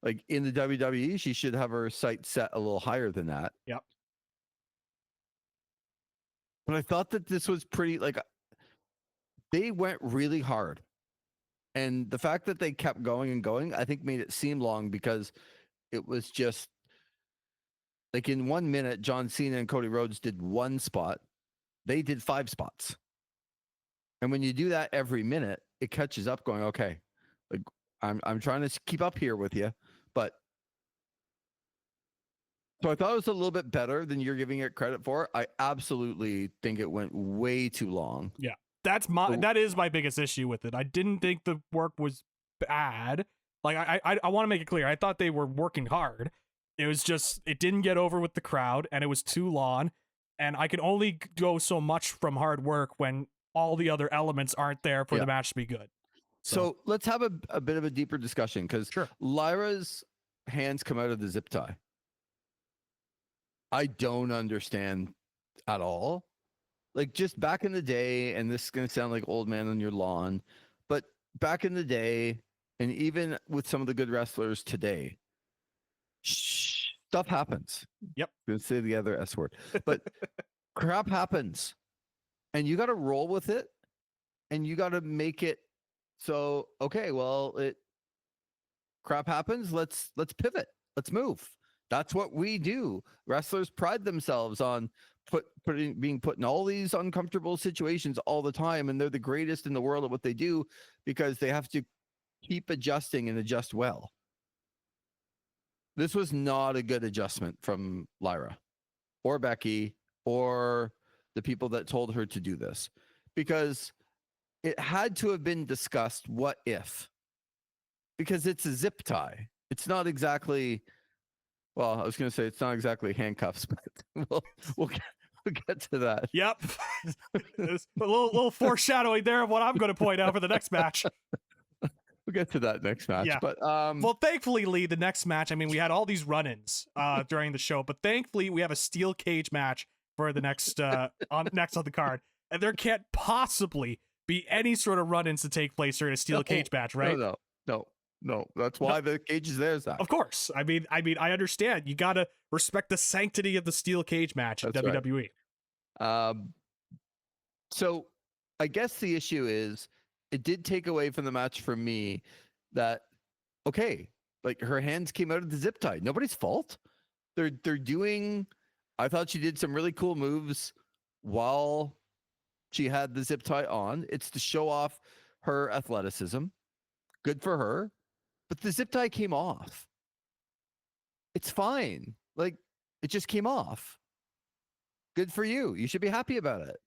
Speaker 1: like in the WWE, she should have her sight set a little higher than that.
Speaker 2: Yep.
Speaker 1: But I thought that this was pretty, like, they went really hard. And the fact that they kept going and going, I think made it seem long because it was just like in 1 minute, John Cena and Cody Rhodes did one spot. They did 5 spots. And when you do that every minute, it catches up going, okay, like I'm trying to keep up here with you. But so I thought it was a little bit better than you're giving it credit for. I absolutely think it went way too long.
Speaker 2: Yeah. That is my biggest issue with it. I didn't think the work was bad. Like I want to make it clear. I thought they were working hard. It was just it didn't get over with the crowd and it was too long. And I can only go so much from hard work when all the other elements aren't there for the match to be good.
Speaker 1: So let's have a bit of a deeper discussion because Lyra's hands come out of the zip tie. I don't understand at all. Like just back in the day, and this is going to sound like old man on your lawn, but back in the day, and even with some of the good wrestlers today, stuff happens.
Speaker 2: Yep.
Speaker 1: I'm going to say the other S word, but crap happens. And you got to roll with it, and you got to make it so, okay, well, crap happens. Let's pivot. Let's move. That's what we do. Wrestlers pride themselves on being put in all these uncomfortable situations all the time, and they're the greatest in the world at what they do because they have to keep adjusting and adjust well. This was not a good adjustment from Lyra or Becky or the people that told her to do this, because it had to have been discussed. What if? Because it's a zip tie. It's not exactly. Well, I was going to say it's not exactly handcuffs, but we'll get to that.
Speaker 2: Yep. There's a little foreshadowing there of what I'm going to point out for the next match.
Speaker 1: We'll get to that next match.
Speaker 2: Yeah.
Speaker 1: But
Speaker 2: well, thankfully, Lee, the next match, I mean, we had all these run-ins during the show, but thankfully we have a steel cage match for the next on the card. And there can't possibly be any sort of run-ins to take place during a steel cage match, right?
Speaker 1: No. That's why the cage is there, Zach.
Speaker 2: Of course. I mean, I understand. You got to respect the sanctity of the steel cage match in WWE.
Speaker 1: Right. So I guess the issue is it did take away from the match for me that, okay, like her hands came out of the zip tie. Nobody's fault. They're doing, I thought she did some really cool moves while she had the zip tie on. It's to show off her athleticism. Good for her. But the zip tie came off. It's fine. Like, it just came off. Good for you. You should be happy about it.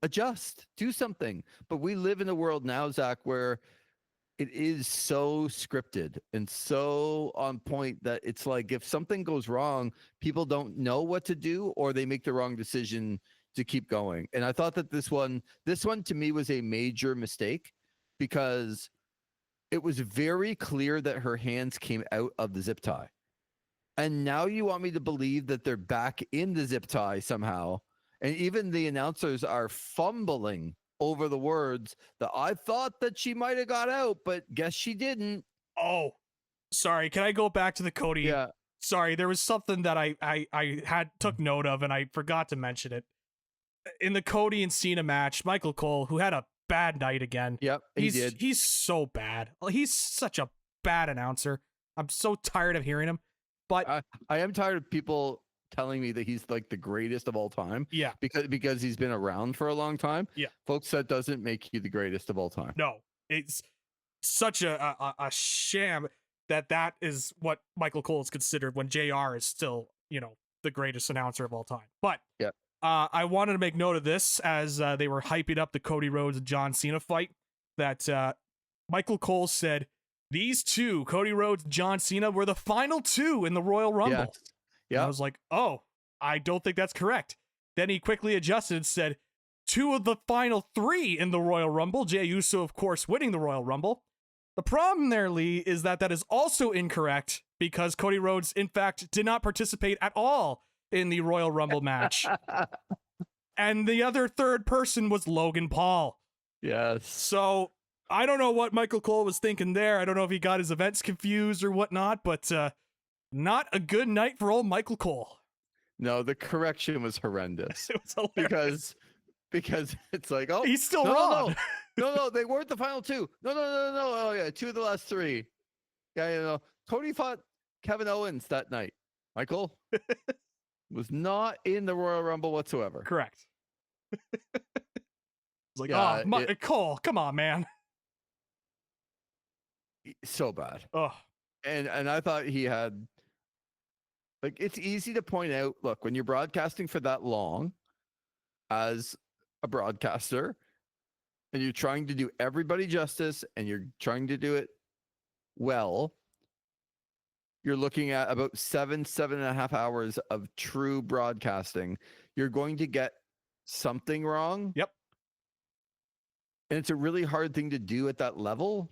Speaker 1: Adjust. Do something. But we live in a world now, Zach, where it is so scripted and so on point that it's like if something goes wrong, people don't know what to do or they make the wrong decision to keep going. And I thought that this one to me was a major mistake because it was very clear that her hands came out of the zip tie. And now you want me to believe that they're back in the zip tie somehow. And even the announcers are fumbling over the words that I thought that she might have got out, but guess she didn't.
Speaker 2: Oh, sorry. Can I go back to the Cody sorry, there was something that I took note of and I forgot to mention it. In the Cody and Cena match, Michael Cole, who had a bad night again.
Speaker 1: Yep, he did.
Speaker 2: He's so bad. He's such a bad announcer. I'm so tired of hearing him. But
Speaker 1: I am tired of people telling me that he's like the greatest of all time.
Speaker 2: Yeah.
Speaker 1: Because he's been around for a long time.
Speaker 2: Yeah.
Speaker 1: Folks, that doesn't make you the greatest of all time.
Speaker 2: No, it's such a sham that is what Michael Cole is considered when JR is still, the greatest announcer of all time. But
Speaker 1: yeah.
Speaker 2: I wanted to make note of this as they were hyping up the Cody Rhodes and John Cena fight, that Michael Cole said these two, Cody Rhodes and John Cena, were the final two in the Royal Rumble.
Speaker 1: Yes. Yeah.
Speaker 2: I was like, oh, I don't think that's correct. Then he quickly adjusted and said, two of the final three in the Royal Rumble, Jey Uso, of course, winning the Royal Rumble. The problem there, Lee, is that is also incorrect because Cody Rhodes, in fact, did not participate at all in the Royal Rumble match. And the other third person was Logan Paul.
Speaker 1: Yes.
Speaker 2: So I don't know what Michael Cole was thinking there. I don't know if he got his events confused or whatnot, but not a good night for old Michael Cole.
Speaker 1: No, the correction was horrendous.
Speaker 2: It was hilarious.
Speaker 1: Because it's like, oh,
Speaker 2: he's still wrong.
Speaker 1: No, they weren't the final two. No. Oh yeah, two of the last three. Yeah, Cody fought Kevin Owens that night. Michael was not in the Royal Rumble whatsoever.
Speaker 2: Correct. It's like, Cole, come on, man.
Speaker 1: So bad.
Speaker 2: Oh.
Speaker 1: And I thought he had, like, it's easy to point out, look, when you're broadcasting for that long as a broadcaster and you're trying to do everybody justice and you're trying to do it well, you're looking at about 7.5 hours of true broadcasting. You're going to get something wrong.
Speaker 2: Yep.
Speaker 1: And it's a really hard thing to do at that level.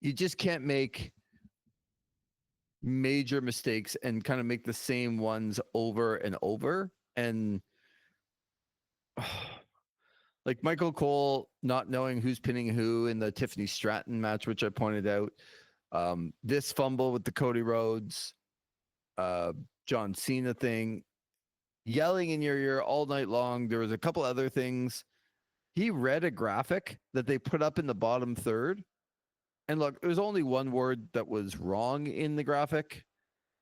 Speaker 1: You just can't make major mistakes and kind of make the same ones over and over. And like Michael Cole not knowing who's pinning who in the Tiffany Stratton match, which I pointed out. This fumble with the Cody Rhodes, John Cena thing, yelling in your ear all night long. There was a couple other things. He read a graphic that they put up in the bottom third. And look, there was only one word that was wrong in the graphic,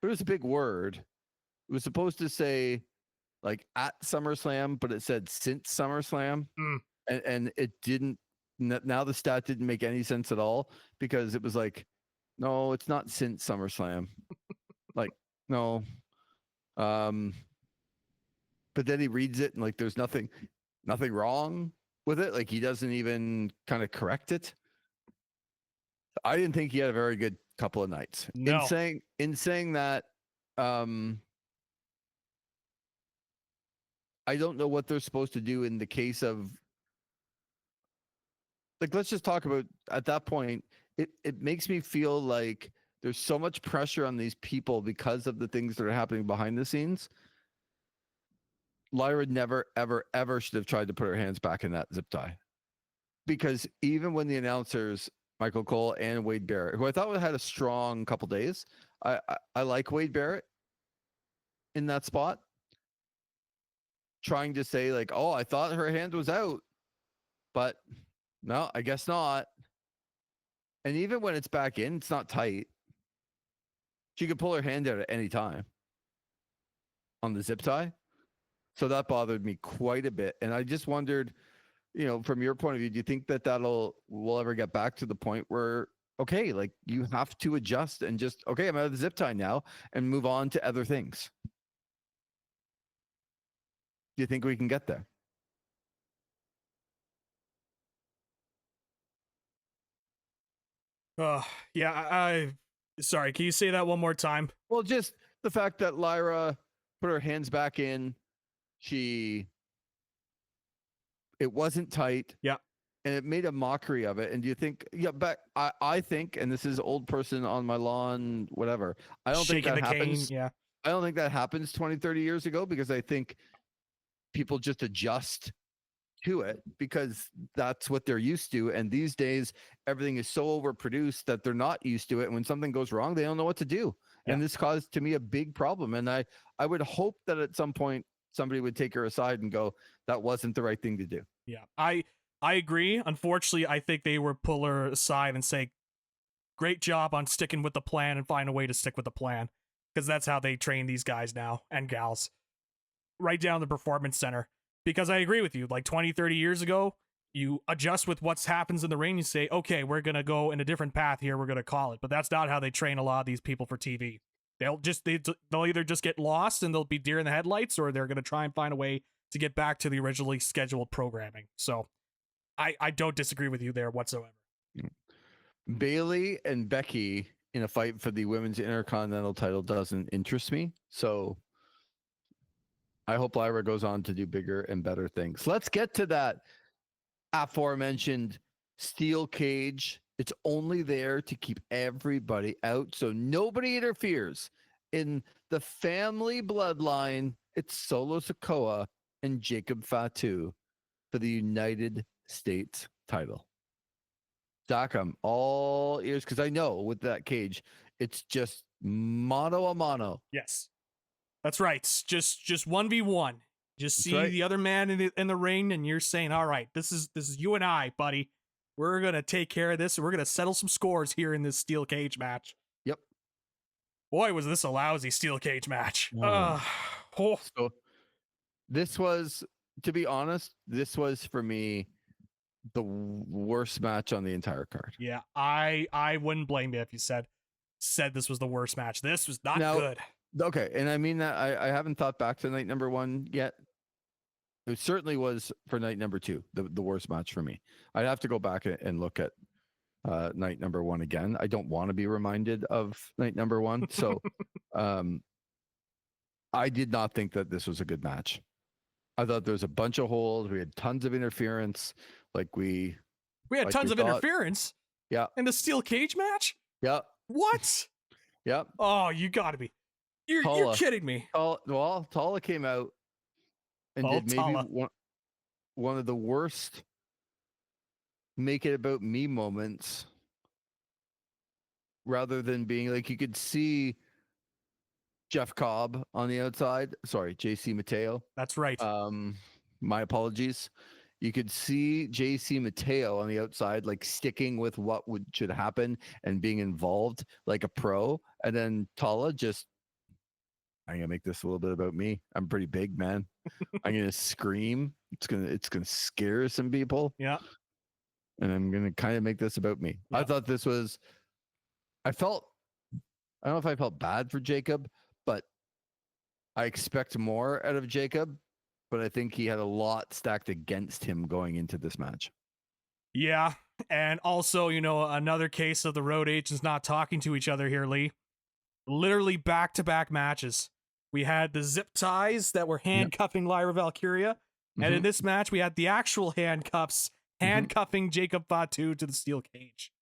Speaker 1: but it was a big word. It was supposed to say like at SummerSlam, but it said since SummerSlam. And it didn't. Now the stat didn't make any sense at all because it was like, no, it's not since SummerSlam. Like, no. But then he reads it and like there's nothing wrong with it. Like he doesn't even kind of correct it. I didn't think he had a very good couple of nights.
Speaker 2: No.
Speaker 1: In saying that, I don't know what they're supposed to do in the case of, like, let's just talk about at that point. It makes me feel like there's so much pressure on these people because of the things that are happening behind the scenes. Lyra never, ever, ever should have tried to put her hands back in that zip tie. Because even when the announcers, Michael Cole and Wade Barrett, who I thought had a strong couple days, I like Wade Barrett in that spot. Trying to say like, oh, I thought her hand was out, but no, I guess not. And even when it's back in, it's not tight. She could pull her hand out at any time on the zip tie. So that bothered me quite a bit. And I just wondered, from your point of view, do you think that we'll ever get back to the point where, okay, like you have to adjust and just, okay, I'm out of the zip tie now and move on to other things? Do you think we can get there?
Speaker 2: Yeah, sorry, can you say that one more time?
Speaker 1: Well, just the fact that Lyra put her hands back in, it wasn't tight.
Speaker 2: Yeah.
Speaker 1: And it made a mockery of it. And do you think, but I think, and this is old person on my lawn, whatever. I don't think that happens.
Speaker 2: Yeah.
Speaker 1: I don't think that happens 20, 30 years ago because I think people just adjust to it because that's what they're used to. And these days, everything is so overproduced that they're not used to it. And when something goes wrong, they don't know what to do. And this caused to me a big problem. And I would hope that at some point somebody would take her aside and go, that wasn't the right thing to do.
Speaker 2: Yeah, I agree. Unfortunately, I think they would pull her aside and say, great job on sticking with the plan and find a way to stick with the plan. Because that's how they train these guys now and gals. Right down the performance center. Because I agree with you, like 20, 30 years ago, you adjust with what happens in the ring. You say, okay, we're going to go in a different path here. We're going to call it. But that's not how they train a lot of these people for TV. They'll either just get lost and they'll be deer in the headlights, or they're going to try and find a way to get back to the originally scheduled programming. So I don't disagree with you there whatsoever.
Speaker 1: Bailey and Becky in a fight for the women's intercontinental title doesn't interest me. So I hope Lyra goes on to do bigger and better things. Let's get to that aforementioned steel cage. It's only there to keep everybody out, so nobody interferes. In the family bloodline, it's Solo Sikoa and Jacob Fatu for the United States title. Doc, I'm all ears, because I know with that cage, it's just mano a mano.
Speaker 2: Yes, that's right. Just 1v1. Just see
Speaker 1: right.
Speaker 2: the other man in the ring, and you're saying, all right, this is you and I, buddy. We're going to take care of this, and we're going to settle some scores here in this steel cage match.
Speaker 1: Yep.
Speaker 2: Boy, was this a lousy steel cage match.
Speaker 1: So this was, to be honest, this was for me the worst match on the entire card.
Speaker 2: Yeah, I wouldn't blame you if you said this was the worst match. This was not good.
Speaker 1: Okay, and I mean that I haven't thought back to night number 1 yet. It certainly was for night number 2, the worst match for me. I'd have to go back and look at night number 1 again. I don't want to be reminded of night number 1. So I did not think that this was a good match. I thought there was a bunch of holds. We had tons of interference. We had
Speaker 2: tons of interference.
Speaker 1: Yeah.
Speaker 2: In the steel cage match?
Speaker 1: Yeah.
Speaker 2: What?
Speaker 1: Yep.
Speaker 2: Oh, you gotta be. You're kidding me.
Speaker 1: Tala came out and did maybe one of the worst make it about me moments, rather than being like, you could see Jeff Cobb on the outside. Sorry, JC Mateo.
Speaker 2: That's right.
Speaker 1: My apologies. You could see JC Mateo on the outside, like sticking with what should happen and being involved like a pro. And then Tala just, I'm gonna make this a little bit about me. I'm pretty big, man. I'm gonna scream. It's gonna scare some people.
Speaker 2: Yeah.
Speaker 1: And I'm gonna kind of make this about me.
Speaker 2: Yeah.
Speaker 1: I thought this was. I don't know if I felt bad for Jacob, but I expect more out of Jacob. But I think he had a lot stacked against him going into this match.
Speaker 2: Yeah, and also, another case of the road agents not talking to each other here, Lee. Literally back-to-back matches. We had the zip ties that were handcuffing Lyra Valkyria, and in this match, we had the actual handcuffs handcuffing Jacob Fatu to the steel cage.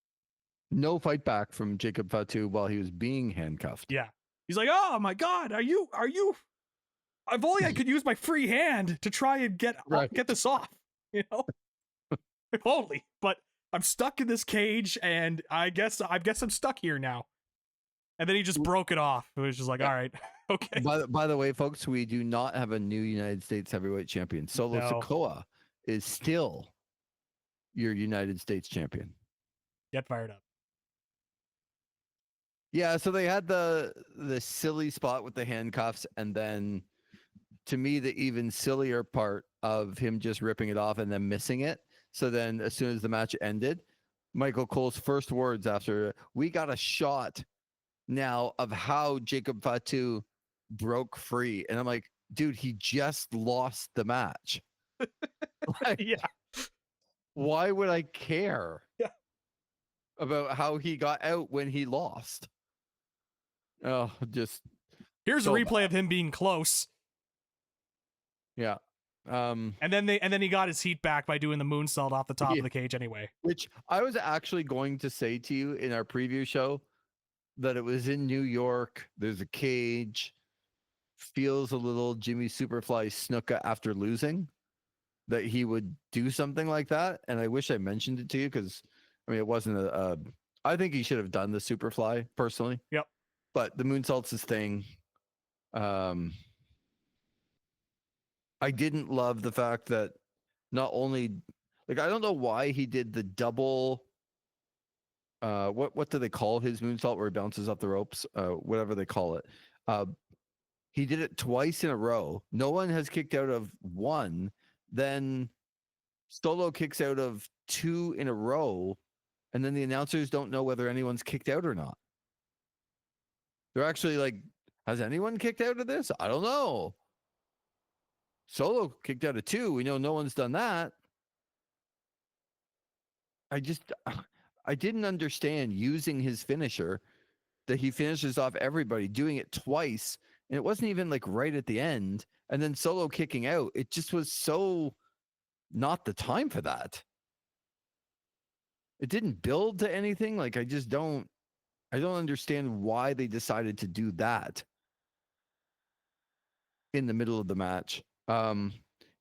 Speaker 1: No fight back from Jacob Fatu while he was being handcuffed.
Speaker 2: Yeah. He's like, oh my God, are you? If only I could use my free hand to try and get this off, If only. But I'm stuck in this cage, and I guess I'm stuck here now. And then he just broke it off. It was just like, all right, okay.
Speaker 1: By the way, folks, we do not have a new United States heavyweight champion. Solo Sikoa is still your United States champion.
Speaker 2: Get fired up.
Speaker 1: Yeah, so they had the silly spot with the handcuffs, and then to me, the even sillier part of him just ripping it off and then missing it. So then as soon as the match ended, Michael Cole's first words after, we got a shot now of how Jacob Fatu broke free. And I'm like, dude, he just lost the match.
Speaker 2: Yeah.
Speaker 1: Why would I care
Speaker 2: about
Speaker 1: how he got out when he lost? Oh, just
Speaker 2: here's a replay of him being close.
Speaker 1: Yeah.
Speaker 2: And then he got his heat back by doing the moonsault off the top of the cage anyway. Which
Speaker 1: I was actually going to say to you in our preview show that it was in New York. There's a cage. Feels a little Jimmy Superfly Snuka after losing, that he would do something like that. And I wish I mentioned it to you because, it wasn't I think he should have done the Superfly personally.
Speaker 2: Yep.
Speaker 1: But the moonsault's his thing. I didn't love the fact that not only, like, I don't know why he did the double. What do they call his moonsault where he bounces off the ropes? Whatever they call it. He did it twice in a row. No one has kicked out of one. Then Solo kicks out of two in a row, and then the announcers don't know whether anyone's kicked out or not. They're actually like, has anyone kicked out of this? I don't know. Solo kicked out of two. We know no one's done that. I didn't understand using his finisher that he finishes off everybody, doing it twice. And it wasn't even like right at the end. And then Solo kicking out. It just was so not the time for that. It didn't build to anything. Like, I don't understand why they decided to do that in the middle of the match.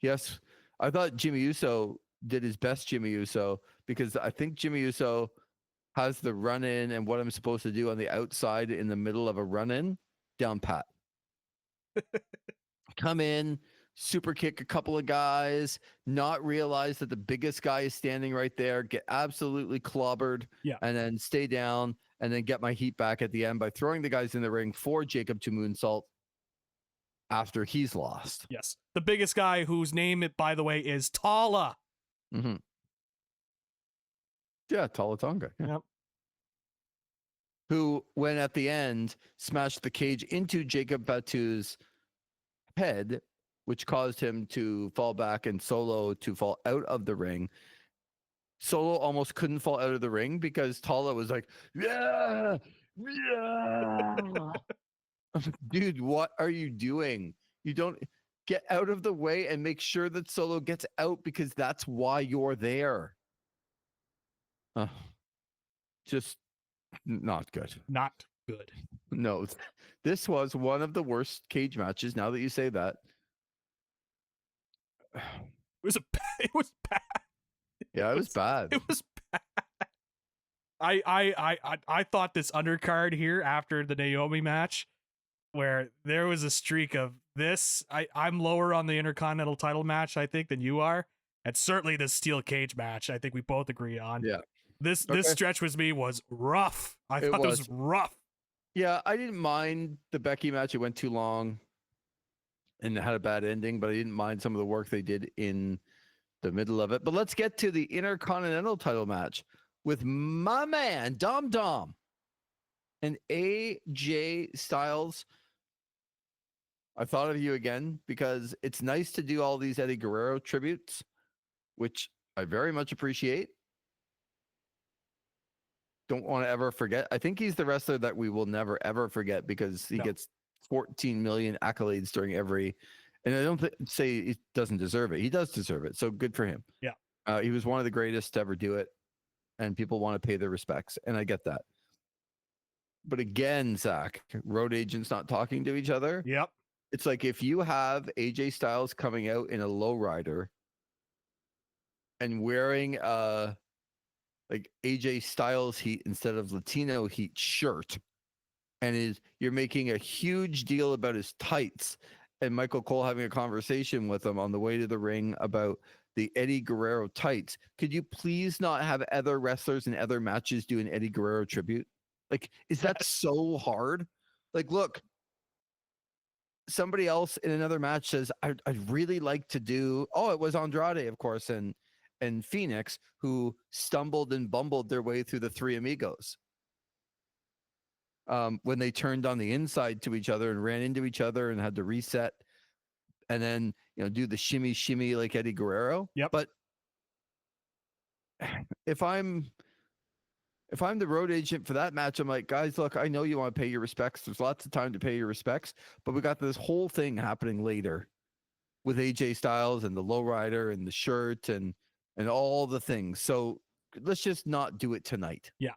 Speaker 1: Yes, I thought Jimmy Uso did his best Jimmy Uso, because I think Jimmy Uso has the run in and what I'm supposed to do on the outside in the middle of a run in down pat. Come in, super kick a couple of guys, not realize that the biggest guy is standing right there, get absolutely clobbered, and then stay down, and then get my heat back at the end by throwing the guys in the ring for Jacob to moonsault after he's lost.
Speaker 2: Yes. The biggest guy, whose name, by the way, is Tala.
Speaker 1: Mm-hmm. Yeah, Tala Tonga. Yeah.
Speaker 2: Yep.
Speaker 1: Who, when at the end, smashed the cage into Jacob Batu's head, which caused him to fall back and Solo to fall out of the ring. Solo almost couldn't fall out of the ring because Tala was like, yeah, yeah. Dude, what are you doing? You don't get out of the way and make sure that Solo gets out, because that's why you're there. Just not good.
Speaker 2: Not good.
Speaker 1: No, this was one of the worst cage matches. Now that you say that,
Speaker 2: It was bad.
Speaker 1: Yeah, it was bad.
Speaker 2: It was bad. I thought this undercard here after the Naomi match, where there was a streak of this. I'm lower on the Intercontinental title match, I think, than you are. And certainly the steel cage match, I think we both agree on.
Speaker 1: Yeah.
Speaker 2: This stretch was rough. I thought it was rough.
Speaker 1: Yeah, I didn't mind the Becky match. It went too long and it had a bad ending, but I didn't mind some of the work they did in the middle of it. But let's get to the Intercontinental title match with my man, Dom and AJ Styles. I thought of you again because it's nice to do all these Eddie Guerrero tributes, which I very much appreciate. Don't want to ever forget. I think he's the wrestler that we will never, ever forget, because he gets 14 million accolades during every, and I don't say he doesn't deserve it. He does deserve it. So good for him.
Speaker 2: Yeah.
Speaker 1: He was one of the greatest to ever do it, and people want to pay their respects. And I get that. But again, Zach, road agents not talking to each other.
Speaker 2: Yep.
Speaker 1: It's like if you have AJ Styles coming out in a lowrider and wearing like AJ Styles heat instead of Latino heat shirt, and you're making a huge deal about his tights, and Michael Cole having a conversation with him on the way to the ring about the Eddie Guerrero tights. Could you please not have other wrestlers in other matches do an Eddie Guerrero tribute? Like, is that so hard? Like, look, somebody else in another match says, I'd really like to do, it was Andrade, of course, and Phoenix, who stumbled and bumbled their way through the Three Amigos. When they turned on the inside to each other and ran into each other and had to reset and then, do the shimmy like Eddie Guerrero.
Speaker 2: Yep.
Speaker 1: But if I'm the road agent for that match, I'm like, guys, look, I know you want to pay your respects. There's lots of time to pay your respects, but we got this whole thing happening later with AJ Styles and the lowrider and the shirt and all the things. So let's just not do it tonight.
Speaker 2: Yeah.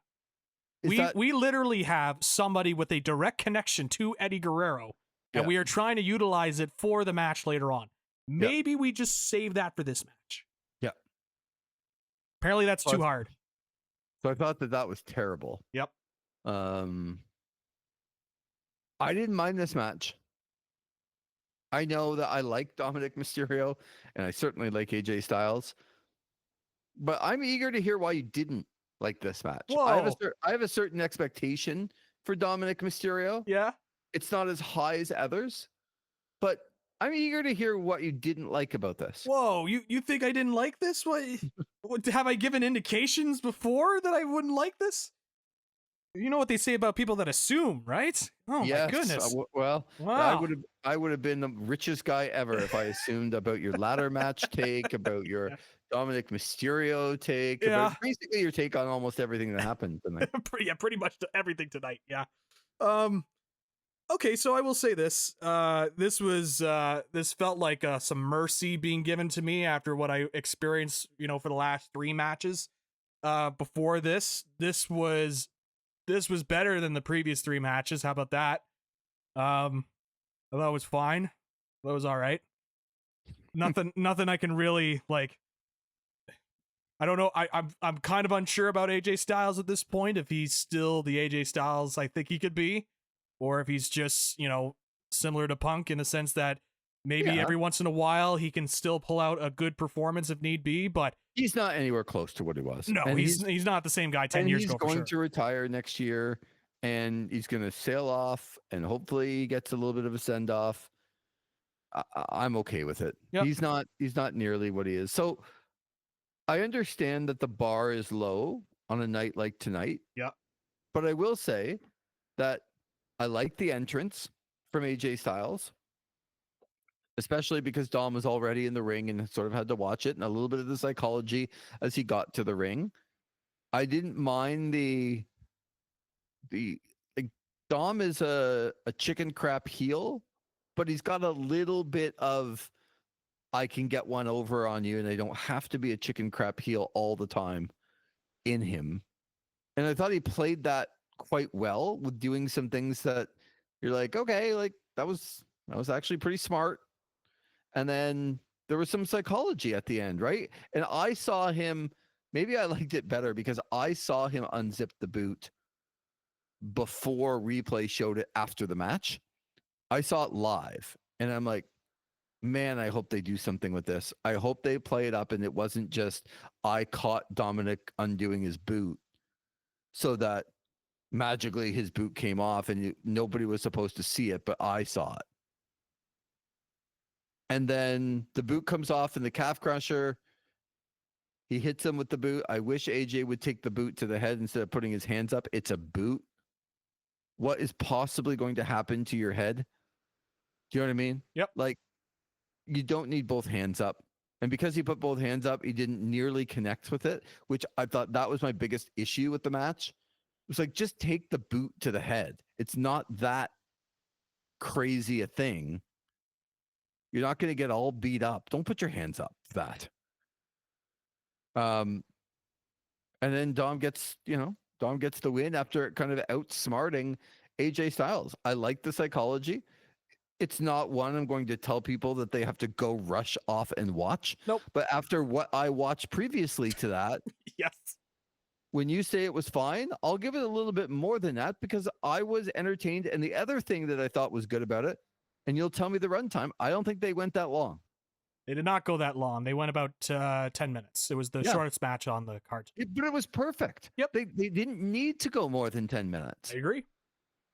Speaker 2: We literally have somebody with a direct connection to Eddie Guerrero, and we are trying to utilize it for the match later on. Maybe we just save that for this match.
Speaker 1: Yeah.
Speaker 2: Apparently that's too hard.
Speaker 1: So I thought that was terrible.
Speaker 2: Yep.
Speaker 1: I didn't mind this match. I know that I like Dominic Mysterio, and I certainly like AJ Styles, but I'm eager to hear why you didn't like this match.
Speaker 2: Whoa.
Speaker 1: I have a certain expectation for Dominic Mysterio.
Speaker 2: Yeah.
Speaker 1: It's not as high as others, but I'm eager to hear what you didn't like about this.
Speaker 2: Whoa, you think I didn't like this? What have I given indications before that I wouldn't like this? You know what they say about people that assume, right? Oh
Speaker 1: Yes.
Speaker 2: my goodness.
Speaker 1: Well,
Speaker 2: Wow.
Speaker 1: I would have been the richest guy ever if I assumed about your ladder match take, about your
Speaker 2: Yeah.
Speaker 1: Dominic Mysterio take,
Speaker 2: Yeah.
Speaker 1: about basically your take on almost everything that happened tonight.
Speaker 2: Pretty much everything tonight. Yeah. Okay, so I will say this. This felt like some mercy being given to me after what I experienced, for the last 3 matches. Before this was better than the previous 3 matches. How about that? I thought it was fine. That was all right. Nothing I can really like. I don't know. I'm kind of unsure about AJ Styles at this point. If he's still the AJ Styles I think he could be, or if he's just similar to Punk in the sense that maybe every once in a while he can still pull out a good performance if need be. But
Speaker 1: he's not anywhere close to what he was.
Speaker 2: No,
Speaker 1: and
Speaker 2: he's not the same guy 10 years ago.
Speaker 1: He's going
Speaker 2: for
Speaker 1: to
Speaker 2: sure.
Speaker 1: retire next year, and he's going to sail off, and hopefully he gets a little bit of a send off. I'm okay with it.
Speaker 2: Yep.
Speaker 1: He's not nearly what he is. So I understand that the bar is low on a night like tonight.
Speaker 2: Yeah.
Speaker 1: But I will say that I like the entrance from AJ Styles, especially because Dom was already in the ring and sort of had to watch it, and a little bit of the psychology as he got to the ring. I didn't mind the like, Dom is a chicken crap heel, but he's got a little bit of I can get one over on you, and I don't have to be a chicken crap heel all the time in him. And I thought he played that quite well with doing some things that you're like, okay, like that was actually pretty smart. And then there was some psychology at the end, right? And I saw him, maybe I liked it better because I saw him unzip the boot before replay showed it after the match. I saw it live, and I'm like, man, I hope they do something with this. I hope they play it up and it wasn't just I caught Dominic undoing his boot so that magically his boot came off and nobody was supposed to see it, but I saw it. And then the boot comes off in the calf crusher. He hits him with the boot. I wish AJ would take the boot to the head instead of putting his hands up. It's a boot. What is possibly going to happen to your head? Do you know what I mean?
Speaker 2: Yep.
Speaker 1: Like, you don't need both hands up. And because he put both hands up, he didn't nearly connect with it, which I thought that was my biggest issue with the match. It was like, just take the boot to the head. It's not that crazy a thing. You're not going to get all beat up. Don't put your hands up for that. And then Dom gets the win after kind of outsmarting AJ Styles. I like the psychology. It's not one I'm going to tell people that they have to go rush off and watch.
Speaker 2: Nope.
Speaker 1: But after what I watched previously to that,
Speaker 2: yes.
Speaker 1: When you say it was fine, I'll give it a little bit more than that because I was entertained. And the other thing that I thought was good about it, and you'll tell me the runtime, I don't think they went that long.
Speaker 2: They did not go that long. They went about 10 minutes. It was the shortest match on the card.
Speaker 1: But it was perfect.
Speaker 2: Yep.
Speaker 1: They didn't need to go more than 10 minutes.
Speaker 2: I agree.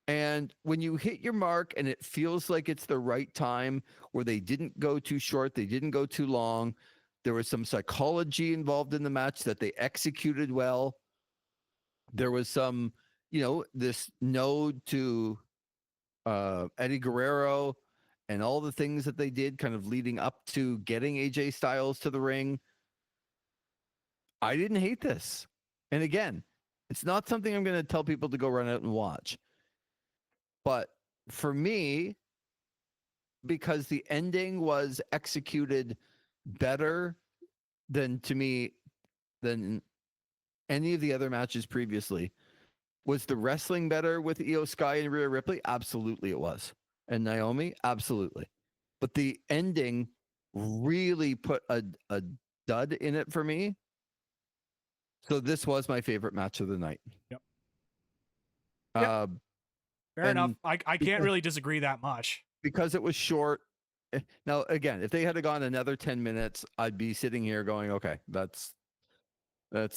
Speaker 1: And when you hit your mark and it feels like it's the right time where they didn't go too short, they didn't go too long, there was some psychology involved in the match that they executed well. There was some, this node to Eddie Guerrero and all the things that they did kind of leading up to getting AJ Styles to the ring. I didn't hate this. And again, it's not something I'm going to tell people to go run out and watch. But for me, because the ending was executed better than any of the other matches previously, was the wrestling better with Io Sky and Rhea Ripley? Absolutely it was. And Naomi? Absolutely. But the ending really put a dud in it for me. So this was my favorite match of the night.
Speaker 2: Yep. Fair enough. I can't really disagree that much.
Speaker 1: Because it was short. Now, again, if they had gone another 10 minutes, I'd be sitting here going, okay, that's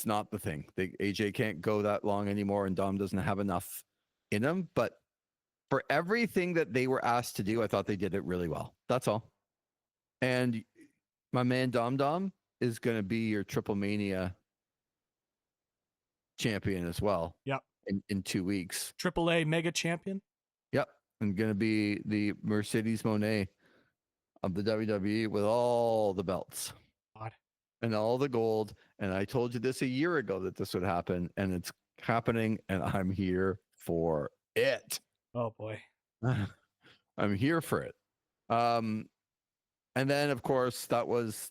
Speaker 1: not the thing. AJ can't go that long anymore, and Dom doesn't have enough in him. But for everything that they were asked to do, I thought they did it really well. That's all. And my man Dom is going to be your Triple Mania champion as well.
Speaker 2: Yep.
Speaker 1: In 2 weeks.
Speaker 2: AAA Mega Champion.
Speaker 1: Yep. And going to be the Mercedes Moné of the WWE with all the belts.
Speaker 2: God.
Speaker 1: And all the gold. And I told you this a year ago that this would happen, and it's happening, and I'm here for it.
Speaker 2: Oh boy.
Speaker 1: I'm here for it. And then, of course, that was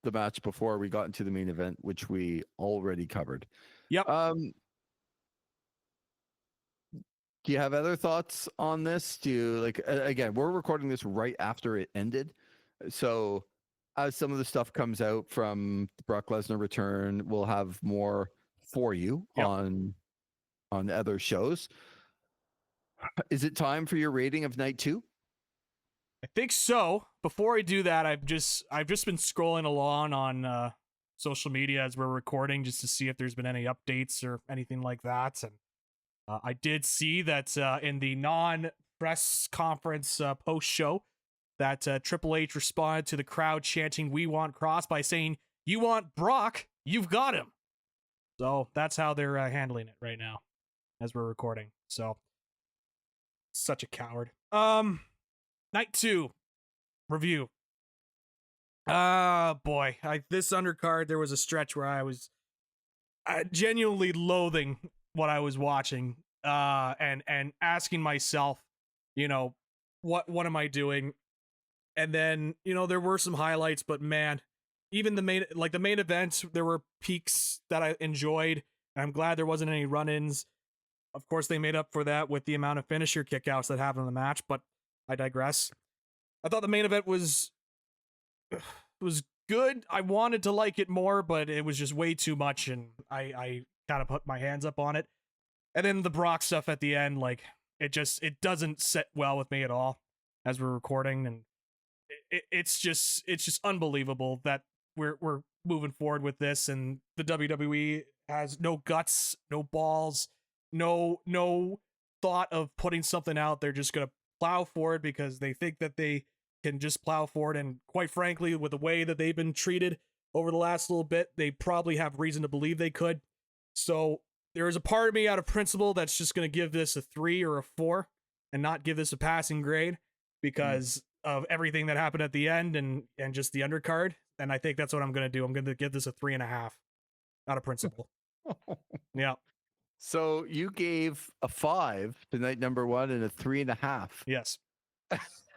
Speaker 1: the match before we got into the main event, which we already covered.
Speaker 2: Yep.
Speaker 1: Do you have other thoughts on this? Do you, like, again, we're recording this right after it ended. So as some of the stuff comes out from the Brock Lesnar return, we'll have more for you on other shows. Is it time for your rating of night 2?
Speaker 2: I think so. Before I do that, I've just been scrolling along on social media as we're recording just to see if there's been any updates or anything like that. And I did see that in the non-press conference post-show that Triple H responded to the crowd chanting, "We want Cross," by saying, "You want Brock, you've got him." So that's how they're handling it right now as we're recording. So such a coward. Night 2 review. Boy, this undercard, there was a stretch where I was genuinely loathing what I was watching, and asking myself, what am I doing? And then, there were some highlights, but man, even the main event, there were peaks that I enjoyed, and I'm glad there wasn't any run-ins. Of course, they made up for that with the amount of finisher kickouts that happened in the match, but I digress. I thought the main event was good. I wanted to like it more, but it was just way too much, and I kind of put my hands up on it. And then the Brock stuff at the end, like, it doesn't sit well with me at all as we're recording, and it's just unbelievable that we're moving forward with this, and the WWE has no guts, no balls, no thought of putting something out. They're just gonna plow forward because they think that they can just plow forward, and quite frankly, with the way that they've been treated over the last little bit, they probably have reason to believe they could. So there is a part of me out of principle that's just going to give this a 3 or a 4 and not give this a passing grade because of everything that happened at the end and just the undercard. And I think that's what I'm going to do. I'm going to give this a 3.5 out of principle. Yeah.
Speaker 1: So you gave a 5 to night number 1 and a 3.5.
Speaker 2: Yes.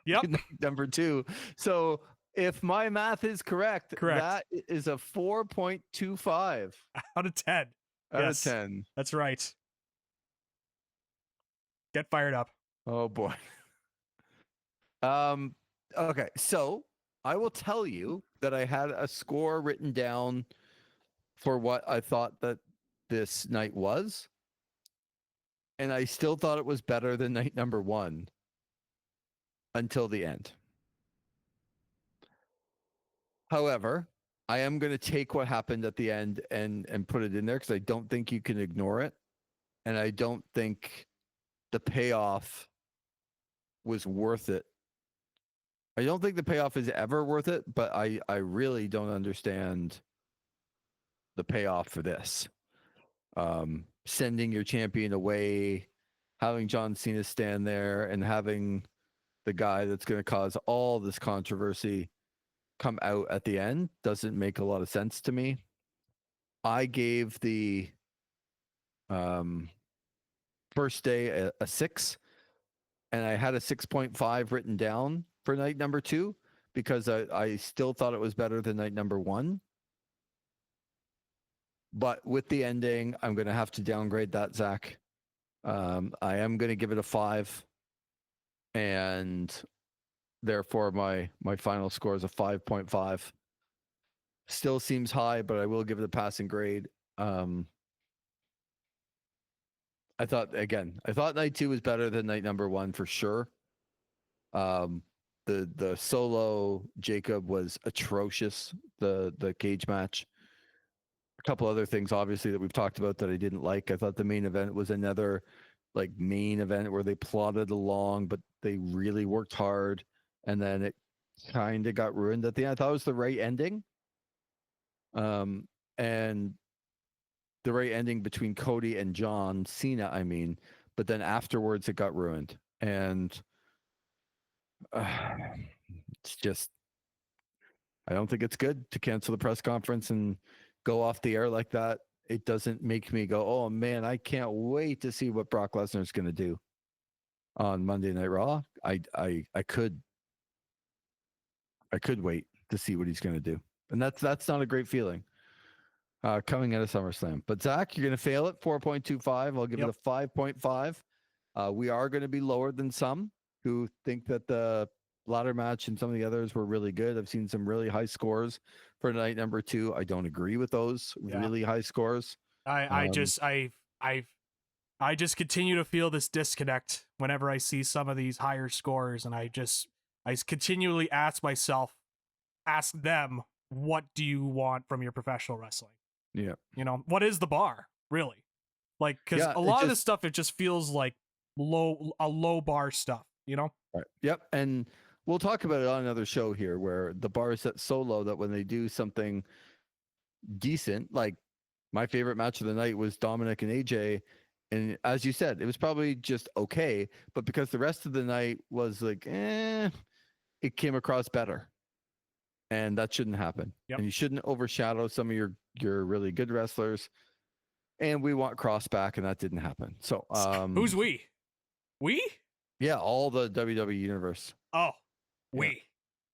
Speaker 2: Yep.
Speaker 1: Number 2. So if my math is correct, that is a 4.25
Speaker 2: out of 10.
Speaker 1: Out of 10.
Speaker 2: That's right. Get fired up.
Speaker 1: Oh boy. Okay, so I will tell you that I had a score written down for what I thought that this night was, and I still thought it was better than night number 1 until the end. However, I am going to take what happened at the end and put it in there because I don't think you can ignore it, and I don't think the payoff was worth it. I don't think the payoff is ever worth it, but I really don't understand the payoff for this. Sending your champion away, having John Cena stand there, and having the guy that's going to cause all this controversy come out at the end doesn't make a lot of sense to me. I gave the first day a 6, and I had a 6.5 written down for night number 2 because I still thought it was better than night number 1. But with the ending, I'm going to have to downgrade that, Zach. I am going to give it a 5, and therefore my final score is a 5.5. Still seems high, but I will give it a passing grade. I thought night 2 was better than night number 1 for sure. The solo Jacob was atrocious. The cage match. A couple other things, obviously, that we've talked about that I didn't like. I thought the main event was another like main event where they plodded along, but they really worked hard, and then it kind of got ruined at the end. I thought it was the right ending, and the right ending between Cody and John Cena. I mean, but then afterwards it got ruined, and it's just, I don't think it's good to cancel the press conference and go off the air like that. It doesn't make me go, oh man, I can't wait to see what Brock Lesnar is going to do on Monday Night Raw. I could wait to see what he's going to do, and that's not a great feeling coming out of SummerSlam. But Zach, you're going to fail it 4.25. I'll give it a 5.5. We are going to be lower than some who think that the ladder match and some of the others were really good. I've seen some really high scores for night number 2. I don't agree with those really high scores.
Speaker 2: I just continue to feel this disconnect whenever I see some of these higher scores, and I continually ask them, what do you want from your professional wrestling?
Speaker 1: Yeah.
Speaker 2: You know, what is the bar, really? Like, because a lot of this stuff, it just feels like low bar stuff, you know?
Speaker 1: Right. Yep. And we'll talk about it on another show here where the bar is set so low that when they do something decent, like my favorite match of the night was Dominic and AJ. And as you said, it was probably just okay, but because the rest of the night was like, it came across better. And that shouldn't happen.
Speaker 2: Yep.
Speaker 1: And you shouldn't overshadow some of your really good wrestlers. And we want Cross back, and that didn't happen. So
Speaker 2: who's we? We?
Speaker 1: Yeah, all the WWE universe.
Speaker 2: Oh, we.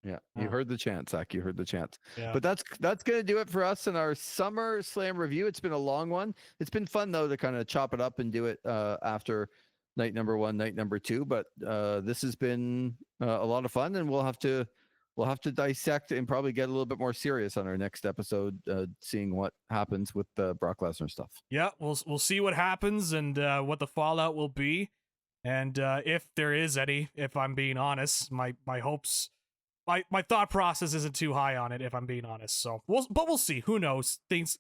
Speaker 1: Yeah, you heard the chant, Zach. You heard the chant.
Speaker 2: Yeah.
Speaker 1: But that's going to do it for us in our SummerSlam review. It's been a long one. It's been fun, though, to kind of chop it up and do it after night number 1, night number 2. But this has been a lot of fun, and we'll have to dissect and probably get a little bit more serious on our next episode, seeing what happens with the Brock Lesnar stuff.
Speaker 2: Yeah, we'll see what happens and what the fallout will be. And if there is any, if I'm being honest, my hopes... My thought process isn't too high on it, if I'm being honest. So, we'll see. Who knows? Things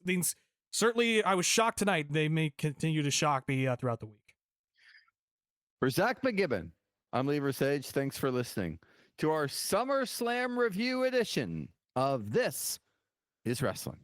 Speaker 2: certainly. I was shocked tonight. They may continue to shock me throughout the week.
Speaker 1: For Zach McGibbon, I'm Lee Versage. Thanks for listening to our SummerSlam review edition of This Is Wrestling.